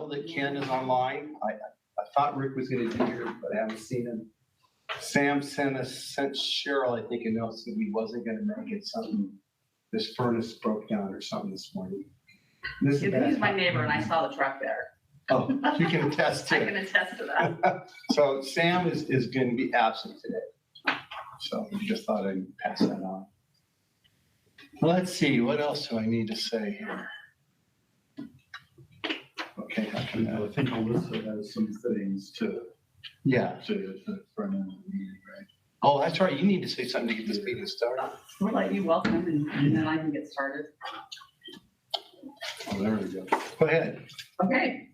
know that Ken is online. I thought Rick was gonna be here, but I haven't seen him. Sam sent Cheryl, I think, a note that he wasn't gonna make it. This furnace broke down or something this morning. This is He's my neighbor and I saw the truck there. Oh, you can attest to I it. can attest to that. So Sam is going to be absent today. So I just thought I'd pass that on. Let's see, what else do I need to say here? Okay, how can I that? think Alyssa has some things to front end of the meeting, right? Oh, that's right. You need to say something to get this meeting started. We'll let you welcome and then I can get started. Oh, there we go. Go ahead. Okay.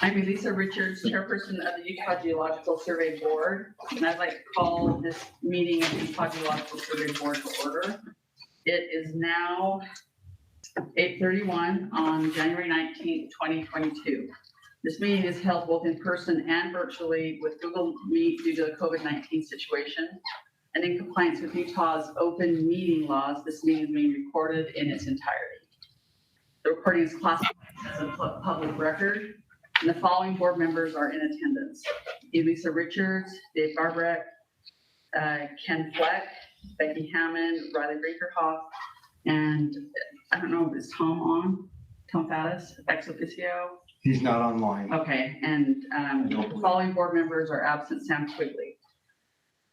I'm Lisa Richards, chairperson of the Utah Geological Survey Board, and I'd like to call this meeting of the Utah Geological Survey Board to order. It is now 8:31 on January 19th, 2022. This meeting is held both in person and virtually with Google Meet due to the COVID-19 situation. And in compliance with Utah's open meeting laws, this meeting is being recorded in its entirety. The recording is classified as a public record. And the following board members are in attendance: Elisa Richards, Dave Barbrek, Ken Fleck, Becky Hammond, Riley Brinkerhoff, and I don't know, is Tom on? Tom Faddis, ex officio? He's not online. Okay, and the following board members are absent: Sam Quigley.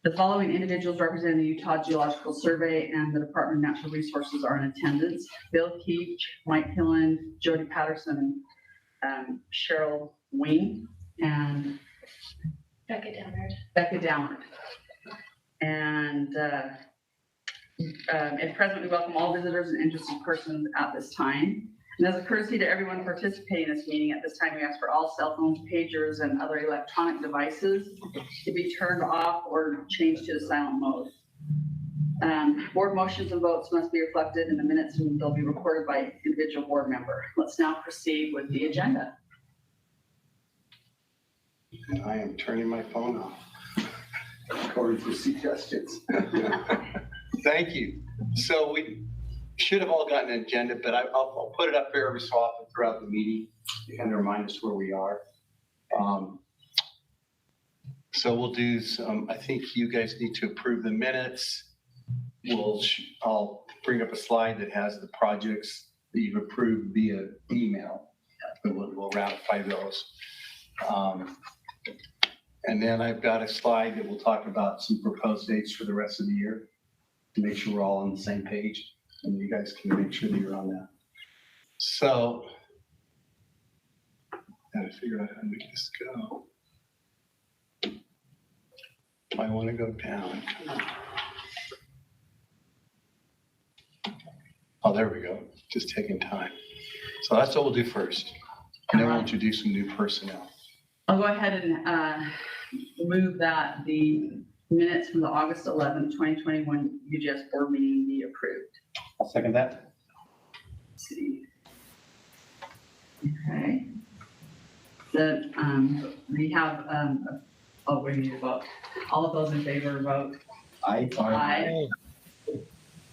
The following individuals representing the Utah Geological Survey and the Department of Natural Resources are in attendance: Bill Keach, Mike Hilland, Jody Patterson, Cheryl Wing, and Becca Downard. And at present, we welcome all visitors and interested persons at this time. And as a courtesy to everyone participating in this meeting, at this time, we ask for all cell phones, pagers, and other electronic devices to be turned off or changed to the silent mode. Board motions and votes must be reflected in the minutes and they'll be recorded by individual board member. Let's now proceed with the agenda. And I am turning my phone off according to suggestions. Thank you. So we should have all gotten an agenda, but I'll put it up here every so often throughout the meeting to kind of remind us where we are. So we'll do some, I think you guys need to approve the minutes. I'll bring up a slide that has the projects that you've approved via email. And we'll ratify those. And then I've got a slide that will talk about some proposed dates for the rest of the year to make sure we're all on the same page and you guys can make sure that you're on that. So, gotta figure out how to make this go. I want to go down. Come on. Oh, there we go. Just taking time. So that's what we'll do first. And then we'll introduce some new personnel. I'll go ahead and move that the minutes from the August 11th, 2021 UGS board meeting be approved. I'll second that. Let's see. Okay. We have, we need to vote. All of those in favor vote. Aye. Aye.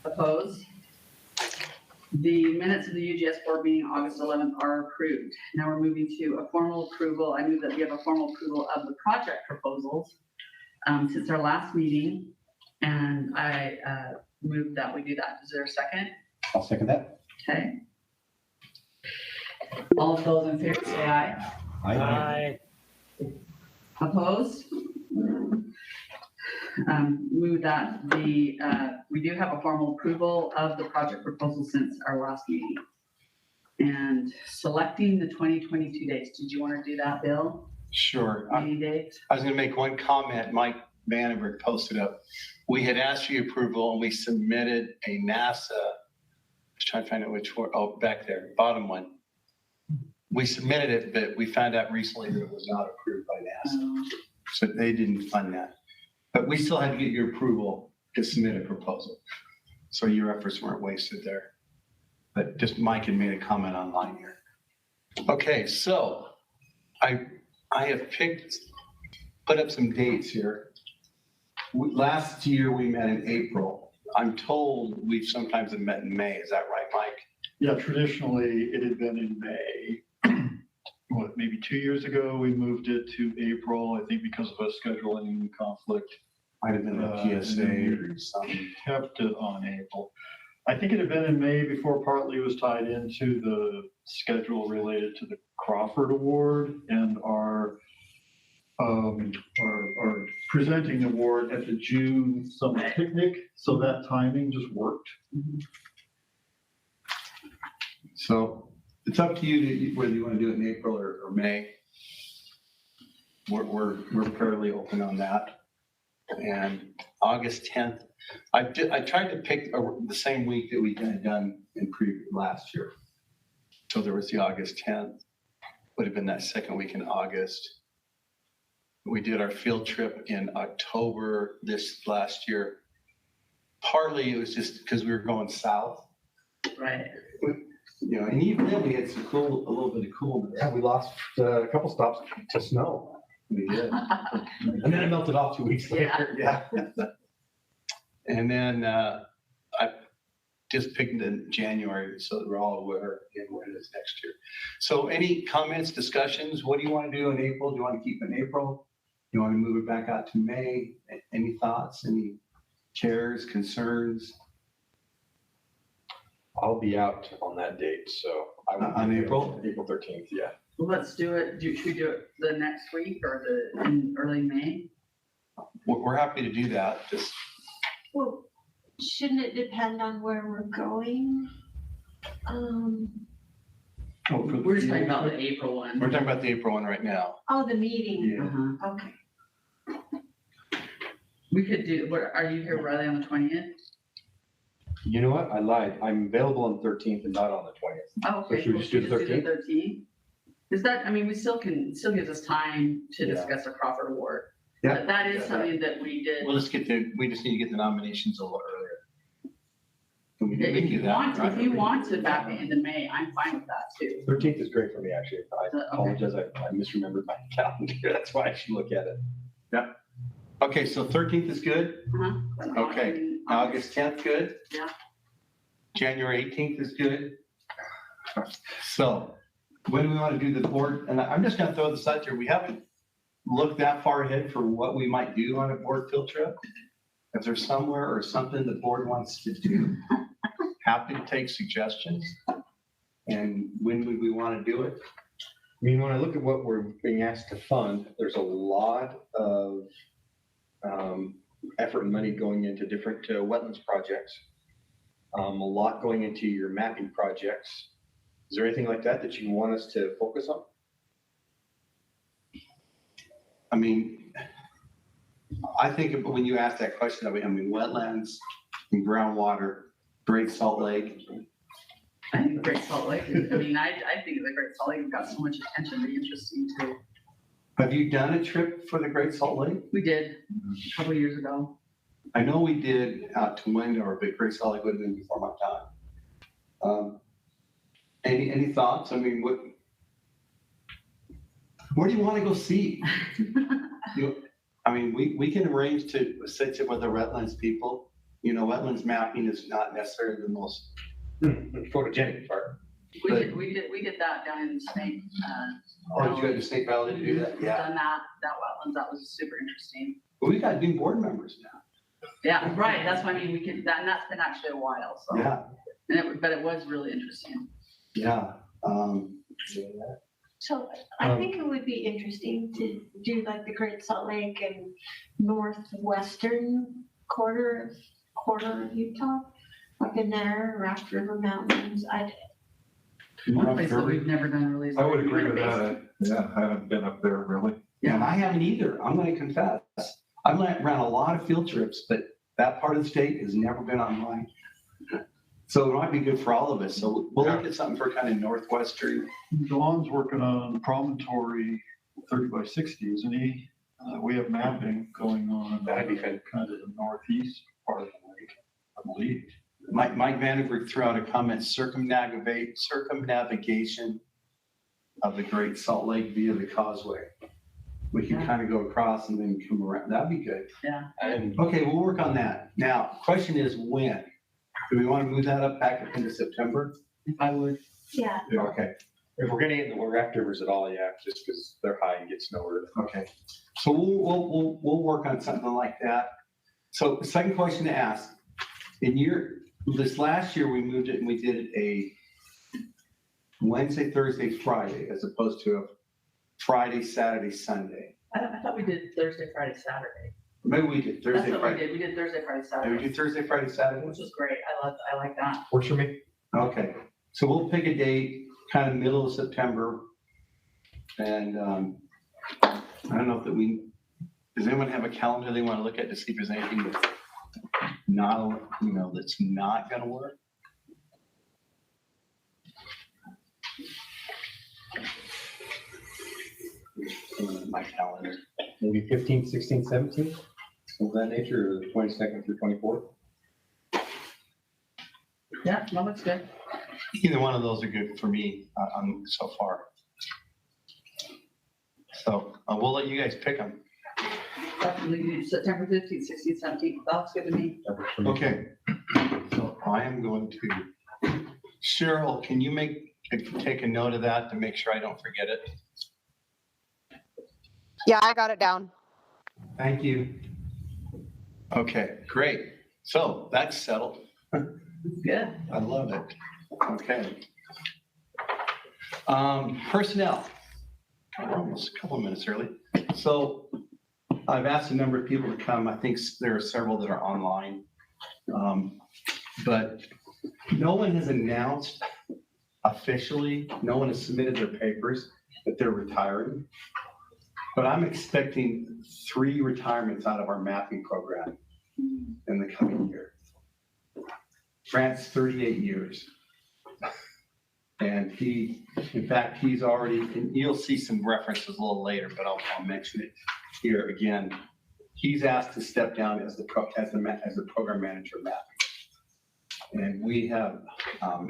Opposed? The minutes of the UGS board meeting August 11th are approved. Now we're moving to a formal approval. I move that we have a formal approval of the project proposals since our last meeting. And I move that we do that. Is there a second? I'll second that. Okay. All of those in favor say aye. Aye. Opposed? Move that we do have a formal approval of the project proposal since our last meeting. And selecting the 2022 dates. Did you want to do that, Bill? Sure. Meeting dates? I was going to make one comment. Mike Vandenberg posted up. We had asked for your approval and we submitted a NASA. I was trying to find out which one. Oh, back there, bottom one. We submitted it, but we found out recently that it was not approved by NASA. So they didn't fund that. But we still had to get your approval to submit a proposal. So your efforts weren't wasted there. But just Mike had made a comment online here. Okay, so I have put up some dates here. Last year we met in April. I'm told we've sometimes met in May. Is that right, Mike? Yeah, traditionally it had been in May. maybe 2 years ago, we moved it to April, I think because of a scheduling conflict. Might have been a And then GSA or something. we kept it on April. I think it had been in May before partly was tied into the schedule related to the Crawford Award and our presenting the award at the June summer picnic. So that timing just worked. So it's up to you whether you want to do it in April or May. We're fairly open on that. And August 10th, I tried to pick the same week that we had done in last year. So there was the August 10th, would have been that second week in August. We did our field trip in October this last year. Partly it was just because we were going south. Right. You know, and even then we had a little bit of coolness. Yeah, we lost a couple stops to snow. We did. And then it melted off 2 weeks later. Yeah. And then I just picked in January so that we're all aware of what it is next year. So any comments, discussions? What do you want to do in April? Do you want to keep it in April? Do you want to move it back out to May? Any thoughts, any cares, concerns? I'll be out on that date, so. I will On be April? April 13th, yeah. Well, let's do it. Should we do it the next week or in early May? We're happy to do that. Just Well, shouldn't it depend on where we're going? We're just talking about the April one. we're talking about the April one right now. The meeting. Yeah. Uh-huh. Okay. We could do, are you here, Riley, on the 20th? You know what? I lied. I'm available on the 13th and not on the 20th. Oh, okay. So should we just do the 13th? Is that, I mean, we still gives us time to Yeah. discuss the Crawford Award. Yeah. But that is Yeah. something that we did. Well, we just need to get the nominations a little earlier. Can we If do you that? want, if you want to back it into May, I'm fine with that too. 13th is great for me, actually. I Okay. apologize. I misremembered my calendar. That's why I should look at it. Okay, so 13th is good. Uh-huh. Okay. August 10th, good? Yeah. January 18th is good? So when do we want to do the board? And I'm just going to throw this out there. We haven't looked that far ahead for what we might do on a board field trip. If there's somewhere or something the board wants to do, happy to take suggestions. And when would we want to do it? I mean, when I look at what we're being asked to fund, there's a lot of effort and money going into different wetlands projects. A lot going into your mapping projects. Is there anything like that you want us to focus on? I mean, I think when you ask that question, I mean, wetlands and groundwater, Great Salt Lake. I think the Great Salt Lake, I mean, I think the Great Salt Lake got so much attention, be interesting too. Have you done a trip for the Great Salt Lake? We did a couple years ago. I know we did out to Wendover, but Great Salt Lake would have been before my time. Any thoughts? I mean, where do you want to go see? I mean, we can arrange to sit with the wetlands people. You know, wetlands mapping is not necessarily the most. Photogenic part. We did that down in Snake. Oh, did you go to Snake Valley to do that? We've Yeah. done that wetlands, that was super interesting. Well, we got new board members now. Yeah, right, that's what I mean, and that's been actually a while, so. Yeah, But it was really interesting. yeah. So I think it would be interesting to do like the Great Salt Lake and northwestern quarter of Utah, up in there, Raft River Mountains. One place that we've never done really. is I would agree River with Basin. that. Yeah, I haven't been up there really. Yeah, and I haven't either. I'm going to confess. I've went around a lot of field trips, but that part of the state has never been on mine. So it might be good for all of us. So we'll look at something for kind of northwestern. Dawn's working on promontory 30 by 60, isn't he? We have mapping going on. That'd be good. Kind of the northeast part of the lake, I believe. Mike Vandenberg threw out a comment, circumnavigation of the Great Salt Lake via the causeway. We can kind of go across and then come around. That'd be good. Yeah. And Okay, we'll work on that. Now, question is when? Do we want to move that up back into September? If I would. Yeah, Okay. If we're gonna get in the raft rivers at all, yeah, just because they're high and get snow or. Okay, so we'll work on something like that. So the second question to ask, this last year, we moved it and we did it a Wednesday, Thursday, Friday, as opposed to a Friday, Saturday, Sunday. I thought we did Thursday, Friday, Saturday. Maybe we did Thursday, That's what we Friday. did. We did Thursday, Friday, Did Saturday, we do Thursday, Friday, Saturday? which was great. I like that. Works for me. Okay, so we'll pick a date, kind of middle of September. And I don't know if does anyone have a calendar they want to look at to see if there's anything that's not, that's not gonna work? My calendar. Maybe 15th, 16th, 17th, something of that nature, or the 22nd through 24th. Yeah, that looks good. Either one of those are good for me so far. So we'll let you guys pick them. Definitely do September 15th, 16th, 17th. That's good to me. That works for me. Okay. So I am going to, Cheryl, can you take a note of that to make sure I don't forget it? Yeah, I got it down. Thank you. Okay, great. So that's settled. Good. I love it. Okay. Personnel. We're almost a couple of minutes early. So I've asked a number of people to come. I think there are several that are online. But no one has announced officially, no one has submitted their papers that they're retiring. But I'm expecting 3 retirements out of our mapping program in the coming year. Grant's 38 years. And in fact, he's already, and you'll see some references a little later, but I'll mention it here again. He's asked to step down as the program manager of mapping. And we have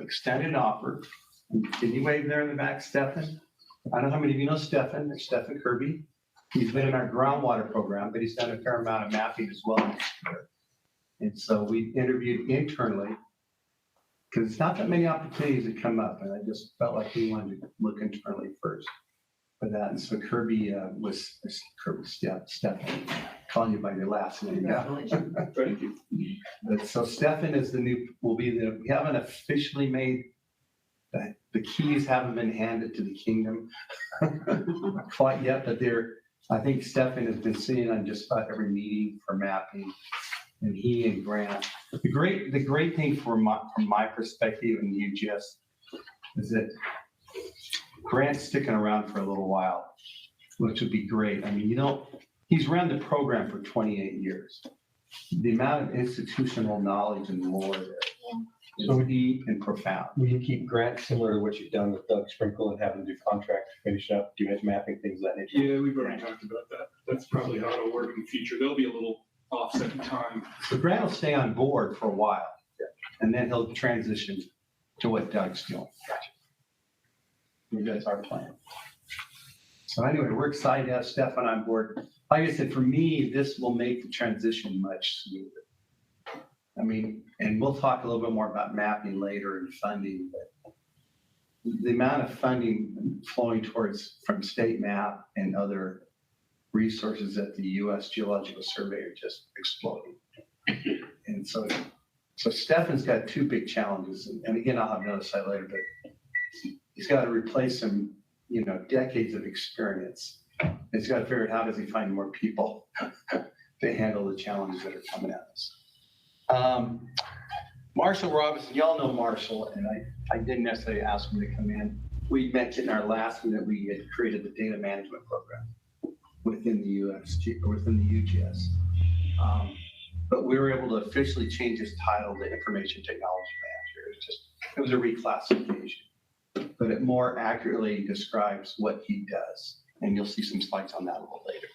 extended an offer. Can you wave there in the back, Stefan? I don't know how many of you know Stefan. There's Stefan Kirby. He's been in our groundwater program, but he's done a fair amount of mapping as well. And so we interviewed internally, because it's not that many opportunities that come up, and I just felt like we wanted to look internally first for that. And so Kirby Stefan, calling you by your last name. Congratulations. Thank you. But so Stefan is we haven't officially made, the keys haven't been handed to the kingdom quite yet, but I think Stefan has been sitting on just about every meeting for mapping, and he and Grant. The great thing from my perspective in UGS is that Grant's sticking around for a little while, which would be great. I mean, he's run the program for 28 years. The amount of institutional knowledge and lore there is deep and profound. Will you keep Grant similar to what you've done with Doug Sprinkle and having to do contract, finish up, do mapping, things of that nature? Yeah, we've already talked about that. That's probably how it'll work in the future. There'll be a little offset in time. So Grant will stay on board for a while, and then he'll transition to what Doug's doing. You guys are playing. So anyway, we're excited to have Stefan on board. Like I said, for me, this will make the transition much smoother. I mean, and we'll talk a little bit more about mapping later and funding, but the amount of funding flowing from state map and other resources at the U.S. Geological Survey are just exploding. And so Stefan's got 2 big challenges. And again, I'll have another slide later, but he's got to replace some, decades of experience. He's got to figure out how does he find more people to handle the challenges that are coming at us. Marshall Robinson, y'all know Marshall, and I didn't necessarily ask him to come in. We mentioned in our last one that we had created the data management program within the UGS. But we were able to officially change his title to Information Technology Manager. It was a reclassification, but it more accurately describes what he does. And you'll see some slides on that a little later.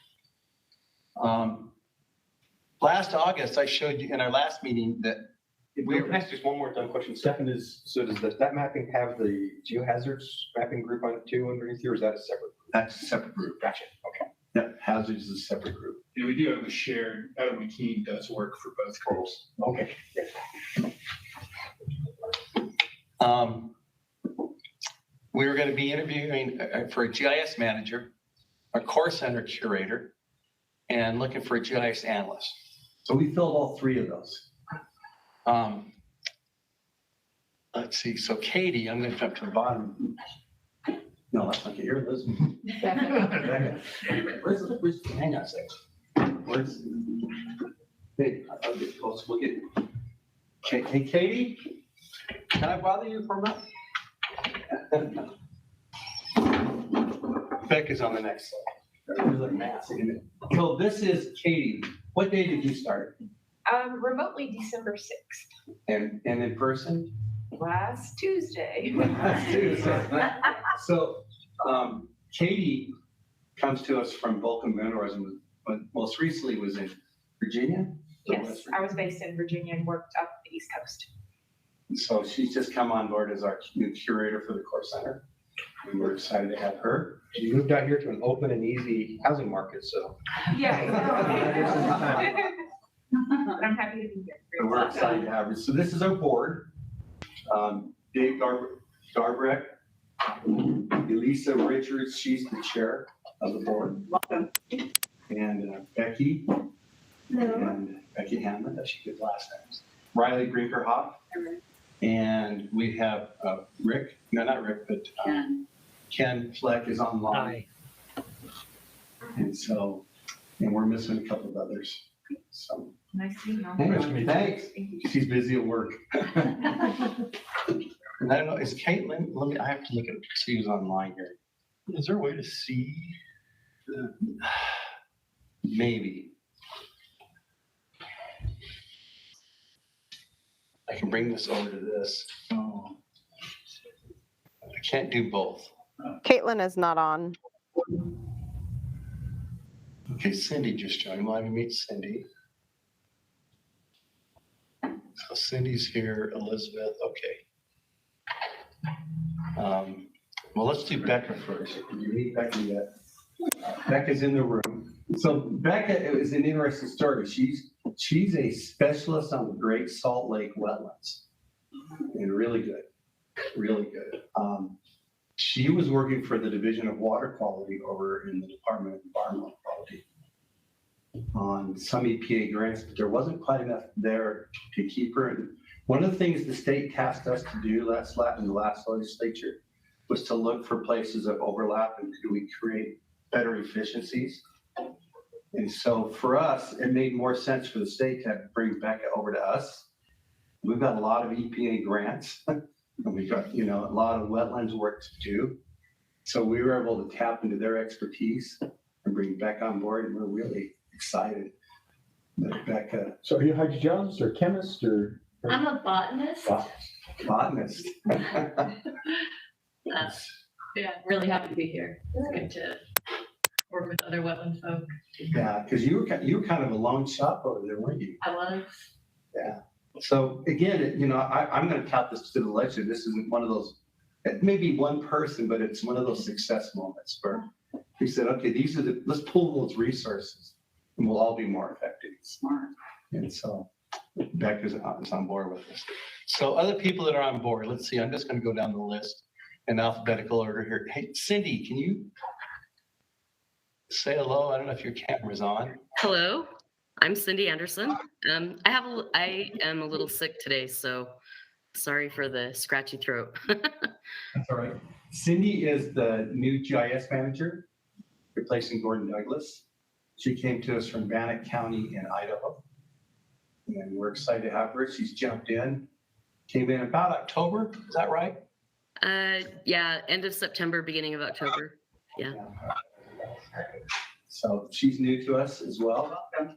Last August, I showed you in our last meeting that Can I ask just one more dumb question? Stefan, does that mapping have the Geohazards mapping group on it too underneath you, or is that a separate group? that's a separate group. Gotcha, okay. Yep, hazards is a separate group. Yeah, we do have a shared, Adam McKean does work for both groups. Okay, great. we were going to be interviewing for a GIS manager, a core center curator, and looking for a GIS analyst. So we filled all three of those. Let's see. So Katie, I'm going to jump to the bottom. No, that's not here. Liz. Where's, hang on a second. Where's, hey, I'll get close. We'll get. Okay, hey, Katie, can I bother you for a minute? Becca's on the next slide. There's a mass in it. So this is Katie. What day did you start? Remotely December 6th, And in person? last Tuesday. So Katie comes to us from Vulcan Minerals, but most recently was in Virginia. Yes, I was based in Virginia and worked up the East Coast. So she's just come on board as our new curator for the core center. And we're excited to have her. You moved out here to an open and easy housing market, so. Yeah. I'm happy to be here. And we're excited to have her. So this is our board. Dave Garbrek, Elisa Richards, she's the chair of the board. Welcome. And Becky, and Becky Hammond, that she did last time. Riley Brinkerhoff. And we have Rick, no, not Rick, but Ken Fleck is online. Hi. And so, and we're missing a couple of others. So, Nice to meet you. hey, thanks. Thank you. She's busy at work. And I don't know, is Caitlin, I have to look at, see who's online here. Is there a way to see? Maybe. I can bring this over to this. Oh. I can't do both. Caitlin is not on. Okay, Cindy just joined. We'll have you meet Cindy. So Cindy's here, Elizabeth, okay. Well, let's do Becca first. Can you meet Becca yet? Becca's in the room. So Becca is an interesting story. She's a specialist on the Great Salt Lake wetlands, and really good, really good. She was working for the Division of Water Quality over in the Department of Environmental Quality on some EPA grants, but there wasn't quite enough there to keep her. And one of the things the state tasked us to do in the last legislature was to look for places of overlap and could we create better efficiencies. And so for us, it made more sense for the state to bring Becca over to us. We've got a lot of EPA grants and we've got, a lot of wetlands work to do. So we were able to tap into their expertise and bring Becca on board, and we're really excited that Becca. So are you a hydrogeologist or chemist or? I'm a botanist. Botanist. Yeah, really happy to be here. It's good to work with other wetland folk. Yeah, because you were kind of a lone shop over there, weren't you? I was. Yeah. So again, I'm going to count this to the legend. This isn't one of those, it may be one person, but it's one of those success moments where we said, okay, let's pull those resources and we'll all be more effective. Smart. And so Becca's on board with us. So other people that are on board, let's see, I'm just going to go down the list in alphabetical order here. Hey, Cindy, can you say hello? I don't know if your camera's on. Hello, I'm Cindy Anderson. I am a little sick today, so sorry for the scratchy throat. That's all right. Cindy is the new GIS manager, replacing Gordon Douglas. She came to us from Bannock County in Idaho, and we're excited to have her. She's jumped in, came in about October, is that right? Yeah, end of September, beginning of October. Yeah. So she's new to us as well. Welcome.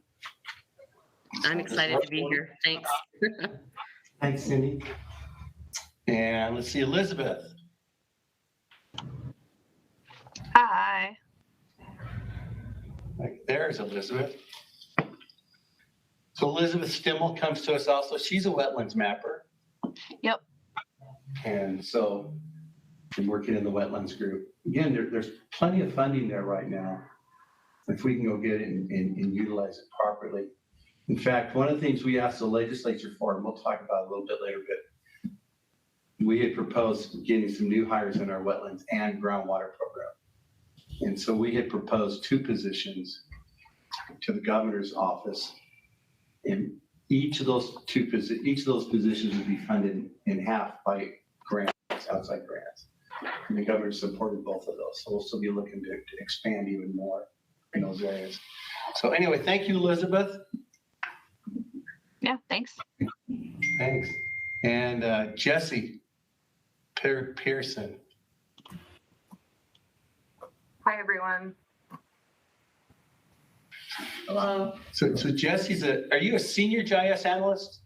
I'm excited to be here. Thanks. Thanks, Cindy. And let's see, Elizabeth. Hi. Right, there's Elizabeth. So Elizabeth Stimmel comes to us also. She's a wetlands mapper. Yep. And so I'm working in the wetlands group. Again, there's plenty of funding there right now. If we can go get it and utilize it properly. In fact, one of the things we asked the legislature for, and we'll talk about it a little bit later, but we had proposed getting some new hires in our wetlands and groundwater program. And so we had proposed 2 positions to the governor's office. And each of those positions would be funded in half by grants, outside grants. And the governor supported both of those. So we'll still be looking to expand even more in those areas. So anyway, thank you, Elizabeth. Yeah, thanks. Thanks. And Jesse Pearson. Hi, everyone. Hello. So Jesse's are you a senior GIS analyst?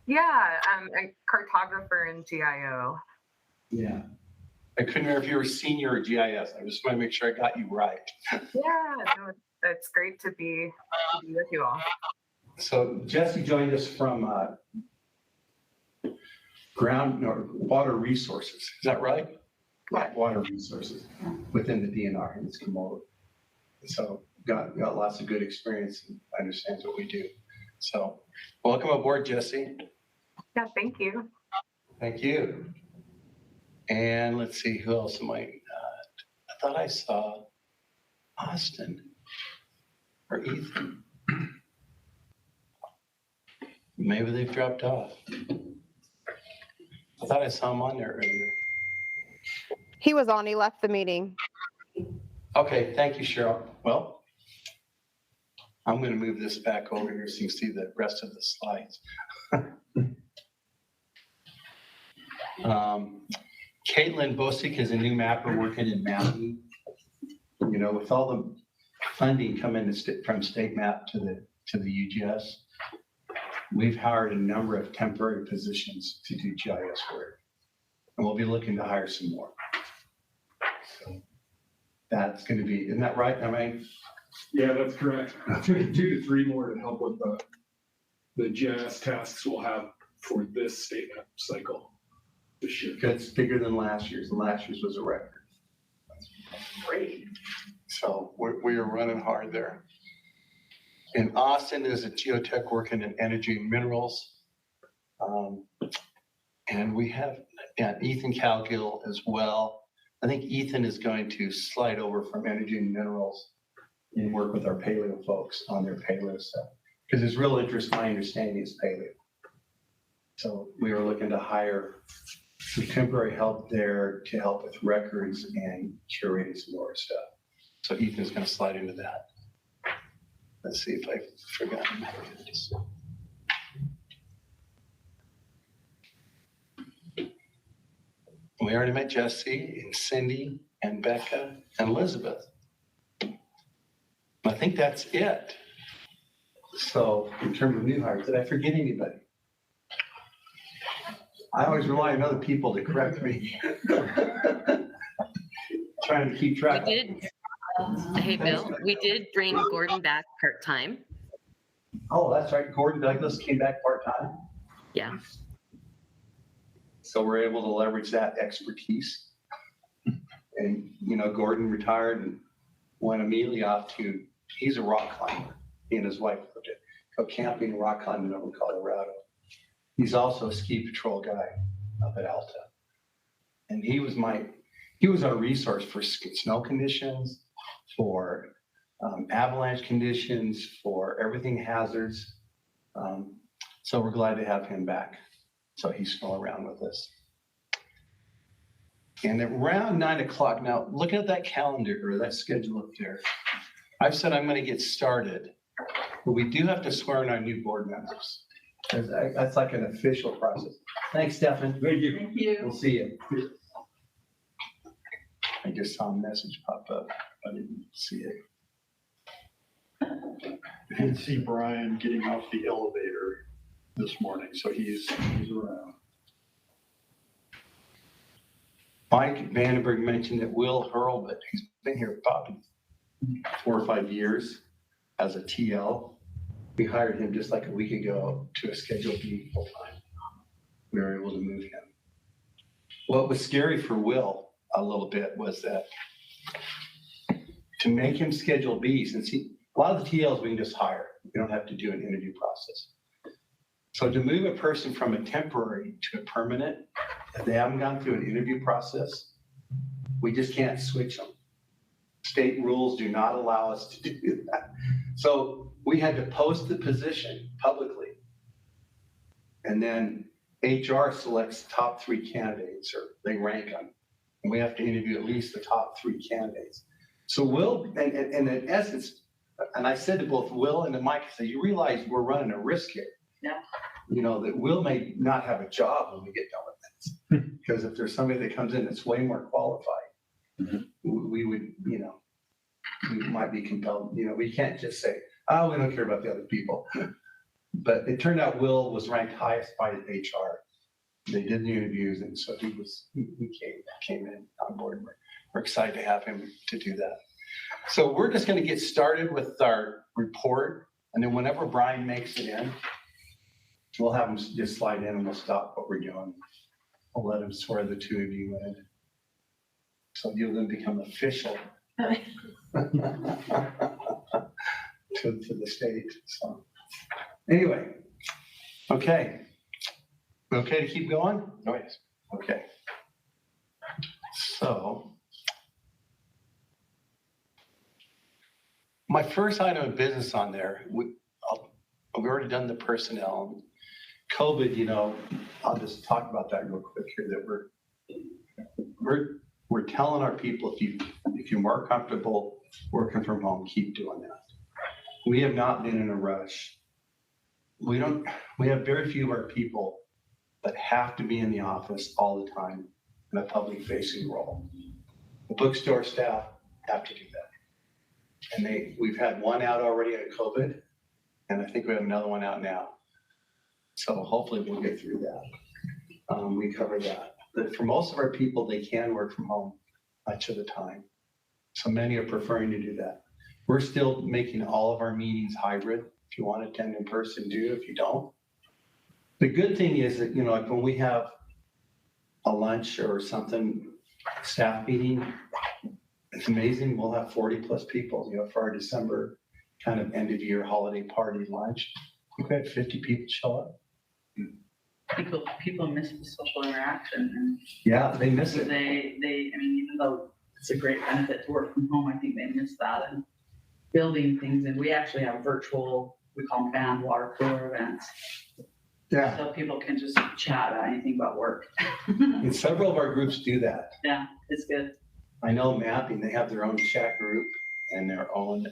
Yeah, I'm a cartographer in GIO. Yeah. I couldn't remember if you were senior or GIS. I just want to make sure I got you right. Yeah, no, it's great to be with you all. So Jesse joined us from water resources. Is that right? Yeah. Water resources within the DNR, and it's come over. So got lots of good experience and understands what we do. So welcome aboard, Jesse. Yeah, thank you. Thank you. And let's see, who else am I? I thought I saw Austin or Ethan. Maybe they've dropped off. I thought I saw him on there earlier. He was on. He left the meeting. Okay, thank you, Cheryl. Well, I'm going to move this back over here so you can see the rest of the slides. Caitlin Bosick is a new mapper working in mapping. You know, with all the funding coming from state map to the UGS, we've hired a number of temporary positions to do GIS work. And we'll be looking to hire some more. So that's going to be, isn't that right? I mean, Yeah, that's correct. 2 to 3 more to help with the GIS tasks we'll have for this state map cycle this year. it's bigger than last year's. Last year's was a record. Great. So we are running hard there. In Austin, there's a geotech working in energy and minerals. And we have Ethan Calgill as well. I think Ethan is going to slide over from energy and minerals and work with our paleo folks on their paleo stuff. Because his real interest, my understanding, is paleo. So we are looking to hire some temporary help there to help with records and curating some more stuff. So Ethan's going to slide into that. Let's see if I forgot. We already met Jesse and Cindy and Becca and Elizabeth. I think that's it. So in terms of new hires, did I forget anybody? I always rely on other people to correct me. Trying to keep track. We did. Hey, Bill, we did bring Gordon back part-time. Oh, that's right. Gordon Douglas came back part-time. Yeah. So we're able to leverage that expertise. And, you know, Gordon retired and went immediately off to, he's a rock climber. He and his wife go camping, rock climbing over in Colorado. He's also a ski patrol guy up at Alta. And he was our resource for snow conditions, for avalanche conditions, for everything hazards. So we're glad to have him back. So he's still around with us. And at around 9 o'clock, now looking at that calendar or that schedule up there, I've said I'm going to get started, but we do have to swear in our new board members. That's like an official process. Thanks, Stefan. Thank you. We'll see you. I just saw a message pop up. I didn't see it. I did see Brian getting off the elevator this morning, so he's around. Mike Vandenberg mentioned that Will Hurlbut, he's been here probably 4 or 5 years as a TL. We hired him just like a week ago to a Schedule B full-time. We were able to move him. What was scary for Will a little bit was that to make him Schedule B, since a lot of the TLs we can just hire. We don't have to do an interview process. So to move a person from a temporary to a permanent, if they haven't gone through an interview process, we just can't switch them. State rules do not allow us to do that. So we had to post the position publicly. And then HR selects top 3 candidates, or they rank them. And we have to interview at least the top 3 candidates. So Will, and in essence, and I said to both Will and to Mike, I said, you realize we're running a risk here. Yeah. You know, that Will may not have a job when we get done with this. Because if there's somebody that comes in that's way more qualified, we would, you know, we might be compelled, you know, we can't just say, oh, we don't care about the other people. But it turned out Will was ranked highest by HR. They did the interviews, and so he came in on board. We're excited to have him to do that. So we're just going to get started with our report, and then whenever Brian makes it in, we'll have him just slide in and we'll stop what we're doing. We'll let him swear the 2 of you in. So you'll then become official to the state. So anyway, okay. Okay to keep going? Oh, yes. Okay. So my first item of business on there, we've already done the personnel. COVID, you know, I'll just talk about that real quick here, that we're telling our people, if you're more comfortable working from home, keep doing that. We have not been in a rush. We have very few of our people that have to be in the office all the time in a public facing role. The bookstore staff have to do that. And we've had one out already on COVID, and I think we have another one out now. So hopefully we'll get through that. We cover that. But for most of our people, they can work from home much of the time. So many are preferring to do that. We're still making all of our meetings hybrid. If you want to attend in person, do. If you don't. The good thing is that, you know, like when we have a lunch or something, staff meeting, it's amazing. We'll have 40 plus people, you know, for our December kind of end of year holiday party lunch. We've had 50 people show up. People miss the social interaction, and Yeah, they miss it. they, I mean, even though it's a great benefit to work from home, I think they miss that, and building things. And we actually have virtual, we call them band water cooler events. Yeah. So people can just chat about anything but work. And several of our groups do that. Yeah, it's good. I know mapping, they have their own chat group and their own,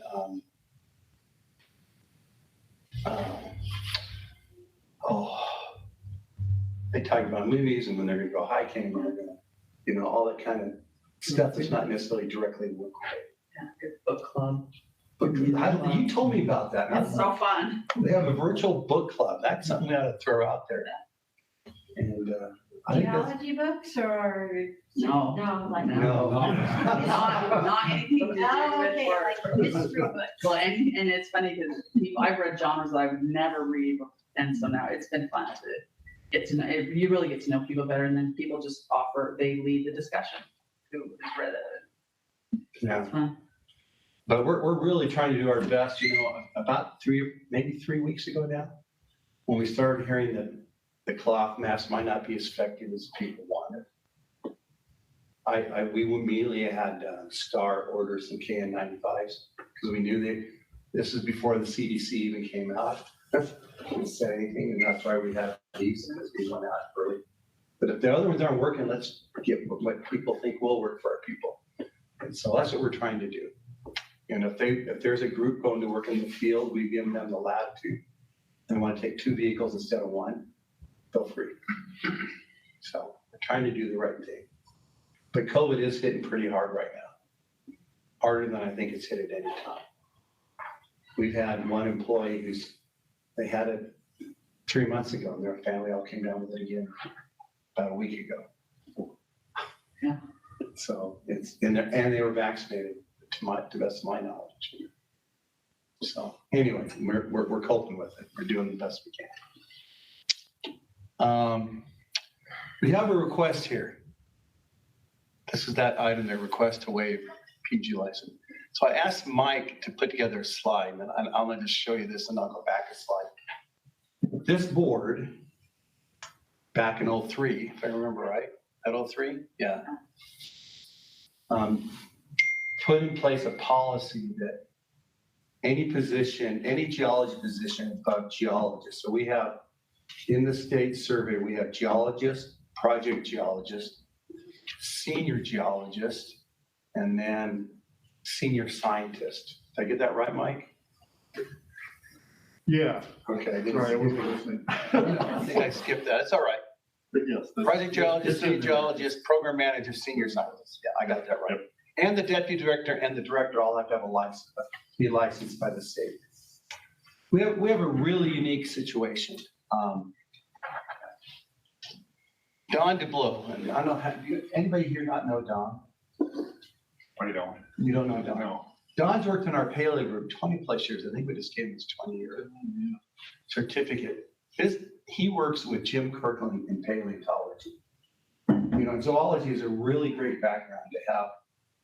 they talk about movies and when they're gonna go hiking, when they're gonna, you know, all that kind of stuff that's not necessarily directly work related. Yeah, good book club. You told me about that. It's so fun. They have a virtual book club. That's something we ought to throw out there. And I think that's, Geology books or? No. No, like. no. Not anything to do Oh, with okay, work. like history books. Well, and it's funny because I've read genres that I would never read, and so now it's been fun to get to know. You really get to know people better, and then people just they lead the discussion. Who has read it? Yeah. It's fun. But we're really trying to do our best, you know, about maybe 3 weeks ago now, when we started hearing that the cloth mask might not be as effective as people wanted. We immediately had Star order some KN95s because we knew this is before the CDC even came out. Didn't say anything, and that's why we have these, because we went out early. But if the other ones aren't working, let's get what people think will work for our people. And so that's what we're trying to do. And if there's a group going to work in the field, we give them the latitude. They want to take 2 vehicles instead of 1, feel free. So we're trying to do the right thing. But COVID is hitting pretty hard right now. Harder than I think it's hit at any time. We've had one employee they had it 3 months ago, and their family all came down with it again about a week ago. Yeah. So and they were vaccinated to the best of my knowledge. So anyway, we're coping with it. We're doing the best we can. We have a request here. This is that item, the request to waive PG license. So I asked Mike to put together a slide, and I'm going to just show you this, and I'll go back a slide. this board, back in '03, if I remember right, at '03, yeah, put in place a policy that any position, any geology position of geologist. So we have, in the state survey, we have geologist, project geologist, senior geologist, and then senior scientist. Did I get that right, Mike? Yeah, Okay. I didn't sorry, I skip wasn't it. listening. I think I skipped that. It's all right. But yes. that's- Project geologist, it's in senior there. geologist, program manager, senior scientist. Yeah, I got that right. And the deputy director and the director all have to have a license, be licensed by the state. We have a really unique situation. Don DeBlow, and I don't have, anybody here not know Don? I don't. You don't know Don? No. Don's worked in our paleo group 20 plus years. I think we just gave him his 20-year certificate. He works with Jim Kirkland in paleontology. You know, and zoology is a really great background to have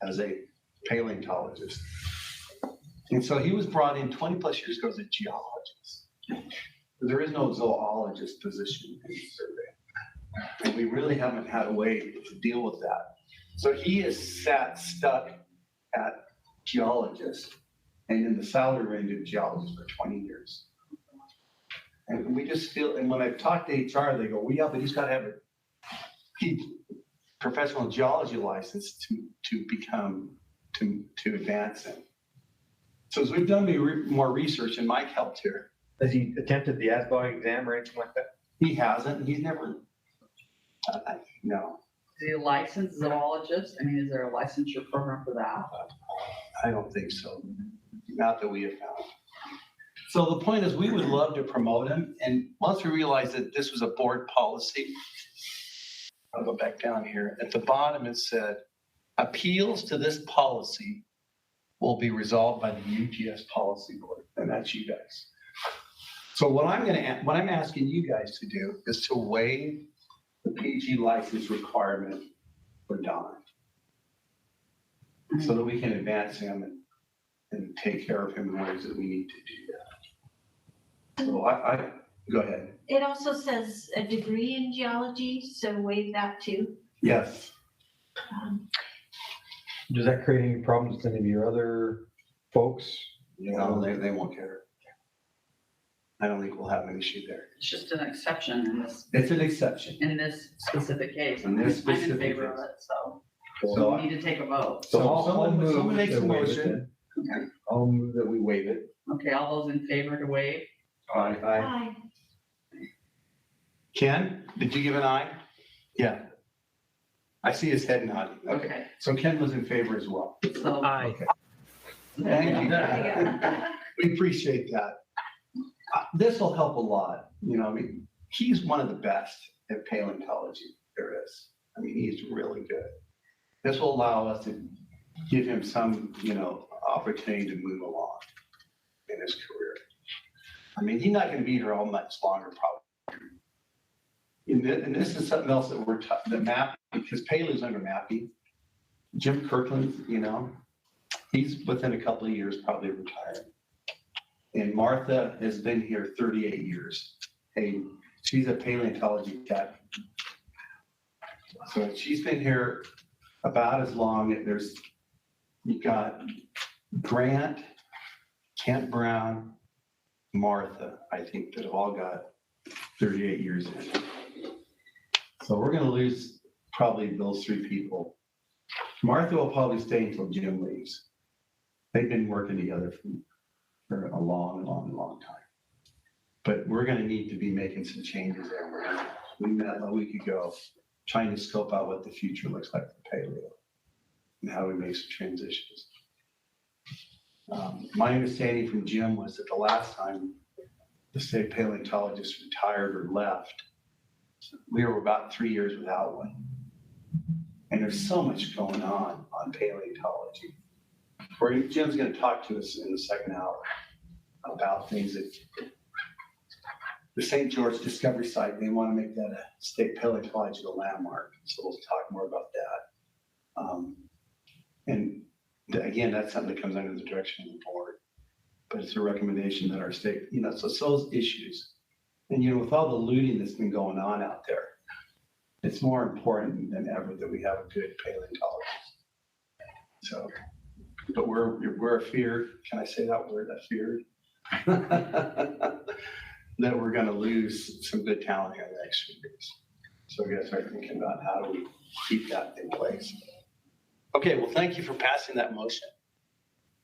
as a paleontologist. And so he was brought in 20 plus years ago as a geologist. There is no zoologist position in the survey. And we really haven't had a way to deal with that. So he is stuck at geologist and in the salary range of geologist for 20 years. And we just feel, and when I've talked to HR, they go, well, yeah, but he's got to have a professional geology license to advance him. So as we've done more research, and Mike helped here. Has he attempted the ASBOG exam or anything like that? He hasn't, he's never, no, Is he a licensed zoologist? I mean, is there a licensure program for that? I don't think so. Not that we have found. So the point is, we would love to promote him. And once we realized that this was a board policy, I'll go back down here. At the bottom, it said, appeals to this policy will be resolved by the UGS policy board. And that's you guys. So what I'm asking you guys to do is to waive the PG license requirement for Don, so that we can advance him and take care of him in ways that we need to do that. So I go ahead. It also says a degree in geology, so waive that too. Yes. Does that create any problems with any of your other folks? No, they won't care. I don't think we'll have an issue there. It's just an exception It's an exception. in this specific case. In this I'm in specific favor of case. it, so So we need to take a vote. So I'll someone move makes a that we waive it motion. then. I'll move that we waive it. Okay, all those in favor to waive? Aye. Aye. Ken, did you give an aye? Yeah. I see his head nodding. Okay. Okay, So Ken was in favor as well. so. Okay. Thank you. We appreciate that. This will help a lot. You know, I mean, he's one of the best at paleontology there is. I mean, he's really good. This will allow us to give him some, opportunity to move along in his career. I mean, he's not going to be here all much longer, probably. And this is something else that the map, because Paleo's under mapping. Jim Kirkland, he's within a couple of years probably retired. And Martha has been here 38 years. Hey, she's a paleontology cat. So she's been here about as long. You've got Grant, Kent Brown, Martha, I think, that have all got 38 years in. So we're going to lose probably those three people. Martha will probably stay until Jim leaves. They've been working together for a long, long, long time. But we're going to need to be making some changes there. We met a week ago trying to scope out what the future looks like for paleo and how we make some transitions. My understanding from Jim was that the last time the state paleontologist retired or left, we were about 3 years without one. And there's so much going on paleontology. Jim's going to talk to us in the second hour about things that the St. George Discovery Site, they want to make that a state paleontological landmark. So we'll talk more about that. And again, that's something that comes under the direction of the board. But it's a recommendation that our state, so those issues And, you know, with all the looting that's been going on out there, it's more important than ever that we have a good paleontologist. So, but we're afeared, can I say that word, afeared? That we're gonna lose some good talent here in the next few years. So we gotta start thinking about how do we keep that in place. Okay, well, thank you for passing that motion.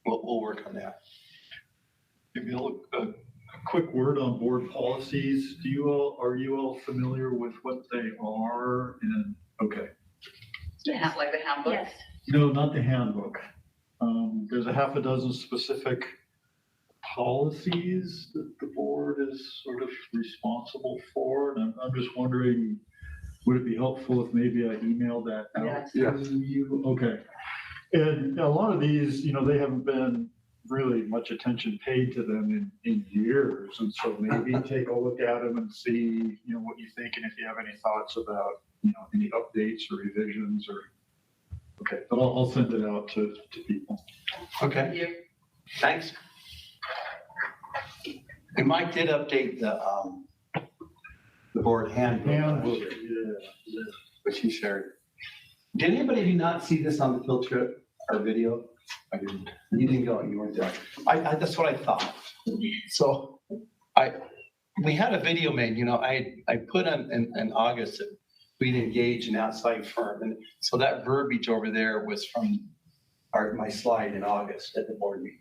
We'll work on that. Maybe a quick word on board policies. Are you all familiar with what they are? And, okay. Yeah, like the handbook. Yes. No, not the handbook. There's a half a dozen specific policies that the board is sort of responsible for. And I'm just wondering, would it be helpful if maybe I emailed that out Yes. to you? Okay. And a lot of these, you know, they haven't been really much attention paid to them in years. And so maybe take a look at them and see, you know, what you think and if you have any thoughts about, you know, any updates or revisions or, okay, but I'll send it out to people. Okay, Thank you. thanks. And Mike did update the board handbook, Yeah. which he shared. Did anybody of you not see this on the field trip or video? I didn't. You didn't go, you weren't there. That's what I thought. So we had a video made, you know, I put in August that we'd engage an outside firm. And so that verbiage over there was from my slide in August at the board meeting.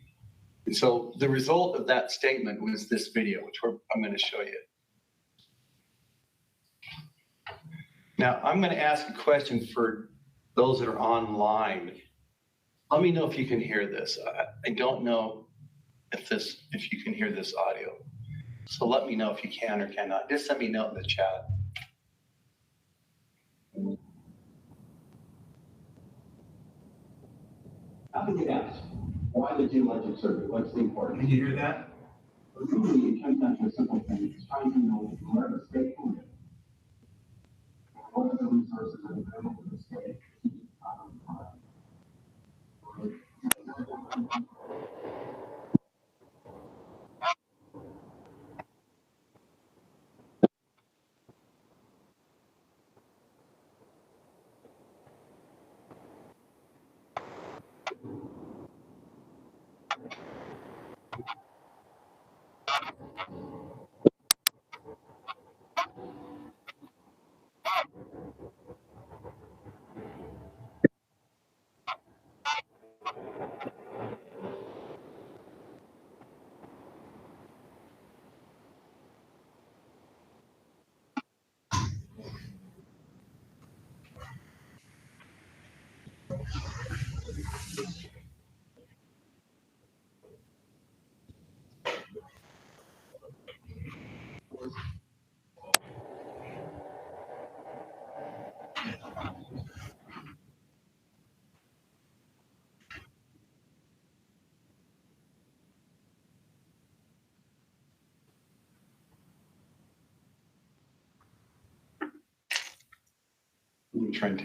And so the result of that statement was this video, which I'm going to show you. Now, I'm going to ask a question for those that are online. Let me know if you can hear this. I don't know if you can hear this audio. So let me know if you can or cannot. Just let me know in the chat. How can you ask? Why the geologic survey? What's the important? Can you hear that? Really, it comes down to a simple thing. It's trying to know where the state can live. What are the resources that are available to the state? I'm trying to.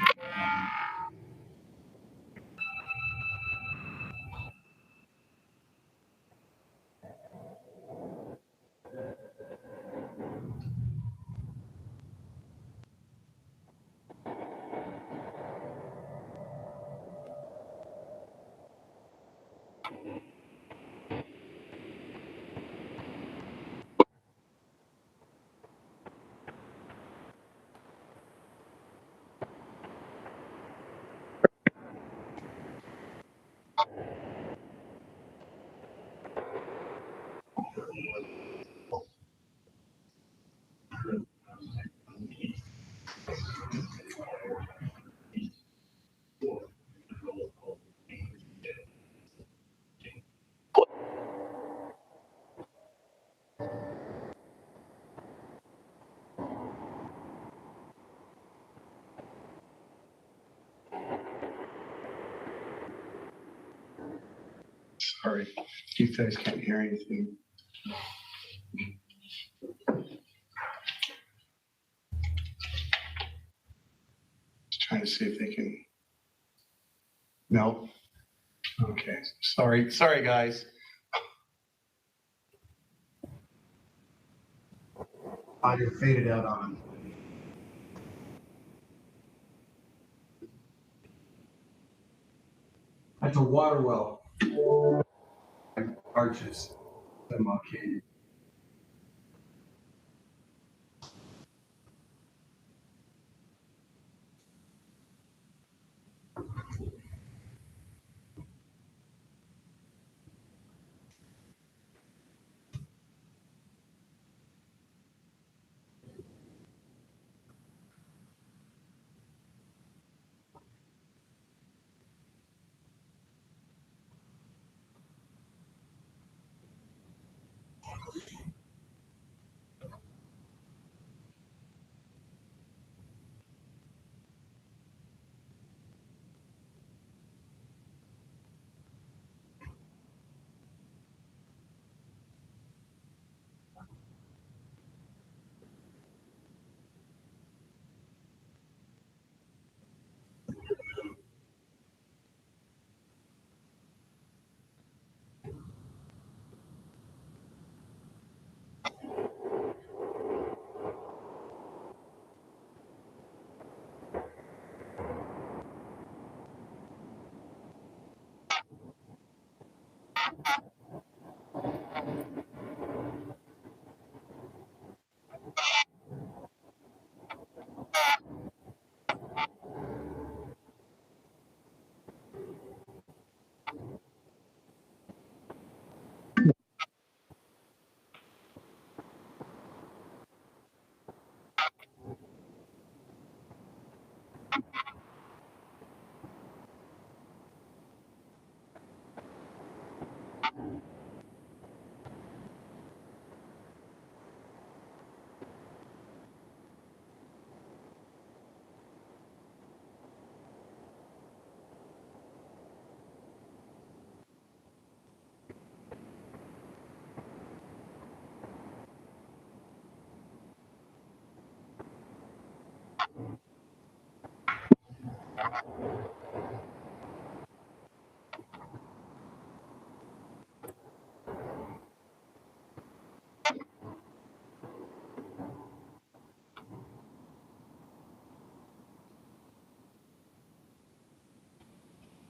Sorry, you guys can't hear anything. Just trying to see if they can. No. Okay. Sorry, guys. Audio faded out on him. That's a water well. Arches. Demarcated.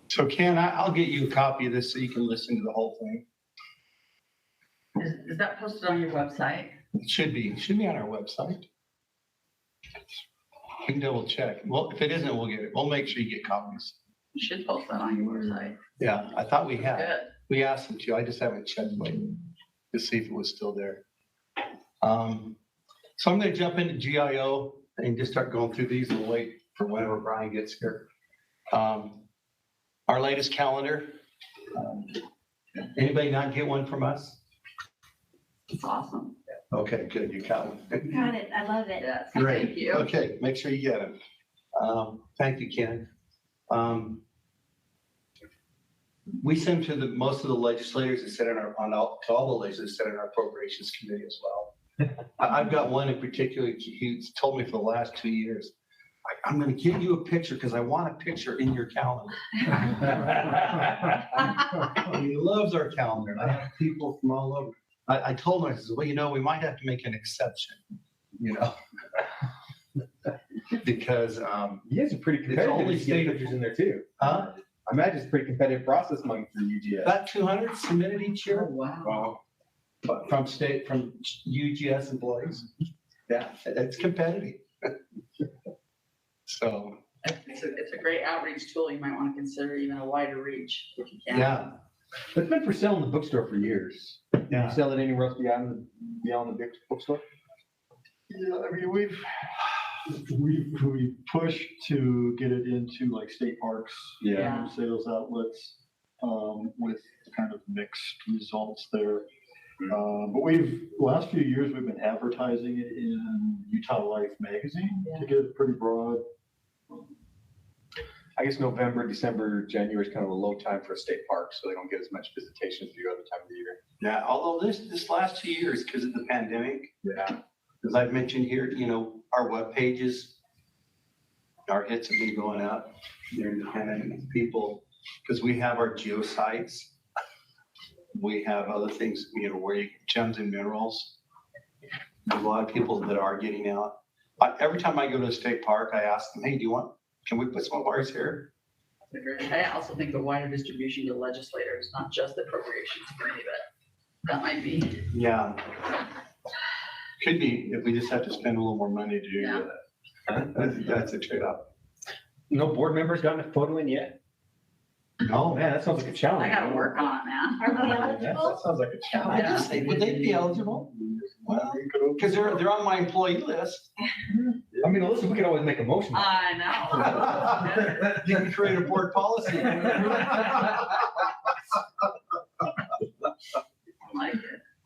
So Ken, I'll get you a copy of this so you can listen to the whole thing. Is that posted on your website? It should be on our website. We can double check. Well, if it isn't, we'll get it. We'll make sure you get copies. You should post that on your website. Yeah, I thought we had. Good. We asked them to. I just haven't checked lately to see if it was still there. So I'm going to jump into GIO and just start going through these and we'll wait for whenever Brian gets here. Our latest calendar. Anybody not get one from us? It's awesome. Okay, good. You got one. Got it. I love it. Yes, Great. thank you. Okay, make sure you get them. Thank you, Ken. We send to most of the legislators that sit in our, to all the legislators that sit in our appropriations committee as well. I've got one in particular, he's told me for the last 2 years, I'm going to give you a picture because I want a picture in your calendar. He loves our calendar. And I have people from all over. I told him, I said, well, you know, we might have to make an exception, you know, because You guys are pretty it's competitive. only You get pictures in there too. I imagine it's a pretty competitive process among the UGS. about 200 submitted each year. Oh, wow. Wow. From UGS employees. Yeah, it's competitive. So, It's a great outreach tool. You might want to consider even a wider reach if you can. yeah, It's been for sale in the bookstore for years. Can yeah. you sell it anywhere else beyond the bookstore? Yeah, I mean, we pushed to get it into like state parks. Yeah. Sales outlets, with kind of mixed results there. But last few years, we've been advertising it in Utah Life magazine to get it pretty broad. I guess November, December, January is kind of a low time for a state park, so they don't get as much visitation as the other time of the year. Yeah, although this last 2 years, because of the pandemic, Yeah. as I've mentioned here, you know, our web pages, our hits have been going up during the pandemic. People, because we have our geosites, we have other things, you know, where you gems and minerals. There's a lot of people that are getting out. Every time I go to a state park, I ask them, hey, can we put some wires here? I also think the wider distribution to legislators, not just the appropriations committee, but that might be. Yeah. Could be, if we just have to spend a little more money to do that. That's a trade-off. No board members gotten a photo in yet? No. Man, that sounds like a challenge. I gotta work on it, man. Are we That eligible? sounds like a I challenge. just think, would they be eligible? Well, because they're on my employee list. I mean, listen, we could always make a motion. I know. You can create a board policy. I like it.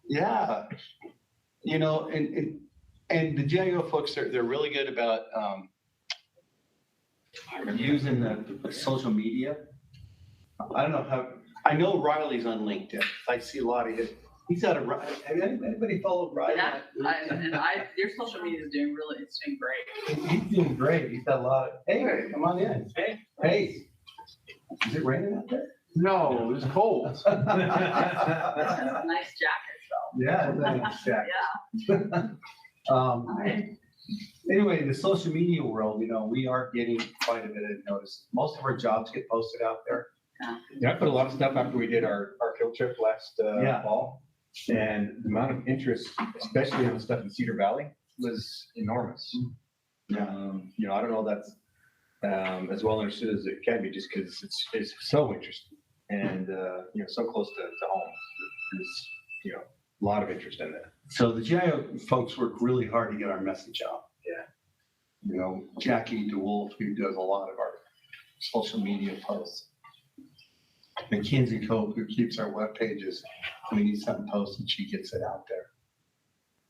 Yeah. You know, and the GIO folks, they're really good about using the social media. I don't know how, I know Riley's on LinkedIn. I see a lot of his, he's got have anybody followed Riley? Yeah, your social media is doing really, it's doing great. He's doing great. He's got a lot of, hey, come on in. Hey. Is it raining out there? No, it's cold. That's a nice jacket, so. Yeah, it's a nice jacket. Anyway, the social media world, you know, we are getting quite a bit of notice. Most of our jobs get posted out there. Yeah, I put a lot of stuff after we did our field trip last fall. And the amount of interest, especially on the stuff in Cedar Valley, was enormous. You know, I don't know that's as well understood as it can be, just because it's so interesting and you know, so close to home. There's, you know, a lot of interest in that. So the GIO folks work really hard to get our message out. Yeah. You know, Jackie DeWolf, who does a lot of our social media posts. Mackenzie Cope, who keeps our web pages. We need something posted, she gets it out there.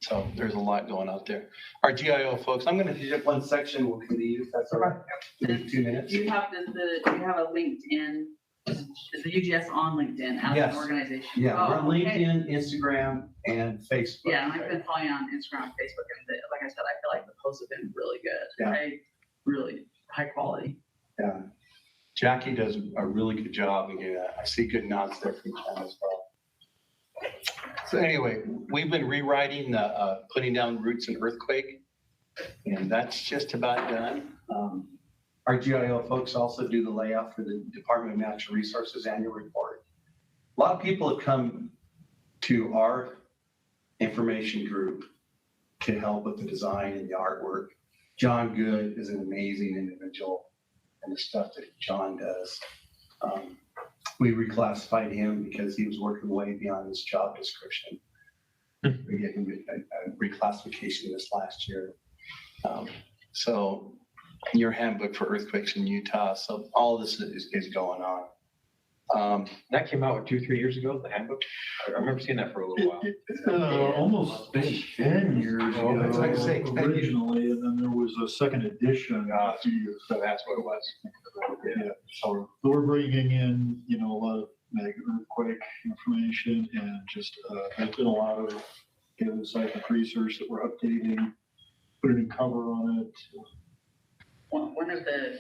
So there's a lot going out there. Our GIO folks, I'm going to do one section. We'll continue. That's all right. 2 minutes. Do you have a LinkedIn? Is the UGS on LinkedIn as Yes. an organization? Yeah, we're on Oh, okay. LinkedIn, Instagram, and Facebook. Yeah, and I've been following you on Instagram and Facebook, and like I said, I feel like the posts have been really good. Yeah. Really high quality. Yeah. Jackie does a really good job, and I see good nods there from Ken as well. So anyway, we've been rewriting the putting down roots in earthquake, and that's just about done. Our GIO folks also do the layout for the Department of Natural Resources annual report. A lot of people have come to our information group to help with the design and the artwork. John Good is an amazing individual, and the stuff that John does. We reclassified him because he was working way beyond his job description. We gave him a reclassification this last year. So your handbook for earthquakes in Utah. So all of this is going on. That came out 2-3 years ago, the handbook. I remember seeing that for a little while. Almost 10 years ago. That's like I say, 10 years. Originally, and then there was a second edition a few years. So that's what it was. Yeah, so we're bringing in, you know, a lot of earthquake information and just, there's been a lot of seismic research that we're updating, putting a cover on it. One of the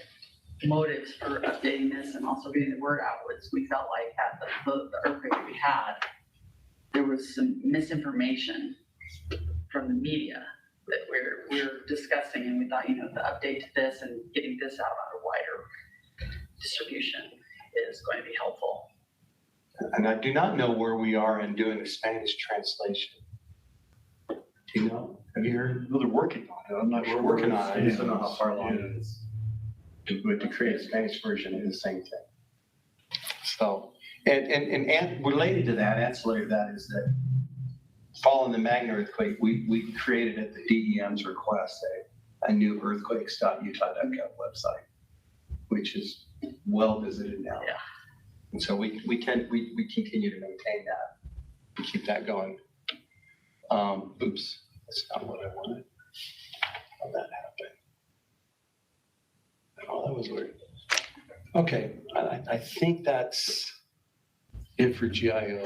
motives for updating this and also getting the word out was we felt like at the earthquake that we had, there was some misinformation from the media that we're discussing, and we thought, you know, the update to this and getting this out on a wider distribution is going to be helpful. And I do not know where we are in doing the Spanish translation. Do you know? Have you heard? Well, they're working on it. I'm not sure. We're working on it. I just don't know Yeah. how far along it is. But to create a Spanish version is the same thing. So, and related to that, ancillary to that is that following the Magna earthquake, we created at the DEM's request a new earthquakes.utah.gov website, which is well visited now. Yeah. And so we continue to maintain that and keep that going. Oops, that's not what I wanted. How that happened. Oh, that was weird. Okay, I think that's it for GIO.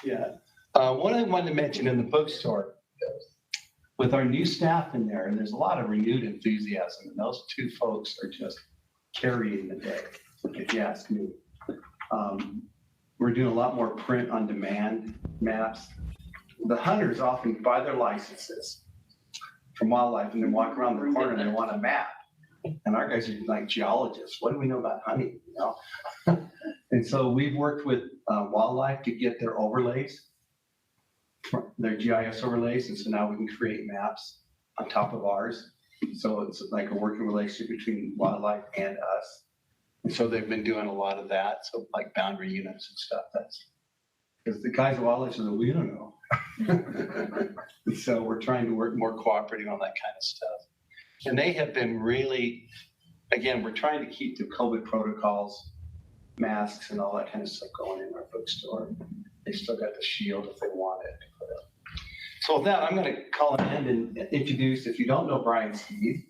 Yeah. One I wanted to mention in the bookstore, with our new staff in there, and there's a lot of renewed enthusiasm, and those two folks are just carrying the day, if you ask me. We're doing a lot more print on demand maps. the hunters often buy their licenses from wildlife and then walk around the corner and they want a map. And our guys are like geologists. What do we know about hunting? You know? And so we've worked with wildlife to get their overlays, their GIS overlays. And so now we can create maps on top of ours. So it's like a working relationship between wildlife and us. And so they've been doing a lot of that. So like boundary units and stuff. That's because the guys at wildlife say, we don't know. And so we're trying to work more cooperating on that kind of stuff. And they have been really, again, we're trying to keep the COVID protocols, masks and all that kind of stuff going in our bookstore. They still got the shield if they want it. So with that, I'm going to call an end and introduce, if you don't know Brian Steve,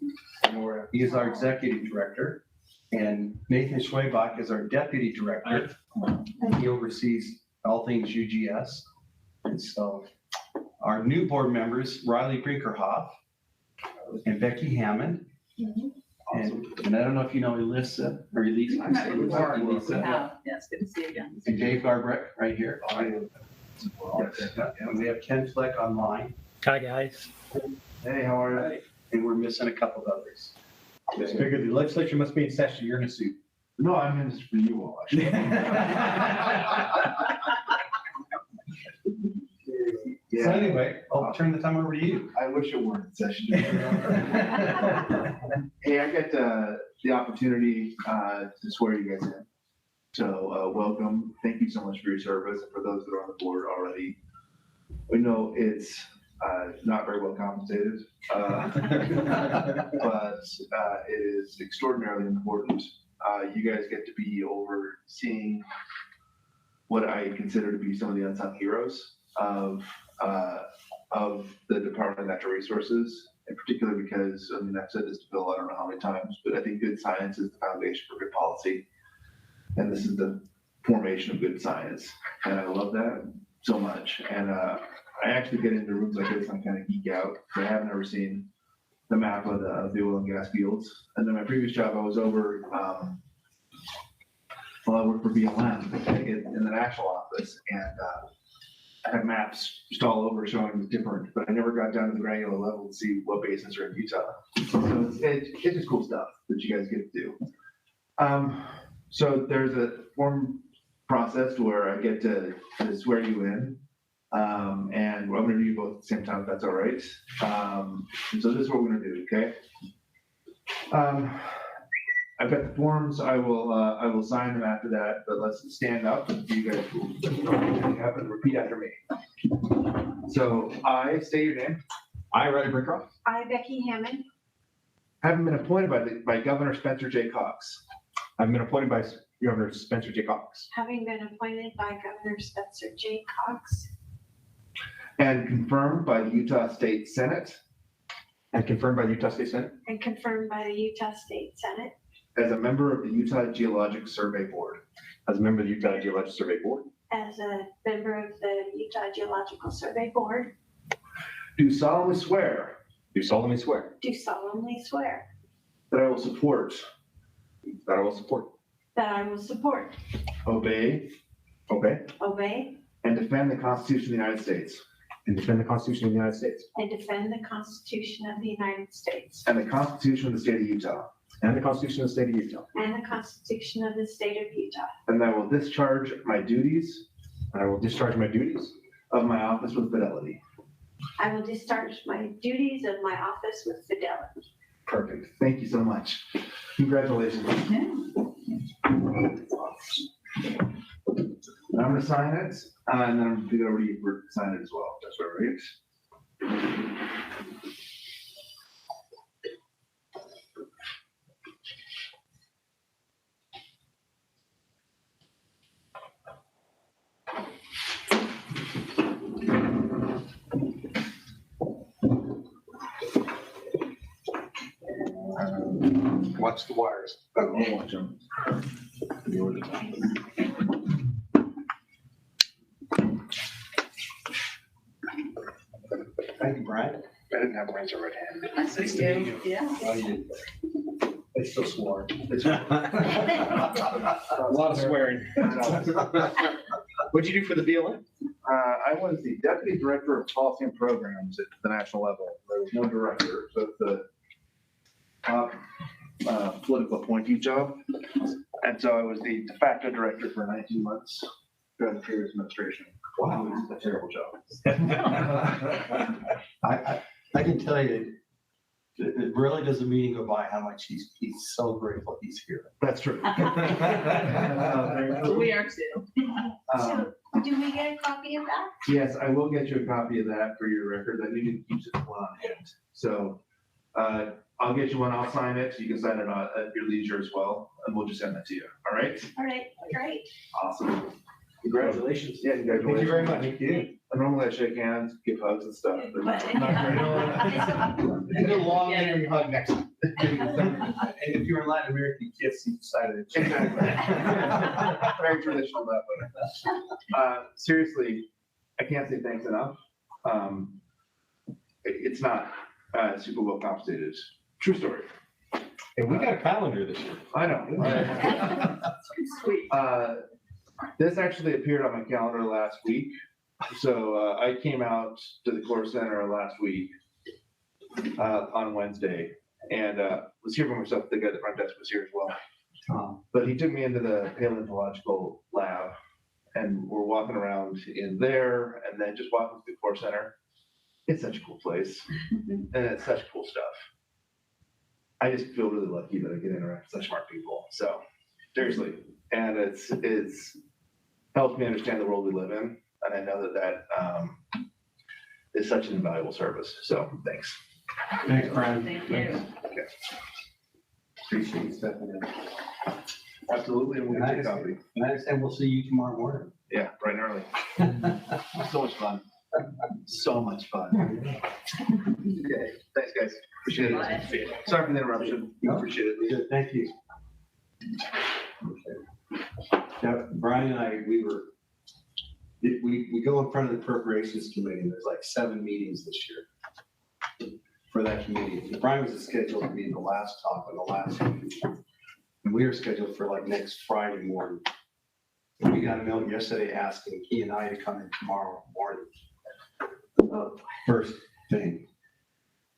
he is our executive director, and Nathan Schwabach is our deputy director. He oversees all things UGS. And so our new board members, Riley Brinkerhoff and Becky Hammond. And I don't know if you know Elisa or Elisa. I say Elisa. Yes, good to see you again. And Dave Garbrecht right here. And we have Ken Fleck online. Hi, guys. Hey, how are you? And we're missing a couple of others. I figured the legislature must be in session. You're in a suit. No, I'm in this for you all, actually. Yeah. So anyway, I'll turn the time over to you. I wish it weren't in session. Hey, I got the opportunity to swear you guys in. So welcome. Thank you so much for your service. And for those that are on the board already, we know it's not very well compensated, but it is extraordinarily important. You guys get to be overseeing what I consider to be some of the unsung heroes of the Department of Natural Resources, in particular because, I mean, I've said this to Bill, I don't know how many times, but I think good science is the foundation for good policy. And this is the formation of good science. And I love that so much. And I actually get into rooms like this and I kind of geek out. I haven't ever seen the map of the oil and gas fields. And then my previous job, I was over, I worked for BLM in the national office. And I have maps just all over showing different, but I never got down to the granular level to see what basins are in Utah. So it's just cool stuff that you guys get to do. So there's a form process where I get to swear you in. And I'm going to do you both at the same time, if that's all right. So this is what we're going to do, okay? I've got the forms. I will sign them after that, but let's stand up and you guys will have to repeat after me. So I state your name. I, Riley Brinkroff. I, Becky Hammond. Having been appointed by Governor Spencer J. Cox. I've been appointed by Governor Spencer J. Cox. Having been appointed by Governor Spencer J. Cox. And confirmed by the Utah State Senate. And confirmed by the Utah State Senate. And confirmed by the Utah State Senate. As a member of the Utah Geological Survey Board. As a member of the Utah Geological Survey Board. As a member of the Utah Geological Survey Board. Do solemnly swear. Do solemnly swear. Do solemnly swear. That I will support. That I will support. That I will support. Obey. Obey. Obey. And defend the Constitution of the United States. And defend the Constitution of the United States. And defend the Constitution of the United States. And the Constitution of the State of Utah. And the Constitution of the State of Utah. And the Constitution of the State of Utah. And I will discharge my duties. And I will discharge my duties. Of my office with fidelity. I will discharge my duties of my office with fidelity. Perfect. Thank you so much. Congratulations. I'm going to sign it, and then I'm going to go over to you for sign it as well. That's all right. Watch the wires. I'll watch them. Thank you, Brian. I didn't have Brian's right hand. Nice to meet you. Yeah. Oh, you did. They still swore. A lot of swearing. What'd you do for the BLM? I was the Deputy Director of Policy and Programs at the national level. There was no director, so it's a top political appointee job. And so I was the de facto director for 19 months during the previous administration. Wow, it was a terrible job. I can tell you, it really doesn't mean go by how much he's so grateful he's here. That's true. We are too. So, do we get a copy of that? Yes, I will get you a copy of that for your record. I need to keep it one on hand. So I'll get you one, I'll sign it. You can sign it at your leisure as well, and we'll just send that to you. All right? All right, great. Awesome. Congratulations. Yeah, congratulations. Thank you very much. Thank you. Normally I shake hands, give hugs and stuff, but not Get a long angry hug next time. And if you're in Latin America, you can't see the side of it. Very traditional that way. Seriously, I can't say thanks enough. It's not super well compensated. True story. And we got a calendar this year. I know. Sweet. This actually appeared on my calendar last week. So I came out to the Core Center last week on Wednesday and was here for myself. The guy at the front desk was here as well. But he took me into the Paleontological lab and we're walking around in there and then just walking to the Core Center. It's such a cool place and it's such cool stuff. I just feel really lucky that I get to interact with such smart people. So seriously, and it's helped me understand the world we live in. And I know that is such an invaluable service. So thanks. Thanks, Brian. Thank you. Okay. Appreciate you stepping in. Absolutely. And we'll get you a copy. And I understand we'll see you tomorrow morning. Yeah, bright and early. So much fun. So much fun. Okay. Thanks, guys. Appreciate it. Sorry for the interruption. Appreciate it. Good, thank you. Okay. Yeah, Brian and I, we go in front of the appropriations committee, and there's like 7 meetings this year for that committee. Brian was scheduled to be the last talk on the last meeting. And we were scheduled for like next Friday morning. And we got a note yesterday asking he and I to come in tomorrow morning. First thing.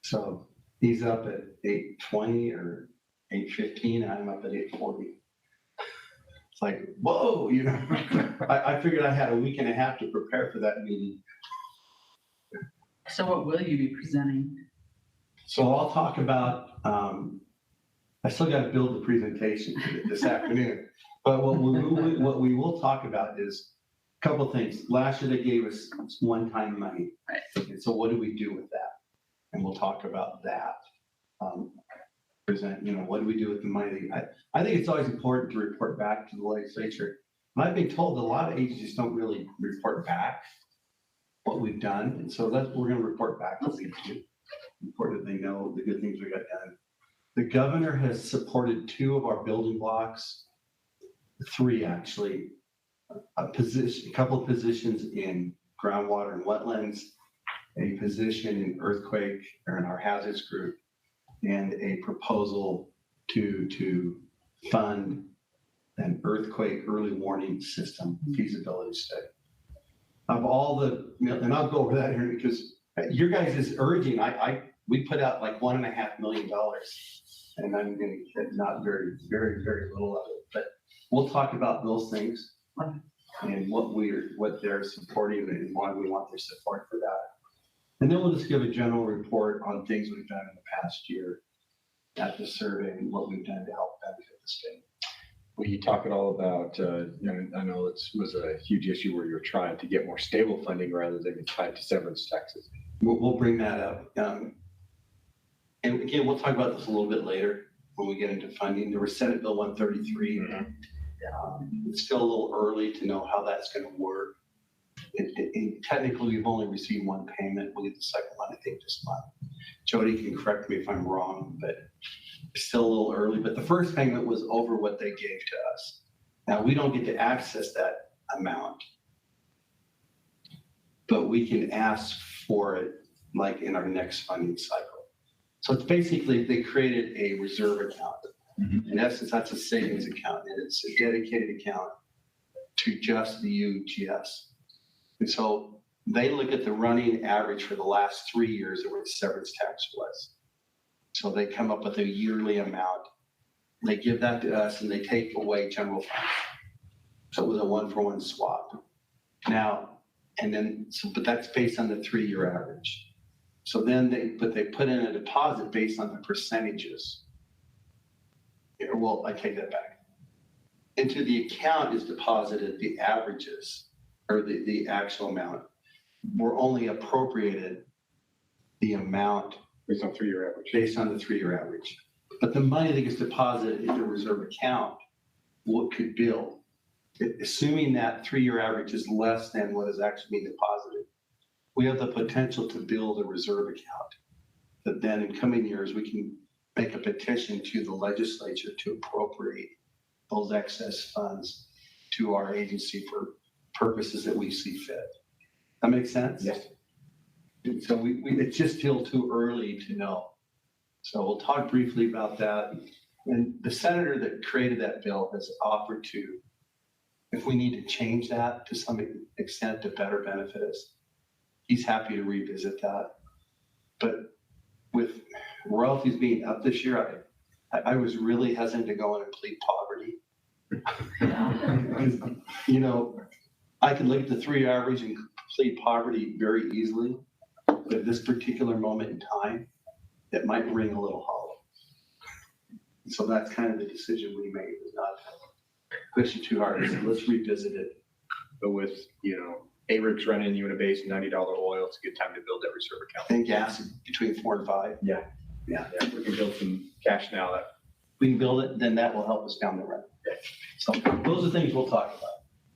So he's up at 8:20 or 8:15, and I'm up at 8:40. It's like, whoa, you know. I figured I had a week and a half to prepare for that meeting. So what will you be presenting? So I'll talk about, I still got to build the presentation this afternoon. But what we will talk about is a couple of things. Last year they gave us one-time money. Right. And so what do we do with that? And we'll talk about that. Present, what do we do with the money? I think it's always important to report back to the legislature. And I've been told a lot of agencies don't really report back what we've done. And so we're going to report back what we do. Important that they know the good things we got done. The governor has supported 2 of our building blocks, 3 actually, a couple of positions in groundwater and wetlands, a position in earthquake or in our hazards group, and a proposal to fund an earthquake early warning system feasibility study. Of all the, and I'll go over that here because your guys is urging, we put out like $1.5 million, and I'm going to get not very, very, very little of it, but we'll talk about those things and what they're supporting and why we want their support for that. And then we'll just give a general report on things we've done in the past year at the survey and what we've done to help benefit the state. Will you talk at all about, I know it was a huge issue where you're trying to get more stable funding rather than be tied to severance taxes. We'll bring that up. And again, we'll talk about this a little bit later when we get into funding. There was Senate Bill 133. Mm-hmm. It's still a little early to know how that's going to work. Technically, we've only received 1 payment. We'll get the second one, I think, this month. Jody can correct me if I'm wrong, but it's still a little early. But the first payment was over what they gave to us. Now, we don't get to access that amount, but we can ask for it like in our next funding cycle. So it's basically, they created a reserve account. Mm-hmm. In essence, that's a savings account, and it's a dedicated account to just the UGS. And so they look at the running average for the last 3 years of what severance tax was. So they come up with a yearly amount. They give that to us and they take away general funds. So it was a 1-for-1 swap. Now, but that's based on the 3-year average. So then they put in a deposit based on the percentages. Well, I take that back. Into the account is deposited the averages or the actual amount. We're only appropriated the amount Based on 3-year average. based on the 3-year average. But the money that gets deposited in the reserve account, what could build? Assuming that 3-year average is less than what is actually being deposited, we have the potential to build a reserve account. That then in coming years, we can make a petition to the legislature to appropriate those excess funds to our agency for purposes that we see fit. That makes sense? Yes. And so it's just still too early to know. So we'll talk briefly about that. And the senator that created that bill has offered to, if we need to change that to some extent to better benefit us, he's happy to revisit that. But with royalties being up this year, I was really hesitant to go in and plead poverty. You know, I could look at the 3-year average and plead poverty very easily, but at this particular moment in time, it might ring a little hollow. So that's kind of the decision we made, is not push it too hard. So let's revisit it. But with, A-rigs running you in a base, $90 oil, it's a good time to build that reserve account. And gas between 4 and 5. Yeah. Yeah. We can build some cash now that. We can build it, then that will help us down the road. So those are things we'll talk about.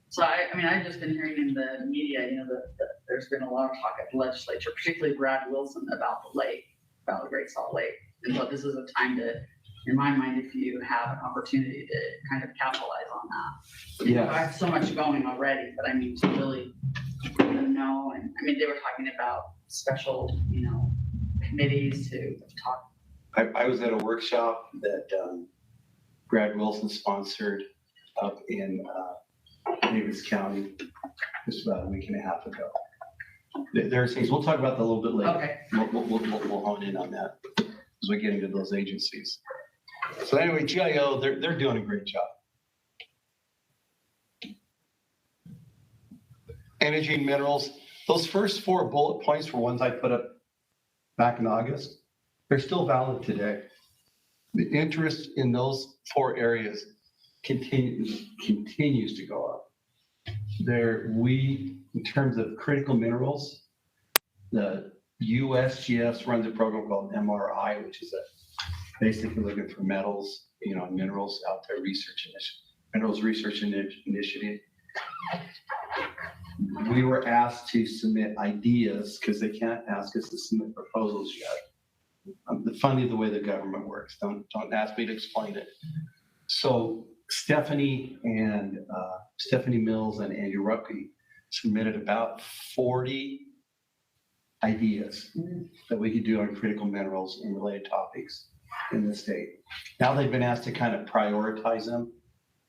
So I've just been hearing in the media, that there's been a lot of talk at the legislature, particularly Brad Wilson, about the lake, about the Great Salt Lake. And so this is a time to, in my mind, if you have an opportunity to kind of capitalize on that. Yeah. I have so much going already, but I mean, to really know, and I mean, they were talking about special, committees to talk. I was at a workshop that Brad Wilson sponsored up in Davis County just about a week and a half ago. There are things, we'll talk about that a little bit later. Okay. We'll hone in on that as we get into those agencies. So anyway, GIO, they're doing a great job. Energy and minerals, those first 4 bullet points were ones I put up back in August. They're still valid today. The interest in those 4 areas continues to go up. In terms of critical minerals, the USGS runs a program called MRI, which is basically looking for metals, minerals out there, minerals research initiative. We were asked to submit ideas because they can't ask us to submit proposals yet. Funny the way the government works. Don't ask me to explain it. So Stephanie Mills and Andrew Ruppke submitted about 40 ideas that we could do on critical minerals and related topics in the state. Now they've been asked to kind of prioritize them.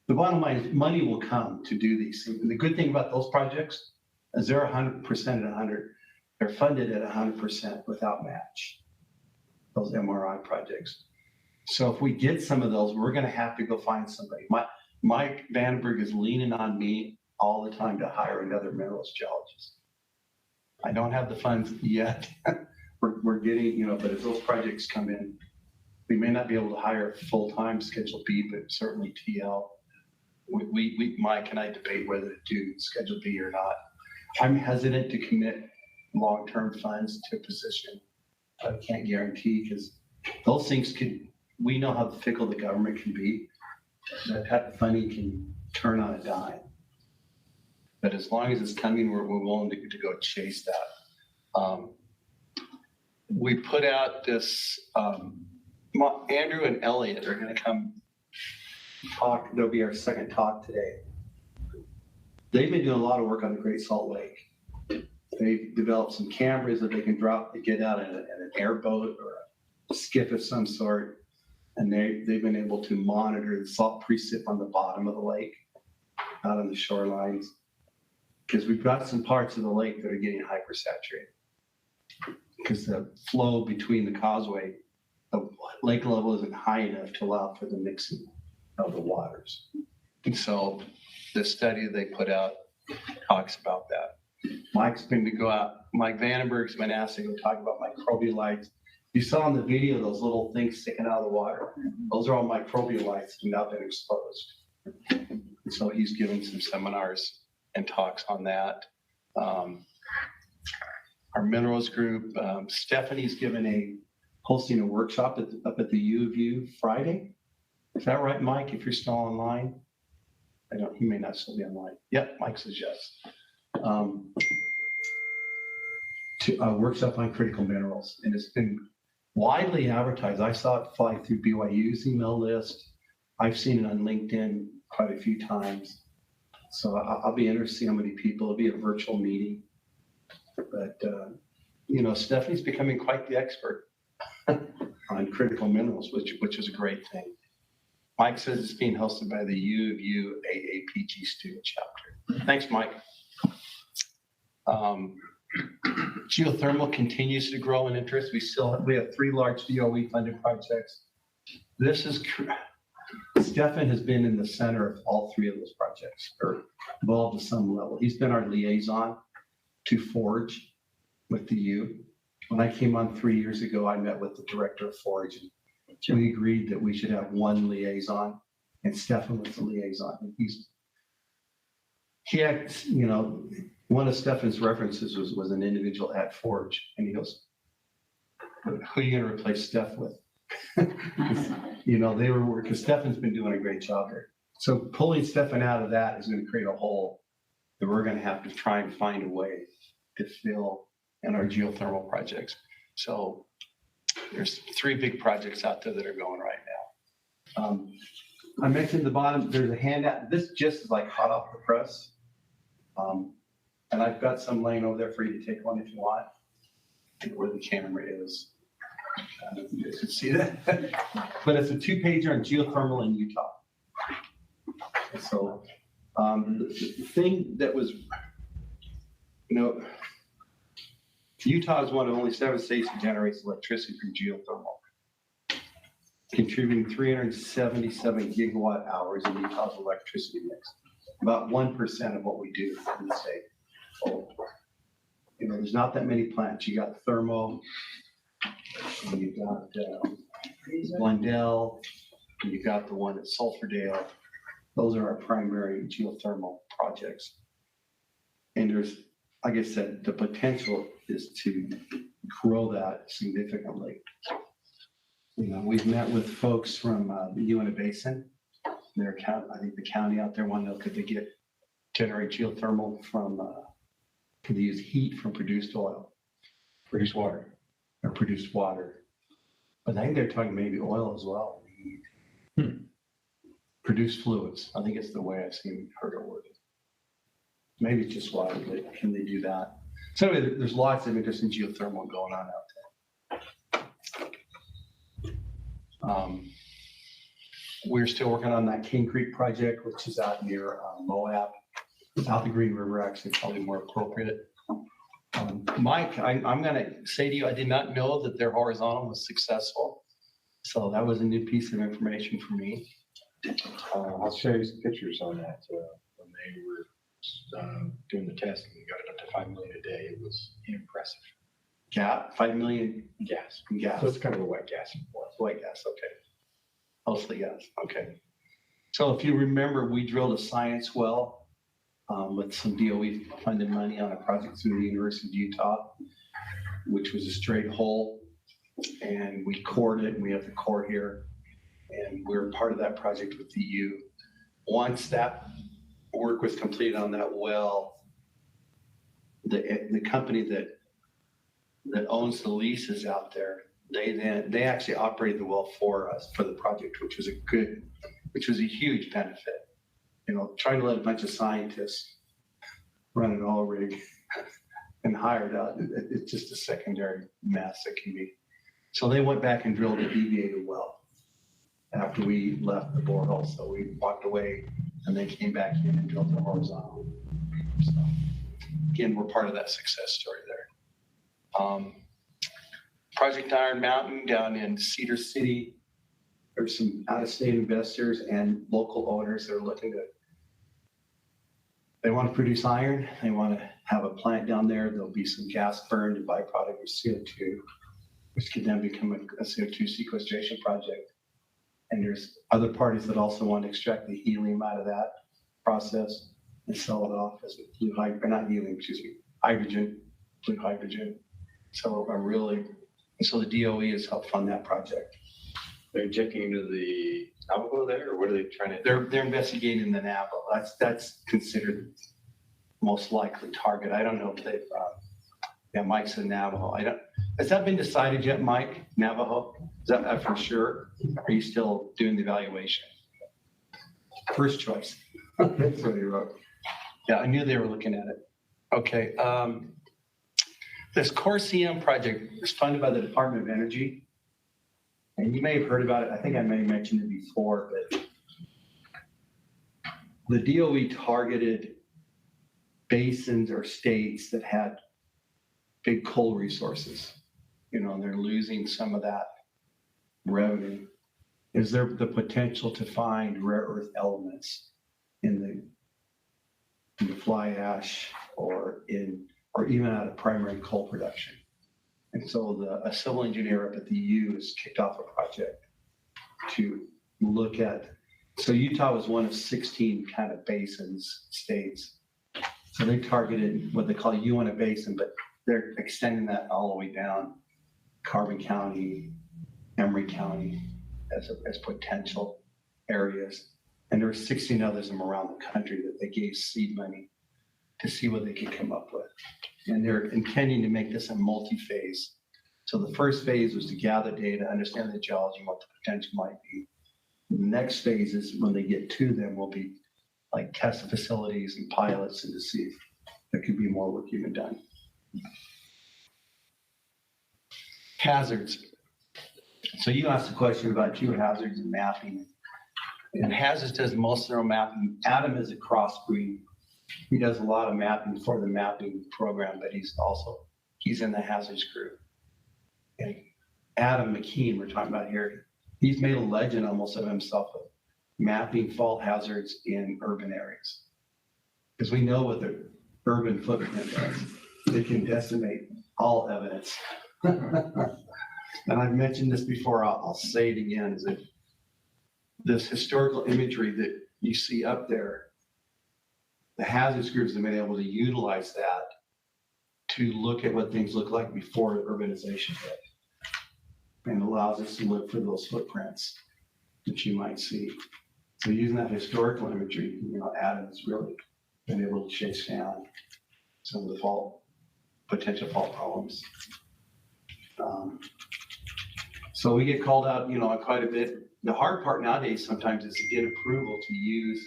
The bottom line is money will come to do these things. And the good thing about those projects is they're 100% at 100. They're funded at 100% without match, those MRI projects. So if we get some of those, we're going to have to go find somebody. Mike Vandenberg is leaning on me all the time to hire another minerals geologist. I don't have the funds yet. we're getting, but as those projects come in, we may not be able to hire full-time Schedule B, but certainly TL. Mike and I debate whether to do Schedule B or not. I'm hesitant to commit long-term funds to a position I can't guarantee, because those things we know how fickle the government can be. That type of funding can turn on a dime. But as long as it's coming, we're willing to go chase that. We put out this, Andrew and Elliot are going to come talk. There'll be our second talk today. They've been doing a lot of work on the Great Salt Lake. They've developed some cameras that they can drop to get out in an airboat or a skiff of some sort. And they've been able to monitor the salt precip on the bottom of the lake, out on the shorelines. Because we've got some parts of the lake that are getting hypersaturated. Because the flow between the causeway, the lake level isn't high enough to allow for the mixing of the waters. And so the study they put out talks about that. Mike Vandenberg's been asked to go talk about microbialites. You saw in the video those little things sticking out of the water. Those are all microbialites that have now been exposed. And so he's given some seminars and talks on that. Our minerals group, Stephanie's hosting a workshop up at the U of U Friday. Is that right, Mike? If you're still online? He may not still be online. Yep, Mike says yes. To a workshop on critical minerals, and it's been widely advertised. I saw it fly through BYU's email list. I've seen it on LinkedIn quite a few times. So I'll be interested to see how many people. It'll be a virtual meeting. But, Stephanie's becoming quite the expert on critical minerals, which is a great thing. Mike says it's being hosted by the U of U AAPG student chapter. Thanks, Mike. Geothermal continues to grow in interest. We have 3 large DOE funded projects. Stefan has been in the center of all 3 of those projects, or involved to some level. He's been our liaison to Forge with the U. When I came on 3 years ago, I met with the director of Forge, and we agreed that we should have 1 liaison, and Stefan was the liaison. One of Stefan's references was an individual at Forge, and he goes, "Who are you going to replace Steph with?" They were working, because Stefan's been doing a great job there. So pulling Stefan out of that is going to create a hole that we're going to have to try and find a way to fill in our geothermal projects. So there's 3 big projects out there that are going right now. I mentioned the bottom, there's a handout. This just is like hot off the press. And I've got some laying over there for you to take one if you want. I don't know where the camera is. I don't know if you guys can see that. But it's a 2-pager on geothermal in Utah. And so the thing that was, Utah is one of only 7 states that generates electricity from geothermal, contributing 377 gigawatt hours in Utah's electricity mix. About 1% of what we do in the state. So, there's not that many plants. You got thermo, and you got Blundell, and you got the one at Sulphurdale. Those are our primary geothermal projects. And there's, like I said, the potential is to grow that significantly. We've met with folks from the Uinta Basin. I think the county out there wanted to know, could they generate geothermal from, could they use heat from produced oil? Produced water. Or produced water. But I think they're talking maybe oil as well. Produced fluids. I think it's the way I've heard it worded. Maybe it's just water, but can they do that? So anyway, there's lots of interest in geothermal going on out there. We're still working on that King Creek project, which is out near Moab, south of Green River, actually, probably more appropriate. Mike, I'm going to say to you, I did not know that their horizontal was successful. So that was a new piece of information for me. I'll show you some pictures on that. When they were doing the testing, we got it up to 5 million a day. It was impressive. 5 million gas. Gas. So it's kind of a wet gas. Wet gas, okay. Mostly gas, okay. So if you remember, we drilled a science well with some DOE funded money on a project through the University of Utah, which was a straight hole. And we cored it, and we have the core here. And we're part of that project with the U. Once that work was completed on that well, the company that owns the leases out there, they actually operated the well for us for the project, which was a huge benefit. Trying to let a bunch of scientists run an oil rig and hired out, it's just a secondary mess it can be. So they went back and drilled a deviated well after we left the borehole. So we walked away and they came back in and drilled the horizontal. So again, we're part of that success story there. Project Iron Mountain down in Cedar City. There's some out-of-state investors and local owners that are looking to, they want to produce iron. They want to have a plant down there. There'll be some gas burned, a byproduct of CO2, which could then become a CO2 sequestration project. And there's other parties that also want to extract the helium out of that process and sell it off as blue hydrogen, not helium, excuse me, hydrogen, blue hydrogen. So so the DOE has helped fund that project. They're injecting into the Navajo there, or what are they trying to? They're investigating the Navajo. That's considered most likely target. I don't know if they've, yeah, Mike said Navajo. Has that been decided yet, Mike? Navajo? Is that for sure? Are you still doing the evaluation? First choice. That's what he wrote. Yeah, I knew they were looking at it. Okay. This Core CM project is funded by the Department of Energy. And you may have heard about it. I think I may have mentioned it before, but the DOE targeted basins or states that had big coal resources, and they're losing some of that revenue. Is there the potential to find rare earth elements in the fly ash or even out of primary coal production? And so a civil engineer up at the U has kicked off a project to look at, so Utah was one of 16 kind of basins, states. So they targeted what they call Uinta Basin, but they're extending that all the way down Carbon County, Emory County as potential areas. And there were 16 others from around the country that they gave seed money to see what they could come up with. And they're intending to make this a multi-phase. So the first phase was to gather data, understand the geology, what the potential might be. The next phase is when they get to them will be like test facilities and pilots and to see if there could be more work even done. Hazards. So you asked a question about geohazards and mapping. And Hazards does most of their own mapping. Adam is a crossbreed. He does a lot of mapping for the mapping program, but he's in the hazards group. And Adam McKean, we're talking about here, he's made a legend almost of himself of mapping fault hazards in urban areas. Because we know what the urban footprint does. It can decimate all evidence. And I've mentioned this before, I'll say it again, is that this historical imagery that you see up there, the hazards groups have been able to utilize that to look at what things look like before urbanization hit. And allows us to look for those footprints that you might see. So using that historical imagery, Adam has really been able to chase down some of the potential fault problems. So we get called out, on quite a bit. The hard part nowadays sometimes is to get approval to use.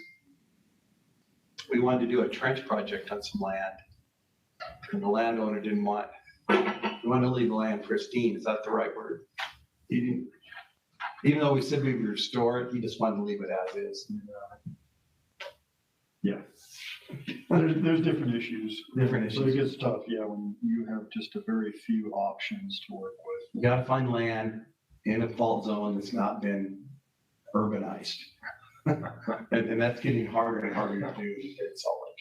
We wanted to do a trench project on some land, and the landowner didn't want. We wanted to leave the land pristine. Is that the right word? He didn't. Even though we said we would restore it, he just wanted to leave it as is. Yeah. There's different issues. Different So issues. it gets tough, yeah, when you have just a very few options to work with. You got to find land in a fault zone that's not been urbanized. and that's getting harder and harder to do in Salt Lake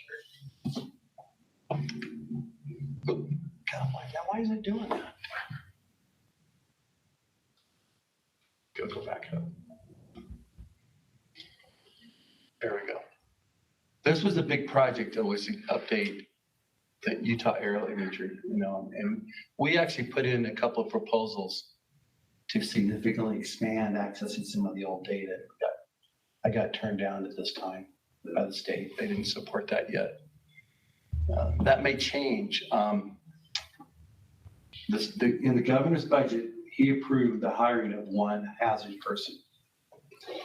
here. God, why is it doing that? Go back up. There we go. This was a big project that was to update the Utah aerial imagery, and we actually put in a couple of proposals to significantly expand accessing some of the old data. I got turned down at this time by the state. They didn't support that yet. That may change. In the governor's budget, he approved the hiring of one hazard person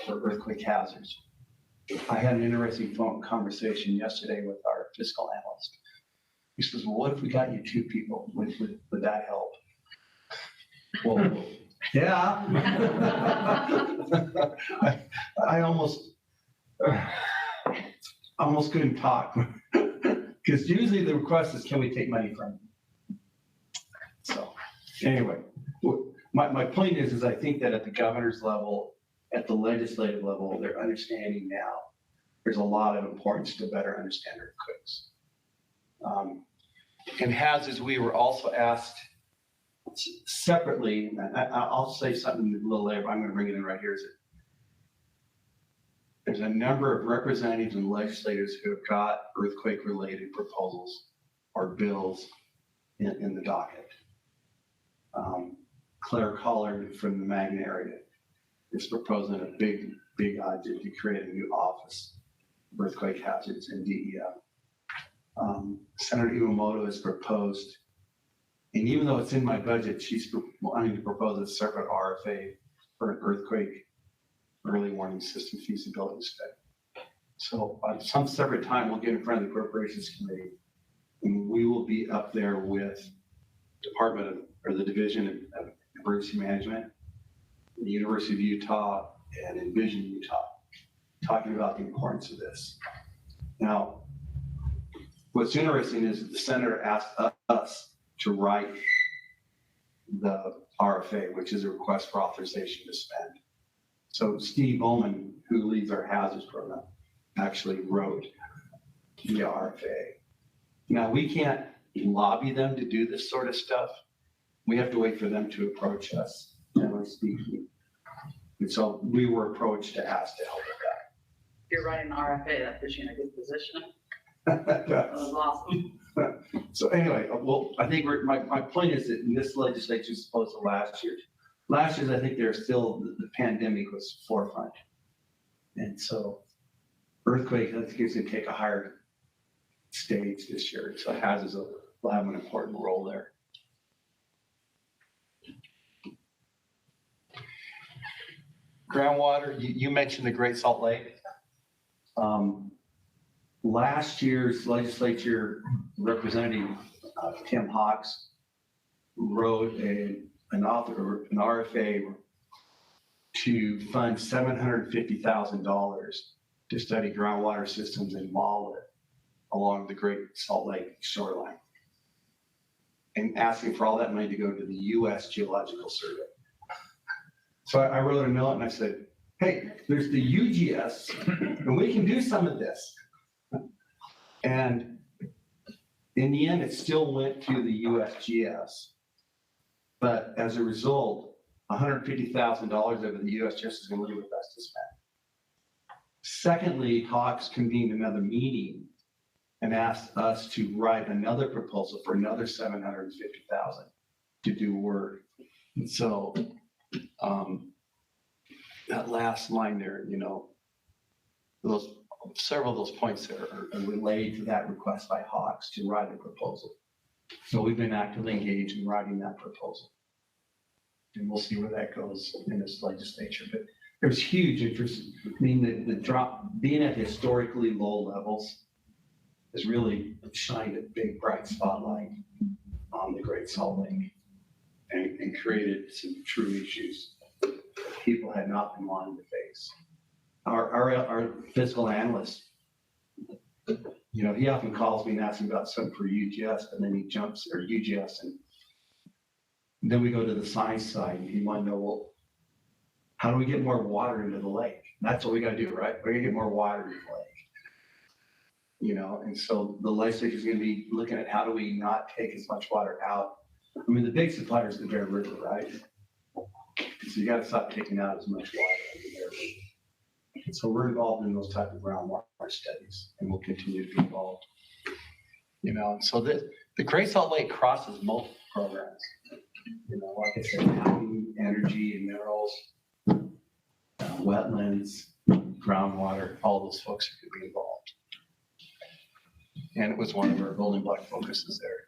for earthquake hazards. I had an interesting phone conversation yesterday with our fiscal analyst. He says, well, what if we got you two people? Would that help? Well, yeah. I almost couldn't talk Because usually the request is, can we take money from you? So, anyway, my point is I think that at the governor's level, at the legislative level, they're understanding now there's a lot of importance to better understand earthquakes. And as we were also asked separately, and I'll say something a little later, but I'm going to bring it in right here, is that there's a number of representatives and legislators who have got earthquake-related proposals or bills in the docket. Claire Collard from the Magna area is proposing a big idea to create a new office of earthquake hazards in DEF. Senator Iwamoto has proposed, and even though it's in my budget, she's wanting to propose a separate RFA for an earthquake early warning system feasibility study. So at some separate time, we'll get in front of the Appropriations Committee, and we will be up there with the Division of Emergency Management, the University of Utah, and Envision Utah, talking about the importance of this. Now, what's interesting is that the senator asked us to write the RFA, which is a request for authorization to spend. So Steve Bowman, who leads our hazards program, actually wrote the RFA. Now, we can't lobby them to do this sort of stuff. We have to wait for them to approach us, generally speaking. And so we were approached to ask to help with that. If you're writing an RFA, that puts you in a good position. That was awesome. So anyway, well, I think my point is that in this legislature is supposed to last year. Last year's, I think there's still, the pandemic was forefront. And so earthquake, I think is going to take a higher stage this year. So hazards will have an important role there. Groundwater, you mentioned the Great Salt Lake. Last year's legislature representative, Tim Hawks, wrote an RFA to fund $750,000 to study groundwater systems in Wallet along the Great Salt Lake shoreline, and asking for all that money to go to the U.S. Geological Survey. So I wrote a note and I said, hey, there's the UGS, and we can do some of this. And in the end, it still went to the USGS. But as a result, $150,000 over the USGS is going to leave with us to spend. Secondly, Hawks convened another meeting and asked us to write another proposal for another $750,000 to do work. And so that last line there, several of those points there are related to that request by Hawks to write a proposal. So we've been actively engaged in writing that proposal. And we'll see where that goes in this legislature. But there's huge interest. I mean, the drop, being at historically low levels has really shined a big bright spotlight on the Great Salt Lake and created some true issues that people had not been wanting to face. Our fiscal analyst, he often calls me and asks me about something for UGS, and then he jumps, or UGS, and then we go to the science side, and he wants to know, well, how do we get more water into the lake? That's what we got to do, right? We're going to get more water into the lake. And so the legislature is going to be looking at how do we not take as much water out. I mean, the big supplier is the Bear River, right? So you got to stop taking out as much water as the Bear River. And so we're involved in those type of groundwater studies, and we'll continue to be involved. And so the Great Salt Lake crosses multiple programs. Like I said, housing, energy and minerals, wetlands, groundwater, all those folks who could be involved. And it was one of our building block focuses there.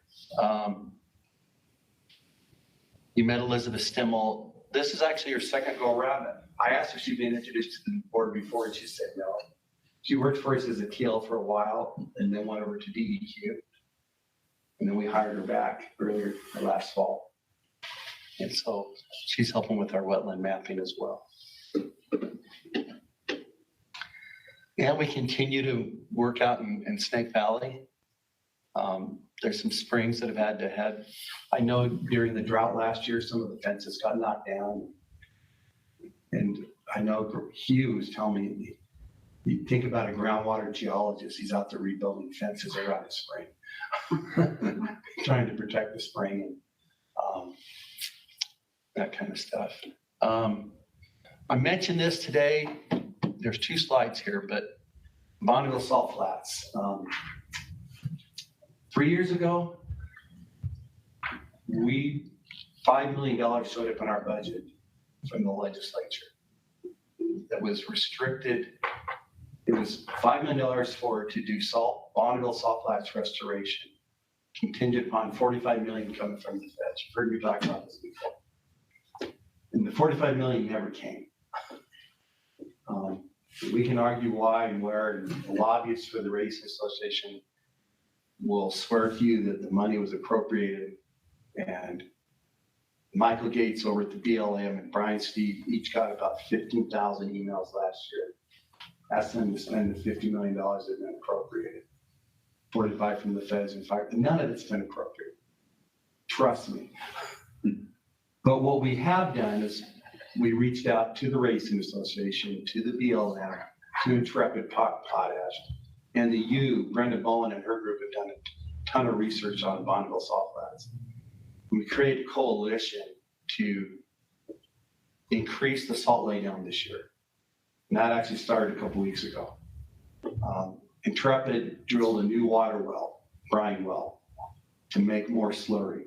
You met Elizabeth Stimmel. This is actually her second go around. I asked if she'd been introduced to the board before, and she said no. She worked for us as a TL for a while, and then went over to DEQ. And then we hired her back earlier last fall. And so she's helping with our wetland mapping as well. And we continue to work out in Snake Valley. There's some springs that have had to head. I know during the drought last year, some of the fences got knocked down. And I know Hugh was telling me, you think about a groundwater geologist, he's out there rebuilding fences around the spring, trying to protect the spring and that kind of stuff. I mentioned this today. There's 2 slides here, but Bonneville Salt Flats. 3 years ago, $5 million showed up in our budget from the legislature that was restricted. It was $5 million to do Bonneville Salt Flats restoration, contingent upon $45 million coming from the feds. You've heard me talk about this before. And the $45 million never came. We can argue why and where, and the lobbyists for the Race Association will swear to you that the money was appropriated, and Michael Gates over at the BLM and Brian Steve each got about 15,000 emails last year. Asked them to spend the $50 million that had been appropriated. 45 from the feds and 5, none of it's been appropriated. Trust me. But what we have done is we reached out to the Racing Association, to the BLM, to Intrepid Potash, and the U, Brenda Bowen and her group have done a ton of research on Bonneville Salt Flats. We created a coalition to increase the salt laydown this year. And that actually started a couple weeks ago. Intrepid drilled a new water well, brine well, to make more slurry.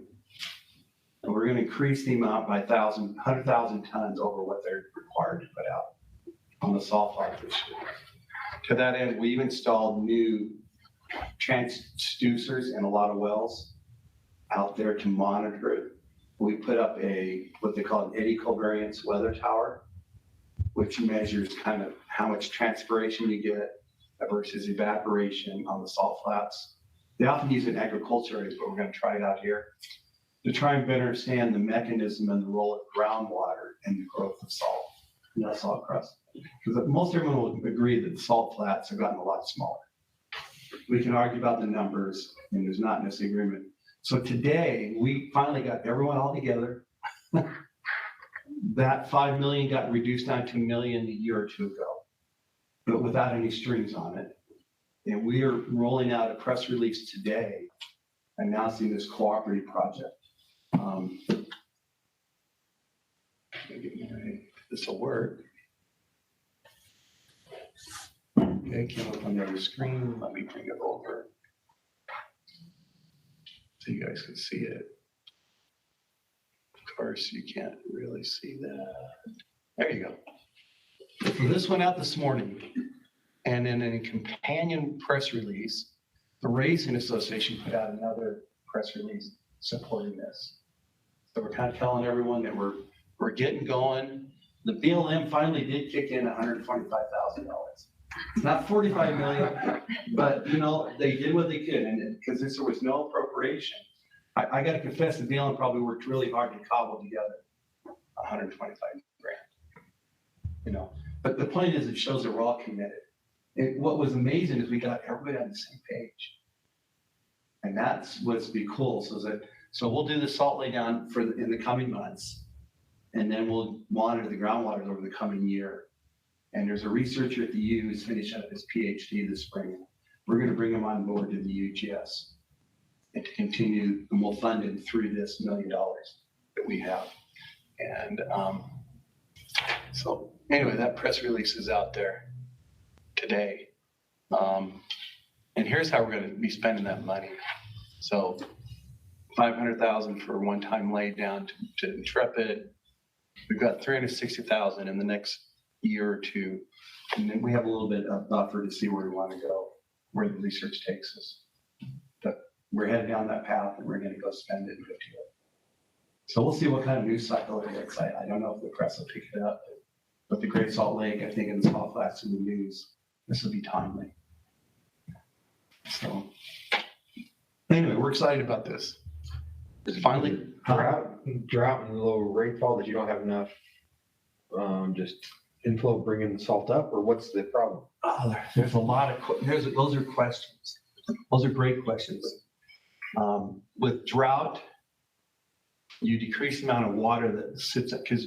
And we're going to increase the amount by 100,000 tons over what they're required to put out on the salt flats this year. To that end, we've installed new transducers in a lot of wells out there to monitor it. We put up what they call an eddy covariance weather tower, which measures kind of how much transpiration you get versus evaporation on the salt flats. They often use it in agriculture areas, but we're going to try it out here to try and better understand the mechanism and the role of groundwater in the growth of salt in that salt crust. Because most everyone will agree that the salt flats have gotten a lot smaller. We can argue about the numbers, and there's not necessarily agreement. So today, we finally got everyone all together. That 5 million got reduced down to $1 million a year or 2 ago, but without any strings on it. And we are rolling out a press release today announcing this cooperative project. This will work. Okay, came up on the other screen. Let me bring it over so you guys can see it. Of course, you can't really see that. There you go. So this went out this morning, and in a companion press release, the Racing Association put out another press release supporting this. So we're kind of telling everyone that we're getting going. The BLM finally did kick in $125,000. It's not 45 million, but they did what they could, and because there was no appropriation, I got to confess the BLM probably worked really hard to cobble together 125 grand. But the point is, it shows that we're all committed. What was amazing is we got everybody on the same page, and that's what's be cool. So we'll do the salt lay down in the coming months, and then we'll monitor the groundwaters over the coming year. And there's a researcher at the U who's finishing up his PhD this spring. We're going to bring him on board to the UGS and to continue, and we'll fund him through this $1 million that we have. And so anyway, that press release is out there today. And here's how we're going to be spending that money. So $500,000 for one-time lay down to Intrepid. We've got $360,000 in the next year or 2, and then we have a little bit of buffer to see where we want to go, where the research takes us. But we're headed down that path, and we're going to go spend it and go to it. So we'll see what kind of news cycle it is. I don't know if the press will pick it up, but the Great Salt Lake, I think, in the Salt Flats in the news, this will be timely. So anyway, we're excited about this. Finally, drought and low rainfall that you don't have enough just inflow bringing the salt up, or what's the problem? Oh, there's a lot of those are questions. Those are great questions. With drought, you decrease the amount of water that sits up, because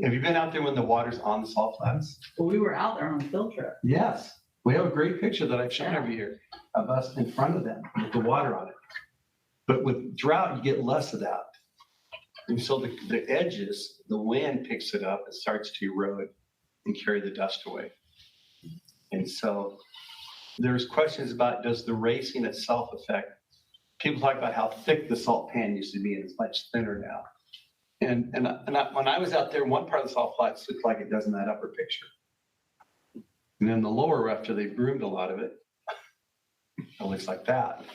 have you been out there when the water's on the salt flats? Well, we were out there on the field trip. Yes. We have a great picture that I've shown every year of us in front of them with the water on it. But with drought, you get less of that. And so the edges, the wind picks it up and starts to erode and carry the dust away. And so there's questions about, does the racing itself affect? People talk about how thick the salt pan used to be, and it's much thinner now. And when I was out there, one part of the salt flats looked like it does in that upper picture. And then the lower, after they've groomed a lot of it, it looks like that.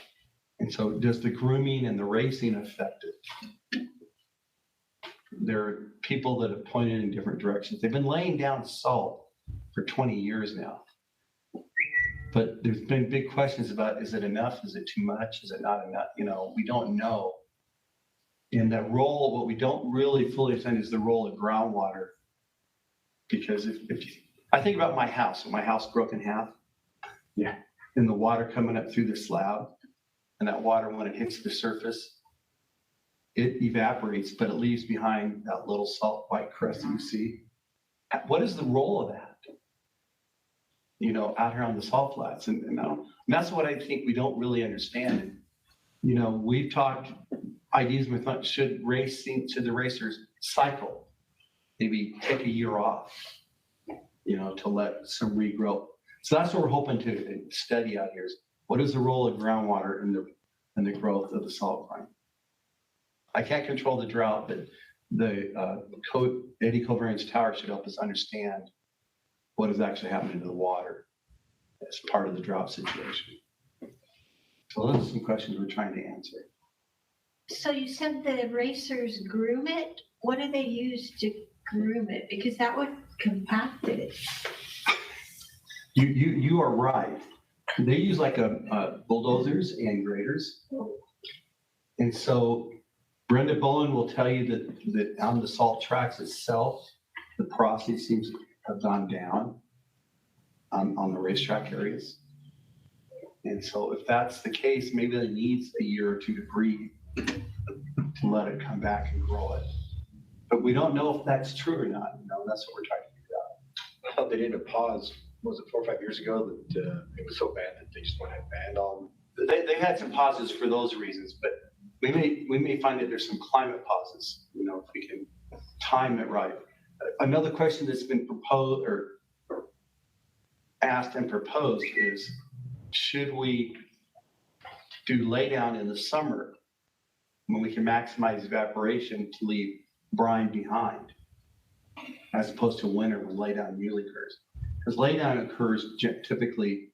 And so does the grooming and the racing affect it? There are people that have pointed in different directions. They've been laying down salt for 20 years now. But there's been big questions about, is it enough? Is it too much? Is it not enough? You know, we don't know. And that role, what we don't really fully understand is the role of groundwater. Because if I think about my house broke in half. Yeah. And the water coming up through the slab, and that water, when it hits the surface, it evaporates, but it leaves behind that little salt white crust that you see. What is the role of that? You know, out here on the salt flats, and that's what I think we don't really understand. And, you know, we've talked ideas with should the racers cycle, maybe take a year off, you know, to let some regrow. So that's what we're hoping to study out here is what is the role of groundwater in the growth of the salt brine. I can't control the drought, but the Eddy Covariance Tower should help us understand what is actually happening to the water as part of the drought situation. So those are some questions we're trying to answer. So you said the racers groom it? What do they use to groom it? Because that would compact it. You are right. They use like bulldozers and graders. And so Brenda Bowen will tell you that on the salt tracks itself, the porosity seems to have gone down on the racetrack areas. And so if that's the case, maybe it needs a year or two to breathe to let it come back and grow it. But we don't know if that's true or not. You know, that's what we're trying to figure out. I thought they did a pause, was it 4 or 5 years ago that it was so bad that they just went ahead and banned all of them? They had some pauses for those reasons, but we may find that there's some climate pauses, you know, if we can time it right. Another question that's been proposed or asked and proposed is, should we do laydown in the summer when we can maximize evaporation to leave brine behind, as opposed to winter when laydown usually occurs? Because laydown occurs typically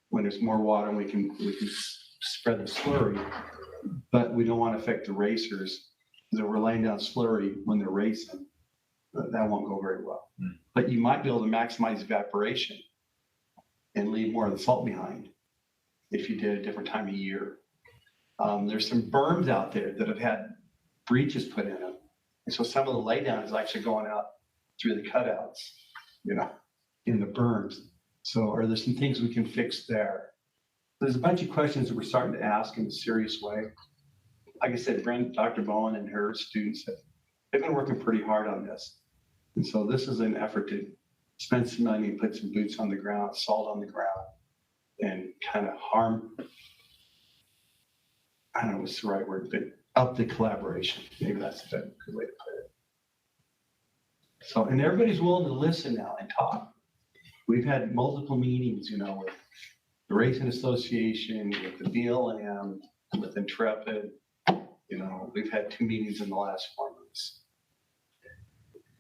when there's more water and we can spread the slurry, but we don't want to affect the racers. Because if we're laying down slurry when they're racing, that won't go very well. But you might be able to maximize evaporation and leave more of the salt behind if you did a different time of year. There's some berms out there that have had breaches put in them. And so some of the laydown is actually going out through the cutouts, you know, in the berms. So are there some things we can fix there? There's a bunch of questions that we're starting to ask in a serious way. Like I said, Dr. Bowen and her students they've been working pretty hard on this. And so this is an effort to spend some money and put some boots on the ground, salt on the ground, and kind of I don't know what's the right word, but up the collaboration. Maybe that's a good way to put it. So, and everybody's willing to listen now and talk. We've had multiple meetings, you know, with the Racing Association, with the BLM, with Intrepid. You know, we've had 2 meetings in the last 4 months.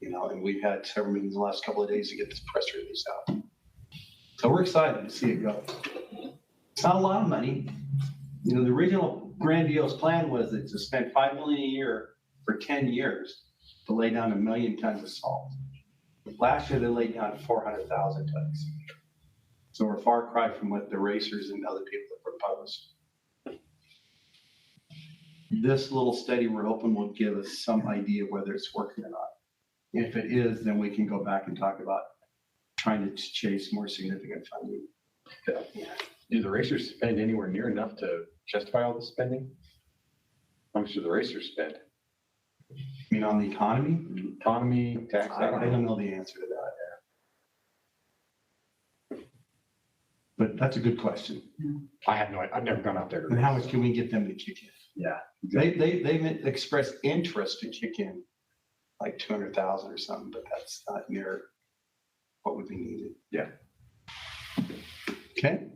You know, and we've had several meetings in the last couple of days to get this press release out. So we're excited to see it go. It's not a lot of money. You know, the original grandiose plan was to spend $5 million a year for 10 years to lay down 1 million tons of salt. Last year, they laid down 400,000 tons. So we're a far cry from what the racers and other people have proposed. This little study we're hoping will give us some idea of whether it's working or not. If it is, then we can go back and talk about trying to chase more significant funding. Do the racers spend anywhere near enough to justify all the spending? How much do the racers spend? You mean on the economy? Economy, tax, I don't know the answer to that. But that's a good question. I have no, I've never gone out there. And how much can we get them to kick in? Yeah. They expressed interest to kick in like 200,000 or something, but that's not near what would be needed. Yeah. Okay.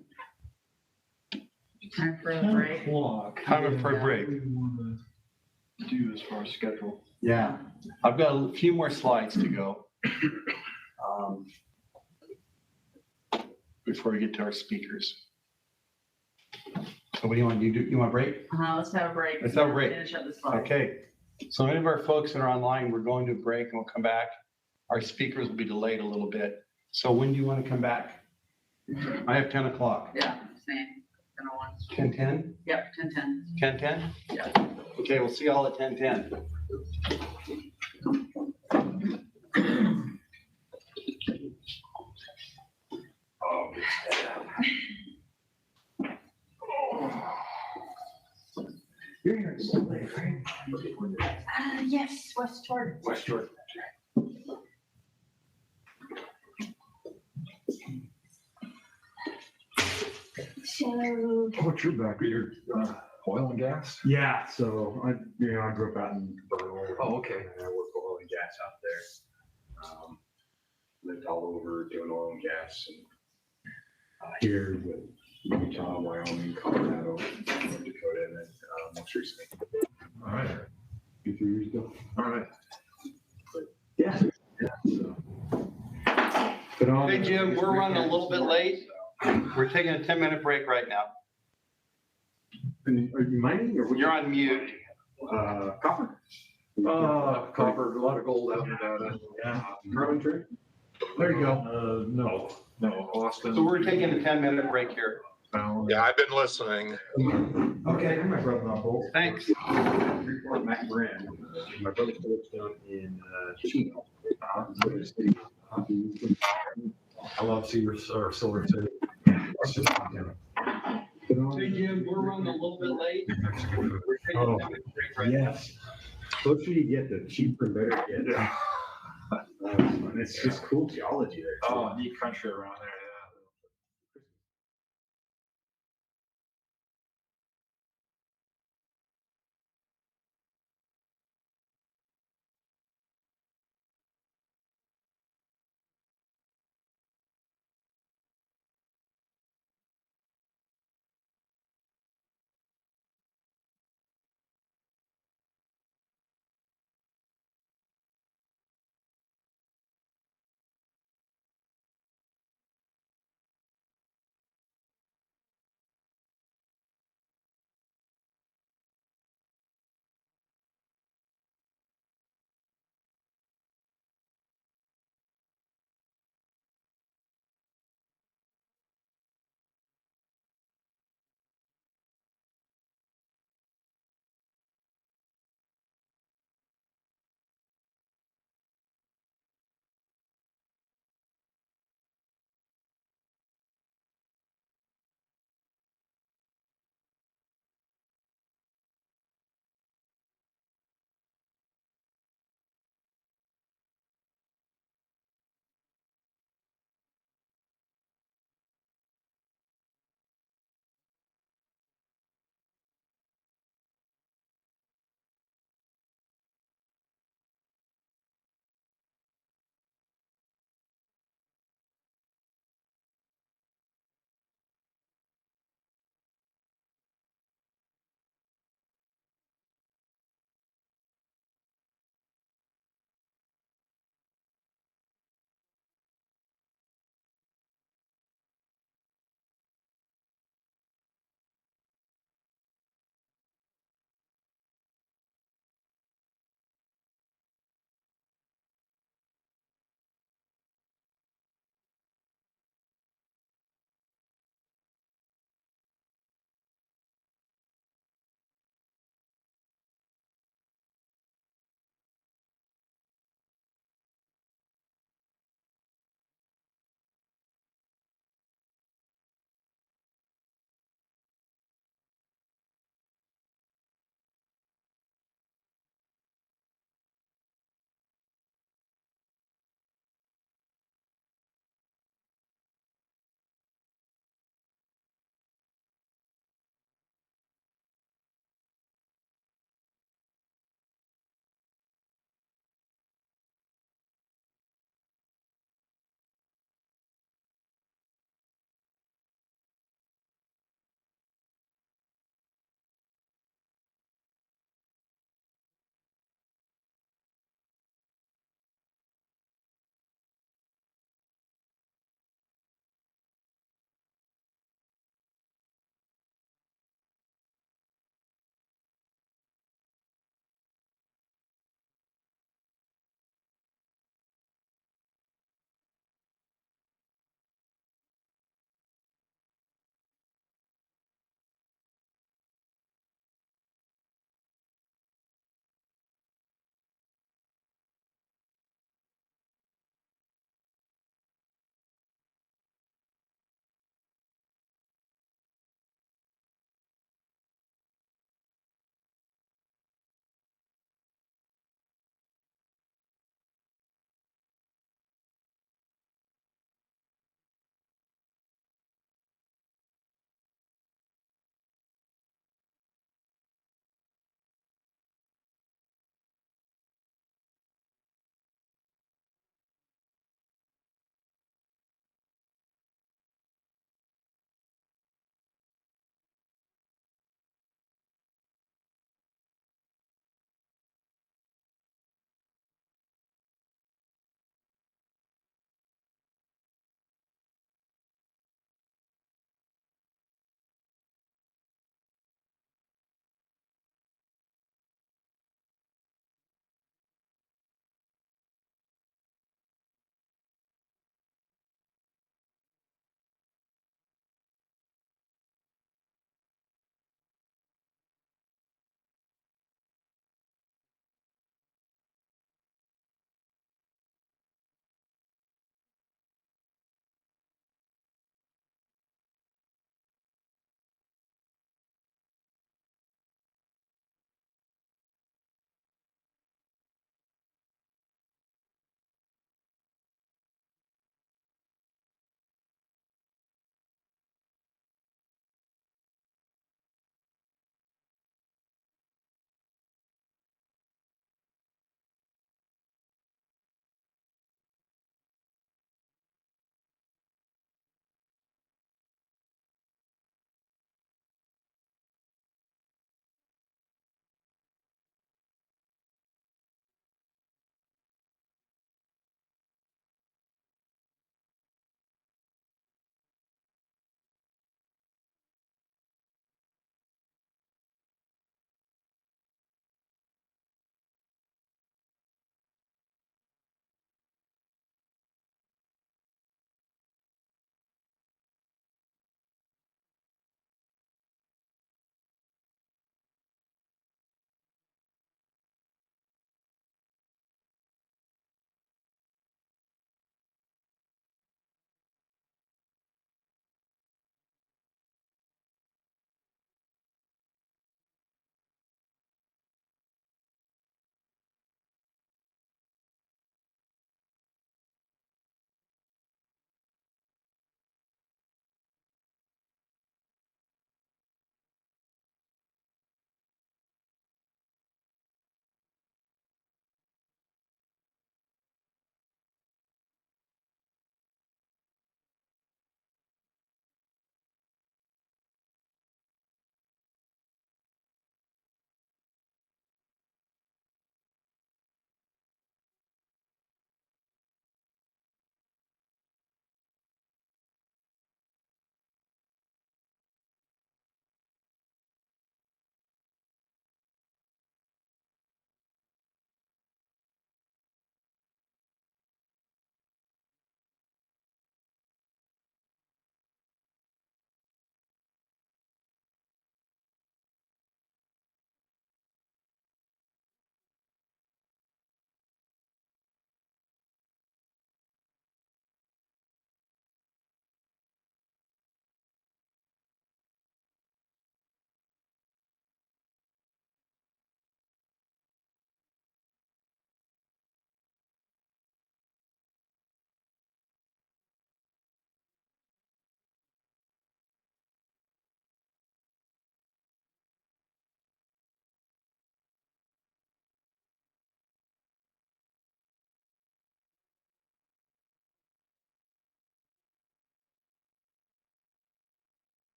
Time for a break. Time for a break. Do as far as schedule. Yeah, I've got a few more slides to go. Before we get to our speakers. So what do you want to do? You want a break? Let's have a break. Let's have a break. Finish up the slides. Okay. So any of our folks that are online, we're going to break and we'll come back. Our speakers will be delayed a little bit. So when do you want to come back? I have 10 o'clock. Yeah, same. 10:10? Yep, 10:10. 10:10? Yeah. Okay, we'll see y'all at 10:10. You're here in Salt Lake, right? Yes, West Jordan. West Jordan. So, What's your background? Your oil and gas? Yeah, so I grew up out in Bonneville. Oh, okay. And I worked for oil and gas out there. Lived all over doing oil and gas and here with Utah, Wyoming, Colorado, North Dakota, and then most recently. All right. 2-3 years ago. All right. Yeah. So. But on- Hey, Jim, we're running a little bit late. We're taking a 10-minute break right now. Are you mining or? You're on mute. Copper? Copper, a lot of gold out in Nevada. Yeah. Carbon trade? There you go. No, Austin. So we're taking a 10-minute break here. Yeah, I've been listening. Okay, my brother on both. Thanks. Report Mac Brand. My brother lives down in Chino. I love Silver City. It's just, Hey, Jim, we're running a little bit late. We're taking a 10-minute break right now. Yes. Closer you get, the cheaper and better it gets. And it's just cool geology there. oh, neat country around there.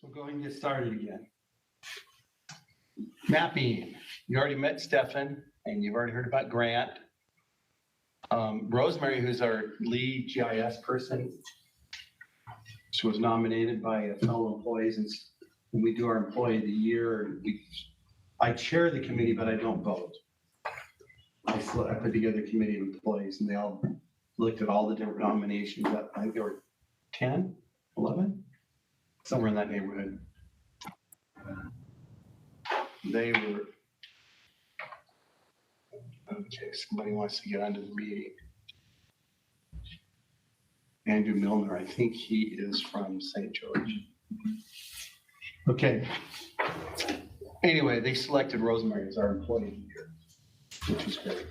So go ahead and get started again. Mapping, you already met Stefan and you've already heard about Grant. Rosemary, who's our lead GIS person, she was nominated by fellow employees, and when we do our employee of the year, I chair the committee, but I don't vote. I put together a committee of employees and they all looked at all the different nominations. I think there were 10, 11, somewhere in that neighborhood. They were, okay, somebody wants to get onto the meeting. Andrew Milner, I think he is from St. George. Okay. Anyway, they selected Rosemary as our employee of the year, which is great.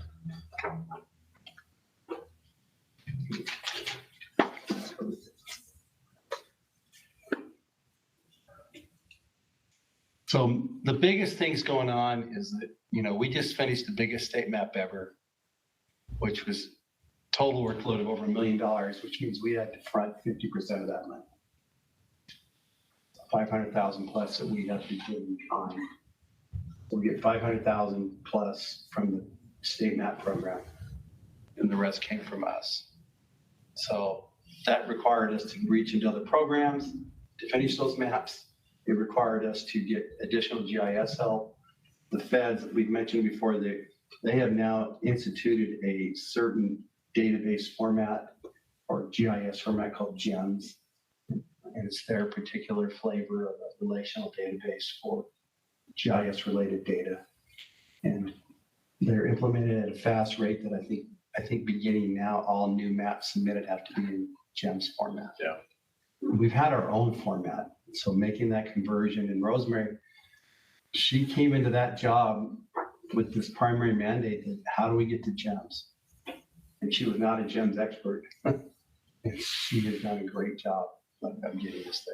So the biggest things going on is that, we just finished the biggest state map ever, which was total workload of over $1 million, which means we had to front 50% of that money. 500,000 plus that we have to give in kind. We get 500,000 plus from the state map program, and the rest came from us. So that required us to reach into other programs to finish those maps. It required us to get additional GIS help. The feds that we've mentioned before, they have now instituted a certain database format or GIS format called GEMS. And it's their particular flavor of a relational database for GIS related data. And they're implemented at a fast rate that I think beginning now, all new maps submitted have to be in GEMS format. Yeah. We've had our own format. So making that conversion, and Rosemary, she came into that job with this primary mandate that how do we get to GEMS? And she was not a GEMS expert. And she has done a great job of getting us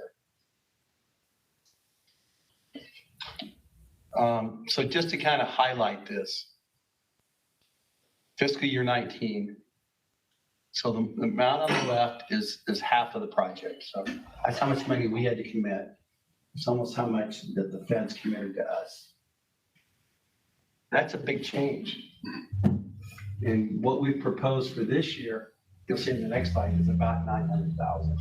there. So just to kind of highlight this, fiscal year 19. So the amount on the left is half of the project. So that's how much money we had to commit. It's almost how much that the feds committed to us. That's a big change. And what we proposed for this year, you'll see in the next slide, is about 900,000.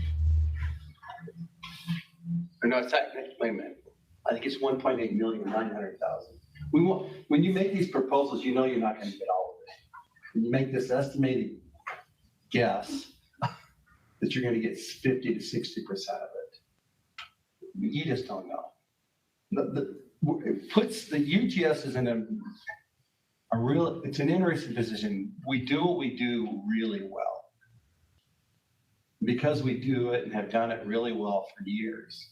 Or no, it's not, wait a minute. I think it's 1.8 million, 900,000. When you make these proposals, you're not going to get all of it. When you make this estimated guess that you're going to get 50 to 60% of it, you just don't know. It puts the UGS is in it's an interesting position. We do what we do really well. Because we do it and have done it really well for years,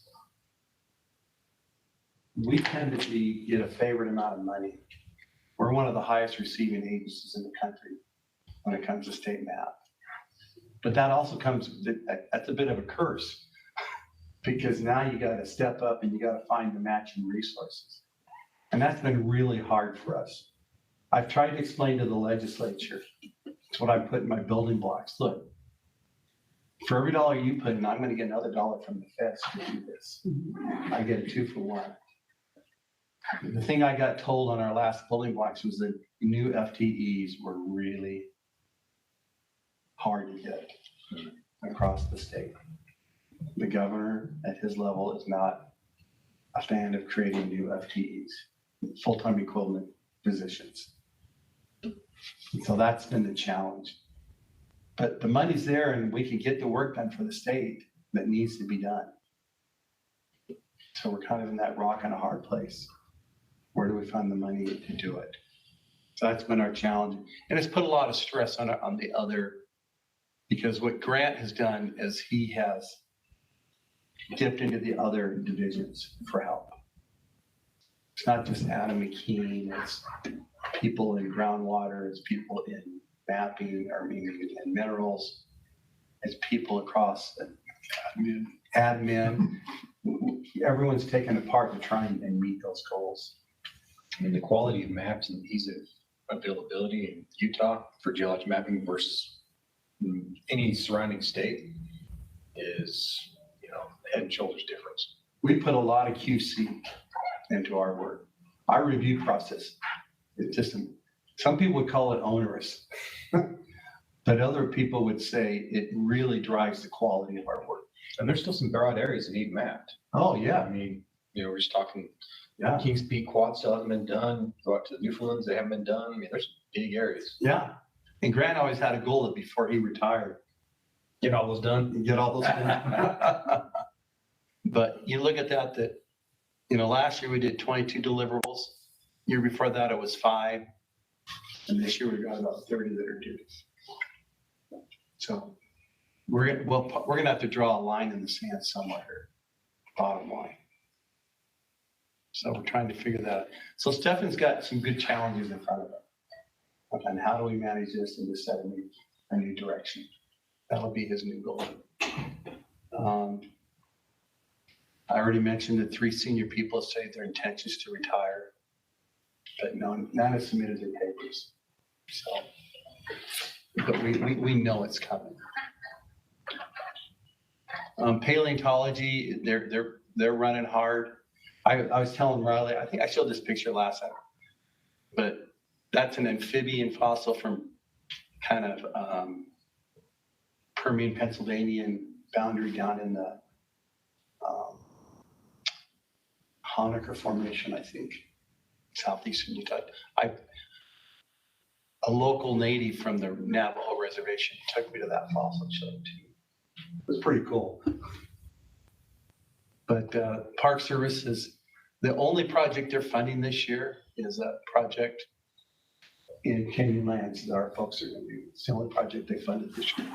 we tend to get a favored amount of money. We're one of the highest receiving agencies in the country when it comes to state map. But that also that's a bit of a curse because now you got to step up and you got to find the matching resources. And that's been really hard for us. I've tried to explain to the legislature, it's what I put in my building blocks. Look, for every dollar you put in, I'm going to get another dollar from the feds to do this. I get a 2-for-1. The thing I got told on our last building blocks was that new FTEs were really hard to get across the state. The governor at his level is not a fan of creating new FTEs, full-time equivalent positions. And so that's been the challenge. But the money's there and we can get the work done for the state that needs to be done. So we're kind of in that rock and a hard place. Where do we find the money to do it? So that's been our challenge. And it's put a lot of stress on the other, because what Grant has done is he has dipped into the other divisions for help. It's not just Adam McKean, it's people in groundwater, it's people in mapping, and minerals, it's people across admin. Everyone's taken apart to try and meet those goals. I mean, the quality of maps and ease of availability in Utah for geologic mapping versus any surrounding state is, head and shoulders difference. we put a lot of QC into our work. Our review process, it's just, some people would call it onerous, but other people would say it really drives the quality of our work. And there's still some broad areas that need mapped. Oh, yeah. I mean, we're just talking, Yeah. Kings Peak quad still hasn't been done. Go out to the Newfoundlands, they haven't been done. I mean, there's big areas. Yeah. And Grant always had a goal that before he retired, Get all those done. get all those done. But you look at that, last year we did 22 deliverables. Year before that, it was 5. And this year we got about 30 that are due. So we're gonna have to draw a line in the sand somewhere, bottom line. So we're trying to figure that out. So Stefan's got some good challenges in front of him. And how do we manage this and just set a new direction? That'll be his new goal. I already mentioned that 3 senior people say their intentions to retire, but none have submitted their papers. So, but we know it's coming. Paleontology, they're running hard. I was telling Riley, I think I showed this picture last time, but that's an amphibian fossil from kind of Permian, Pennsylvanian boundary down in the Honaker Formation, I think, southeastern Utah. A local native from the Navajo reservation took me to that fossil and showed it to me. It was pretty cool. But Park Service is the only project they're funding this year is a project in Canyon Lands that our folks are going to do. It's the only project they funded this year.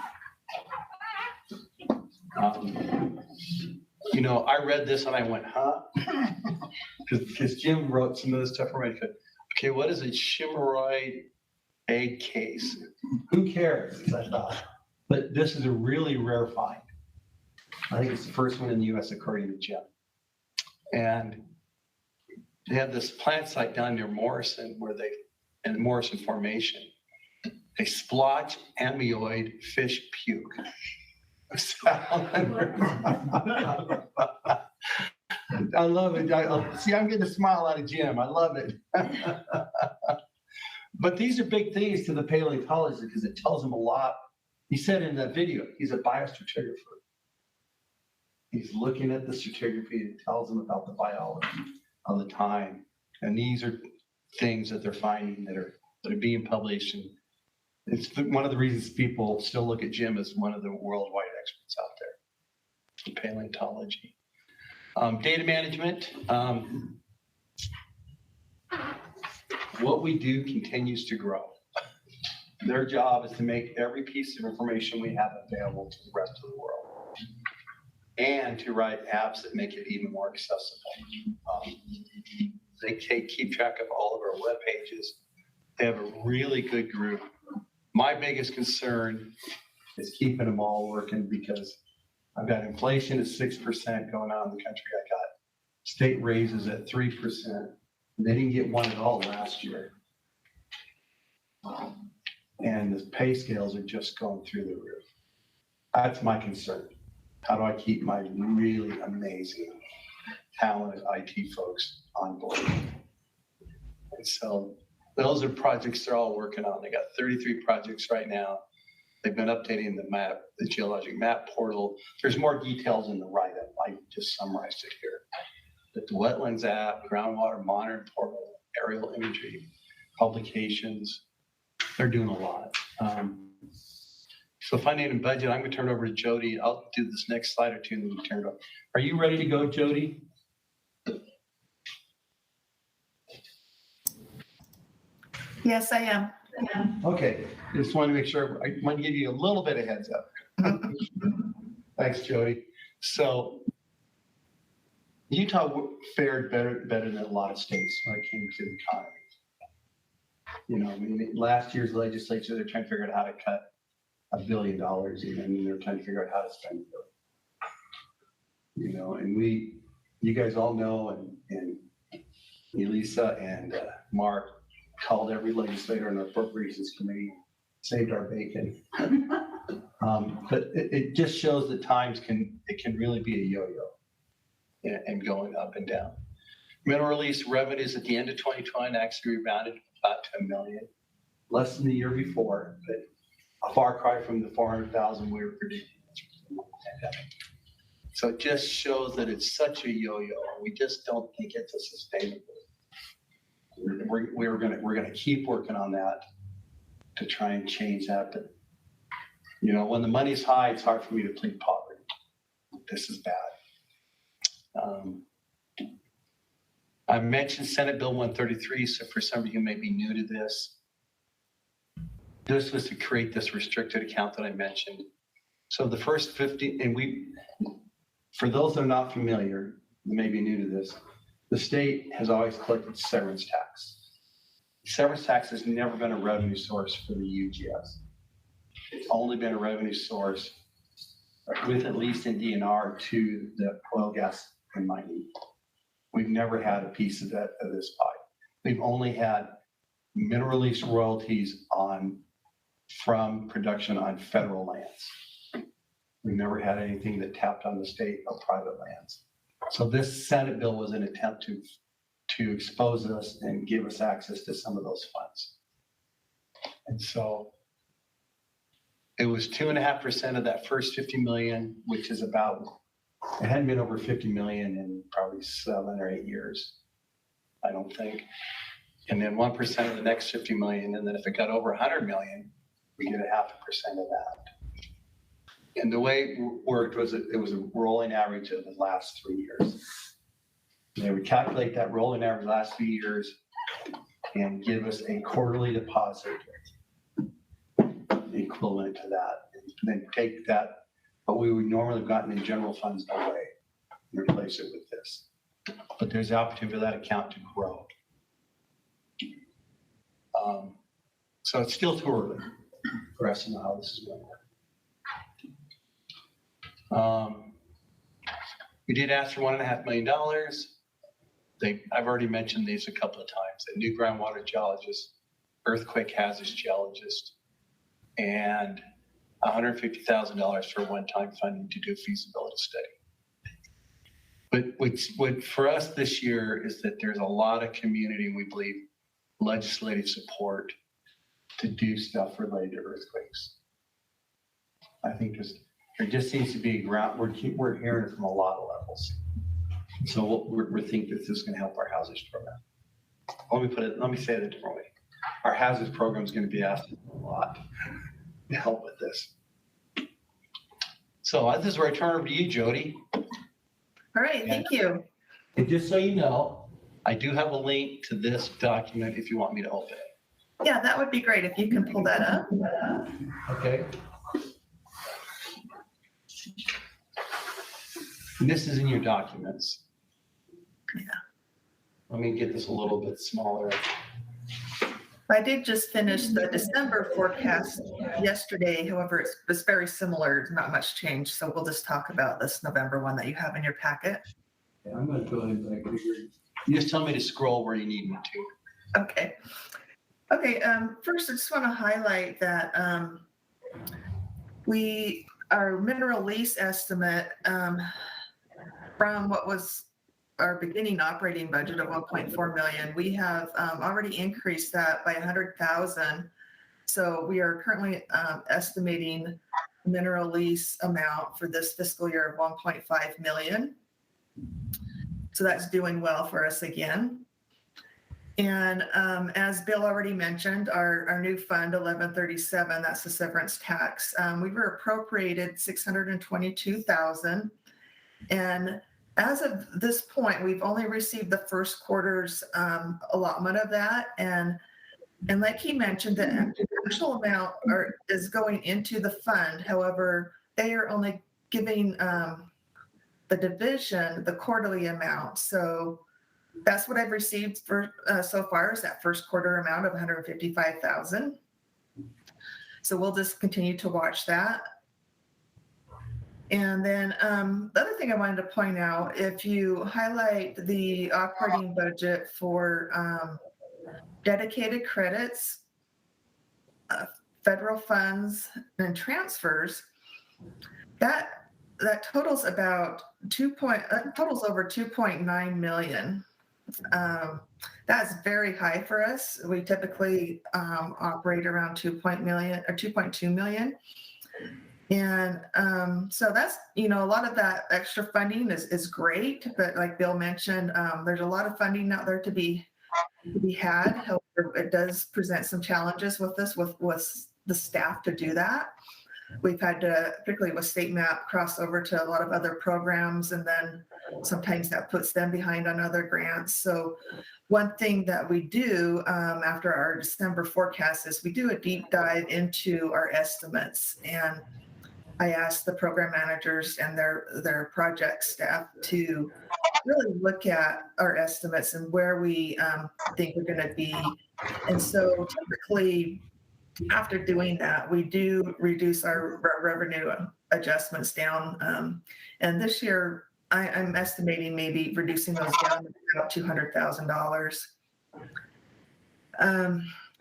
I read this and I went, huh? Because Jim wrote some of this stuff for me. Okay, what is a chimeroid egg case? Who cares? I thought. But this is a really rare find. I think it's the first one in the U.S. according to Jim. And they have this plant site down near Morrison in the Morrison Formation, they splotch ammoid fish puke. I love it. See, I'm getting a smile out of Jim. I love it. But these are big things to the paleontologist because it tells them a lot. He said in that video, he's a biostratigrapher. He's looking at the stratigraphy. It tells him about the biology of the time. And these are things that they're finding that are being published. And it's one of the reasons people still look at Jim as one of the worldwide experts out there in paleontology. Data management. What we do continues to grow. Their job is to make every piece of information we have available to the rest of the world and to write apps that make it even more accessible. They keep track of all of our web pages. They have a really good group. My biggest concern is keeping them all working because I've got inflation at 6% going on in the country. I got state raises at 3%. They didn't get one at all last year. And the pay scales are just going through the roof. That's my concern. How do I keep my really amazing, talented IT folks on board? And so those are projects they're all working on. They got 33 projects right now. They've been updating the map, the geologic map portal. There's more details in the write-up. I just summarized it here. But the wetlands app, groundwater monitoring portal, aerial imagery, publications, they're doing a lot. So funding and budget, I'm gonna turn it over to Jody. I'll do this next slide or two and then we turn it over. Are you ready to go, Jody? Yes, I am. Okay, just want to make sure, I want to give you a little bit of heads up. Thanks, Jody. So Utah fared better than a lot of states when it came to the economy. Last year's legislature, they're trying to figure out how to cut $1 billion, and then they're trying to figure out how to spend $1 billion. And you guys all know, and Elisa and Mark called every legislator in our appropriations committee, saved our bacon. But it just shows that times can really be a yo-yo. and going up and down. Mineral lease revenues at the end of 2020 actually rebounded about to $1 million, less than the year before, but a far cry from the 400,000 we were predicting. So it just shows that it's such a yo-yo. We just don't think it's a sustainable. We're gonna keep working on that to try and change that. But you know, when the money's high, it's hard for me to plead poverty. This is bad. I mentioned Senate Bill 133. So for some of you who may be new to this, this was to create this restricted account that I mentioned. So the first 50, and for those that are not familiar, maybe new to this, the state has always collected severance tax. Severance tax has never been a revenue source for the UGS. It's only been a revenue source with at least in DNR to the oil, gas, and mining. We've never had a piece of this pie. We've only had mineral lease royalties from production on federal lands. We've never had anything that tapped on the state or private lands. So this Senate bill was an attempt to expose us and give us access to some of those funds. And so it was 2.5% of that first 50 million, which is about, it hadn't been over 50 million in probably 7 or 8 years, I don't think. And then 1% of the next 50 million. And then if it got over 100 million, we get 0.5% of that. And the way it worked was it was a rolling average of the last 3 years. They would calculate that rolling average last few years and give us a quarterly deposit equivalent to that. And then take that, what we would normally have gotten in general funds away, and replace it with this. But there's the opportunity for that account to grow. So it's still too early for us to know how this is going to work. We did ask for $1.5 million. I've already mentioned these a couple of times. A new groundwater geologist, earthquake hazards geologist, and $150,000 for one-time funding to do a feasibility study. But what for us this year is that there's a lot of community, we believe, legislative support to do stuff related to earthquakes. I think there just seems to be we're hearing it from a lot of levels. So we think that this is going to help our hazards program. Let me say it a different way. Our hazards program is going to be asked a lot to help with this. So this is where I turn over to you, Jody. All right, thank you. And just so you know, I do have a link to this document if you want me to open it. Yeah, that would be great if you can pull that up. Okay. And this is in your documents. Yeah. Let me get this a little bit smaller. I did just finish the December forecast yesterday. However, it's very similar, not much change. So we'll just talk about this November one that you have in your packet. Yeah, I'm going to go ahead and back here. You just tell me to scroll where you need me to. Okay. Okay. First, I just want to highlight that our mineral lease estimate from what was our beginning operating budget of 1.4 million, we have already increased that by 100,000. So we are currently estimating mineral lease amount for this fiscal year of 1.5 million. So that's doing well for us again. And as Bill already mentioned, our new fund 1137, that's the severance tax. We were appropriated 622,000, and as of this point, we've only received the first quarter's allotment of that. And like he mentioned, the actual amount is going into the fund. However, they are only giving the division the quarterly amount. So that's what I've received for so far is that first quarter amount of 155,000. So we'll just continue to watch that. And then the other thing I wanted to point out, if you highlight the operating budget for dedicated credits, federal funds, and transfers, that that totals about totals over 2.9 million. That's very high for us. We typically operate around 2.2 million. And so that's, a lot of that extra funding is great, but like Bill mentioned, there's a lot of funding out there to be had. However, it does present some challenges with this, with the staff to do that. We've had to, particularly with state map, cross over to a lot of other programs, and then sometimes that puts them behind on other grants. So one thing that we do after our December forecast is we do a deep dive into our estimates. And I asked the program managers and their project staff to really look at our estimates and where we think we're going to be. And so typically, after doing that, we do reduce our revenue adjustments down. And this year, I'm estimating maybe reducing those down to about $200,000.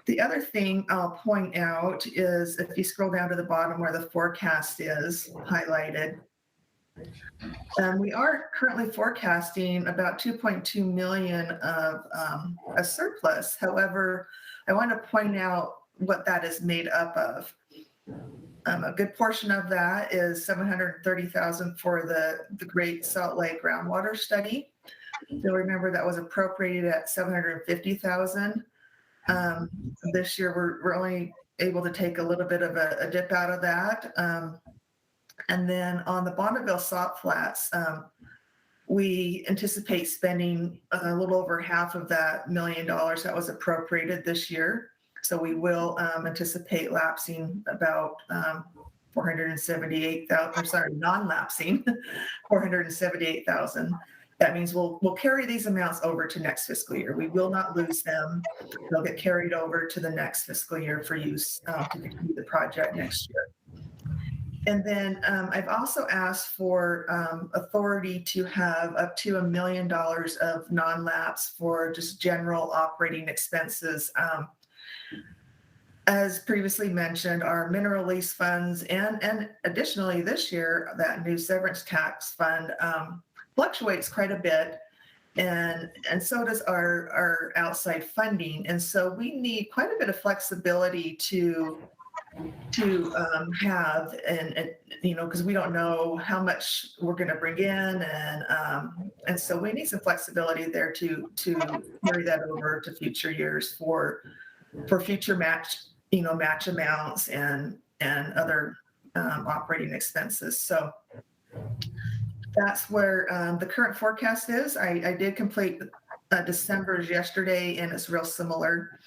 The other thing I'll point out is if you scroll down to the bottom where the forecast is highlighted, we are currently forecasting about 2.2 million of a surplus. However, I want to point out what that is made up of. A good portion of that is 730,000 for the Great Salt Lake groundwater study. You'll remember that was appropriated at 750,000. This year we're only able to take a little bit of a dip out of that. And then on the Bonneville salt flats, we anticipate spending a little over half of that $1 million that was appropriated this year. So we will anticipate lapsing about 478,000, sorry, non-lapsing 478,000. That means we'll carry these amounts over to next fiscal year. We will not lose them. They'll get carried over to the next fiscal year for use to complete the project next year. And then I've also asked for authority to have up to $1 million of non-lapse for just general operating expenses. As previously mentioned, our mineral lease funds and additionally this year, that new severance tax fund fluctuates quite a bit, and so does our outside funding. And so we need quite a bit of flexibility to have, and because we don't know how much we're going to bring in, and so we need some flexibility there to carry that over to future years for future match amounts and other operating expenses. So that's where the current forecast is. I did complete December's yesterday, and it's real similar.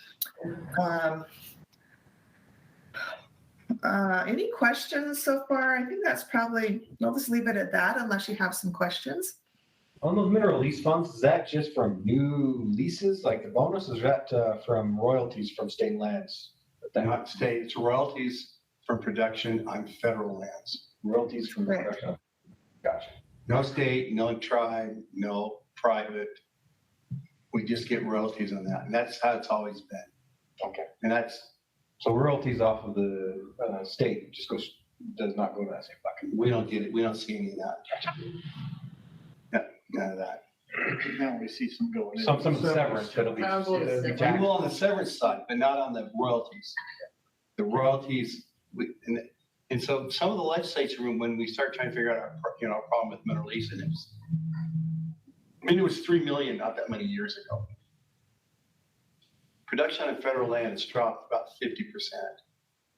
Any questions so far? I think that's probably, I'll just leave it at that unless you have some questions. On those mineral lease funds, is that just from new leases, like the bonus, or is that from royalties from state lands? Not state, it's royalties from production on federal lands. Royalties from Right. production. Gotcha. No state, no tribe, no private. We just get royalties on that. And that's how it's always been. Okay. And that's, So royalties off of the state just does not go to that same bucket. we don't get it. We don't see any of that. Yeah, none of that. Now we see some going in. Some of the severance, but it'll be. We will on the severance side, but not on the royalties. The royalties, and so some of the legislature, when we start trying to figure out our problem with mineral leasing, it was 3 million not that many years ago. Production on federal land has dropped about 50%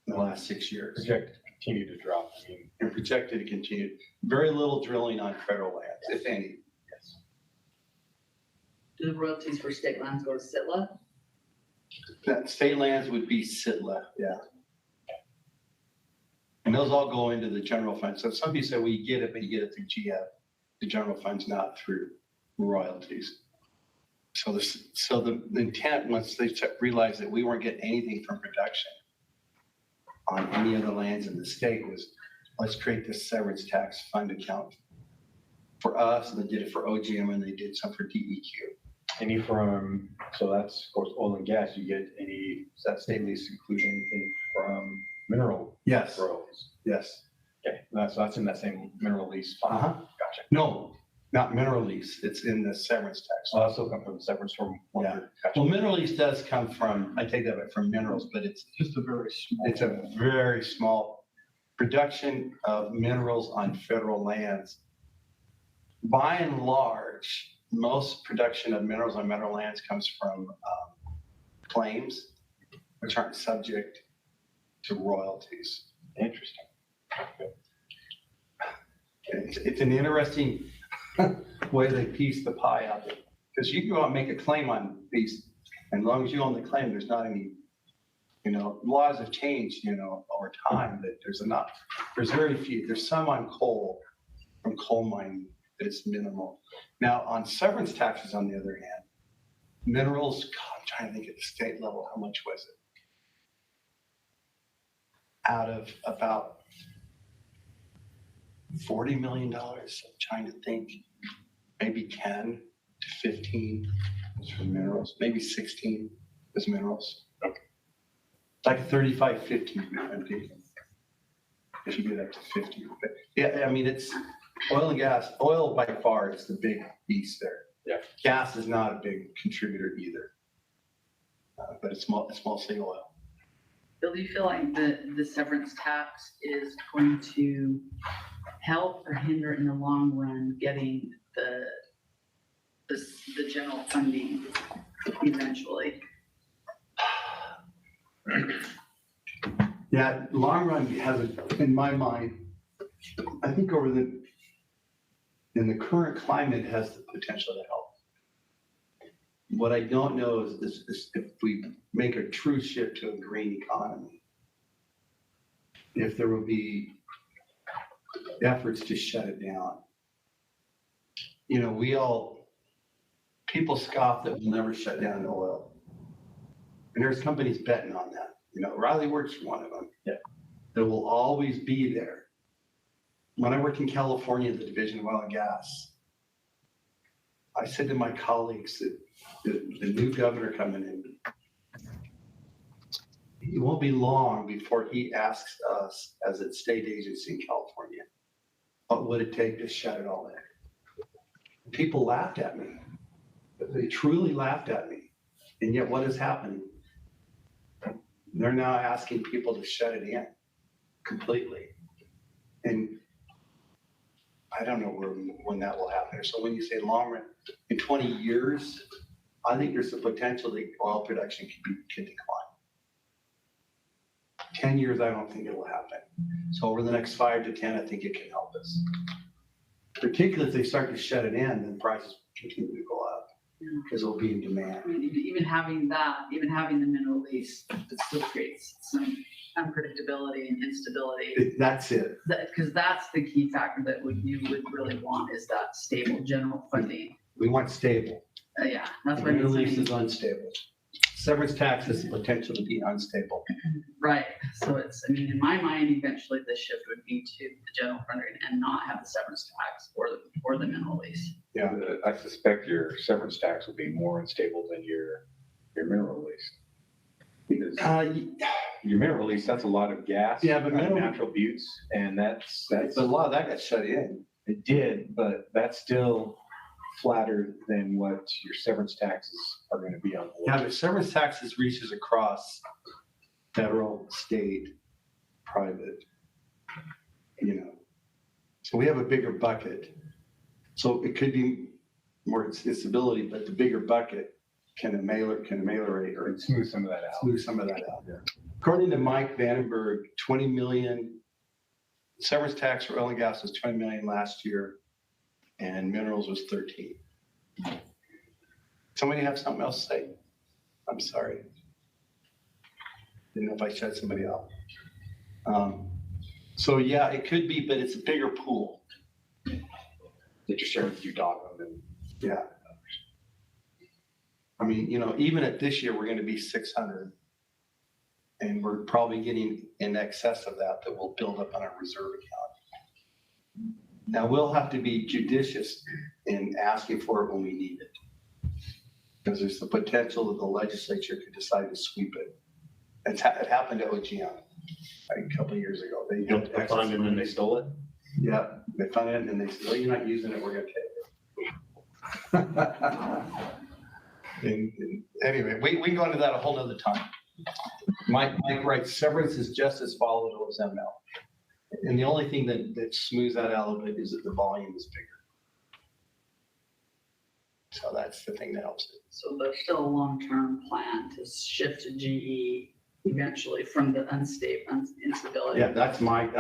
in the last 6 years. Projected to continue to drop. And projected to continue. Very little drilling on federal lands, if any. Yes. Do the royalties for state lands go to SITLA? That state lands would be SITLA, yeah. And those all go into the general fund. So some people say, well, you get it, but you get it through GF. The general fund's not through royalties. So the intent, once they realized that we weren't getting anything from production on any of the lands in the state, was let's create this severance tax fund account for us, and they did it for OGM, and they did some for DEQ. Any from, so that's of course oil and gas, you get any, does that state lease include anything from mineral? Yes. Royalties? Yes. Okay. That's in that same mineral lease fund. Uh-huh. Gotcha. No, not mineral lease. It's in the severance tax. So also come from the severance from. Yeah. Gotcha. Well, mineral lease does come from, I take that back, from minerals, but it's Just a very small. It's a very small production of minerals on federal lands. By and large, most production of minerals on federal lands comes from claims, which aren't subject to royalties. Interesting. It's an interesting way they piece the pie out there. Because you can go out and make a claim on these, and as long as you own the claim, there's not any, laws have changed, over time, that there's very few. There's some on coal, from coal mining, but it's minimal. Now, on severance taxes, on the other hand, minerals, God, I'm trying to think at the state level, how much was it? Out of about $40 million, I'm trying to think, maybe 10 to 15 was for minerals, maybe 16 was minerals. Okay. Like 35, 50, I'm thinking. If you get up to 50. But yeah, I mean, it's oil and gas. Oil by far is the big beast there. Yeah. Gas is not a big contributor either, but it's mostly oil. Bill, do you feel like the severance tax is going to help or hinder in the long run getting the general funding eventually? Yeah, long run has, in my mind, I think in the current climate, has the potential to help. What I don't know is if we make a true shift to a green economy, if there will be efforts to shut it down. People scoff that we'll never shut down oil. And there's companies betting on that. Riley Works is one of them. Yeah. That will always be there. When I worked in California at the Division of Oil and Gas, I said to my colleagues that the new governor coming in, it won't be long before he asks us as a state agency in California, what would it take to shut it all in? People laughed at me. They truly laughed at me. And yet what is happening? They're now asking people to shut it in completely. And I don't know when that will happen. So when you say long run, in 20 years, I think there's the potential that oil production can decline. 10 years, I don't think it will happen. So over the next 5 to 10, I think it can help us. Particularly if they start to shut it in, then prices continue to go up because it'll be in demand. I mean, even having the mineral lease, it still creates some unpredictability and instability. That's it. Because that's the key factor that you would really want, is that stable general funding. We want stable. Yeah, that's The what mineral I'm lease saying. is unstable. Severance tax has the potential to be unstable. Right. So in my mind, eventually the shift would be to the general funding and not have the severance tax or the mineral lease. Yeah. I suspect your severance tax will be more unstable than your mineral lease. Because your mineral lease, that's a lot of gas. Yeah, but natural buttes, and that's a lot of that got shut in. It did, but that's still flatter than what your severance taxes are going to be on. Yeah, but severance taxes reaches across federal, state, private, So we have a bigger bucket. So it could be more instability, but the bigger bucket can ameliorate or smooth some of that out. Yeah. According to Mike Vandenberg, 20 million, severance tax for oil and gas was 20 million last year, and minerals was 13. Somebody have something else to say? I'm sorry. Didn't know if I shut somebody up. So yeah, it could be, but it's a bigger pool. That you're sharing with UDOT and yeah. I mean, even at this year, we're going to be 600. And we're probably getting in excess of that will build up on our reserve account. Now, we'll have to be judicious in asking for it when we need it. Because there's the potential that the legislature could decide to sweep it. It happened at OGM a couple of years ago. They They found it and then they stole it. Yeah, they found it and then they said, well, you're not using it, we're gonna take it. Anyway, we can go into that a whole nother time. Mike writes, severance is just as volatile as ML. And the only thing that smooths that out a little bit is that the volume is bigger. So that's the thing that helps it. So there's still a long-term plan to shift to GE eventually from the instability. Yeah, that's my goal.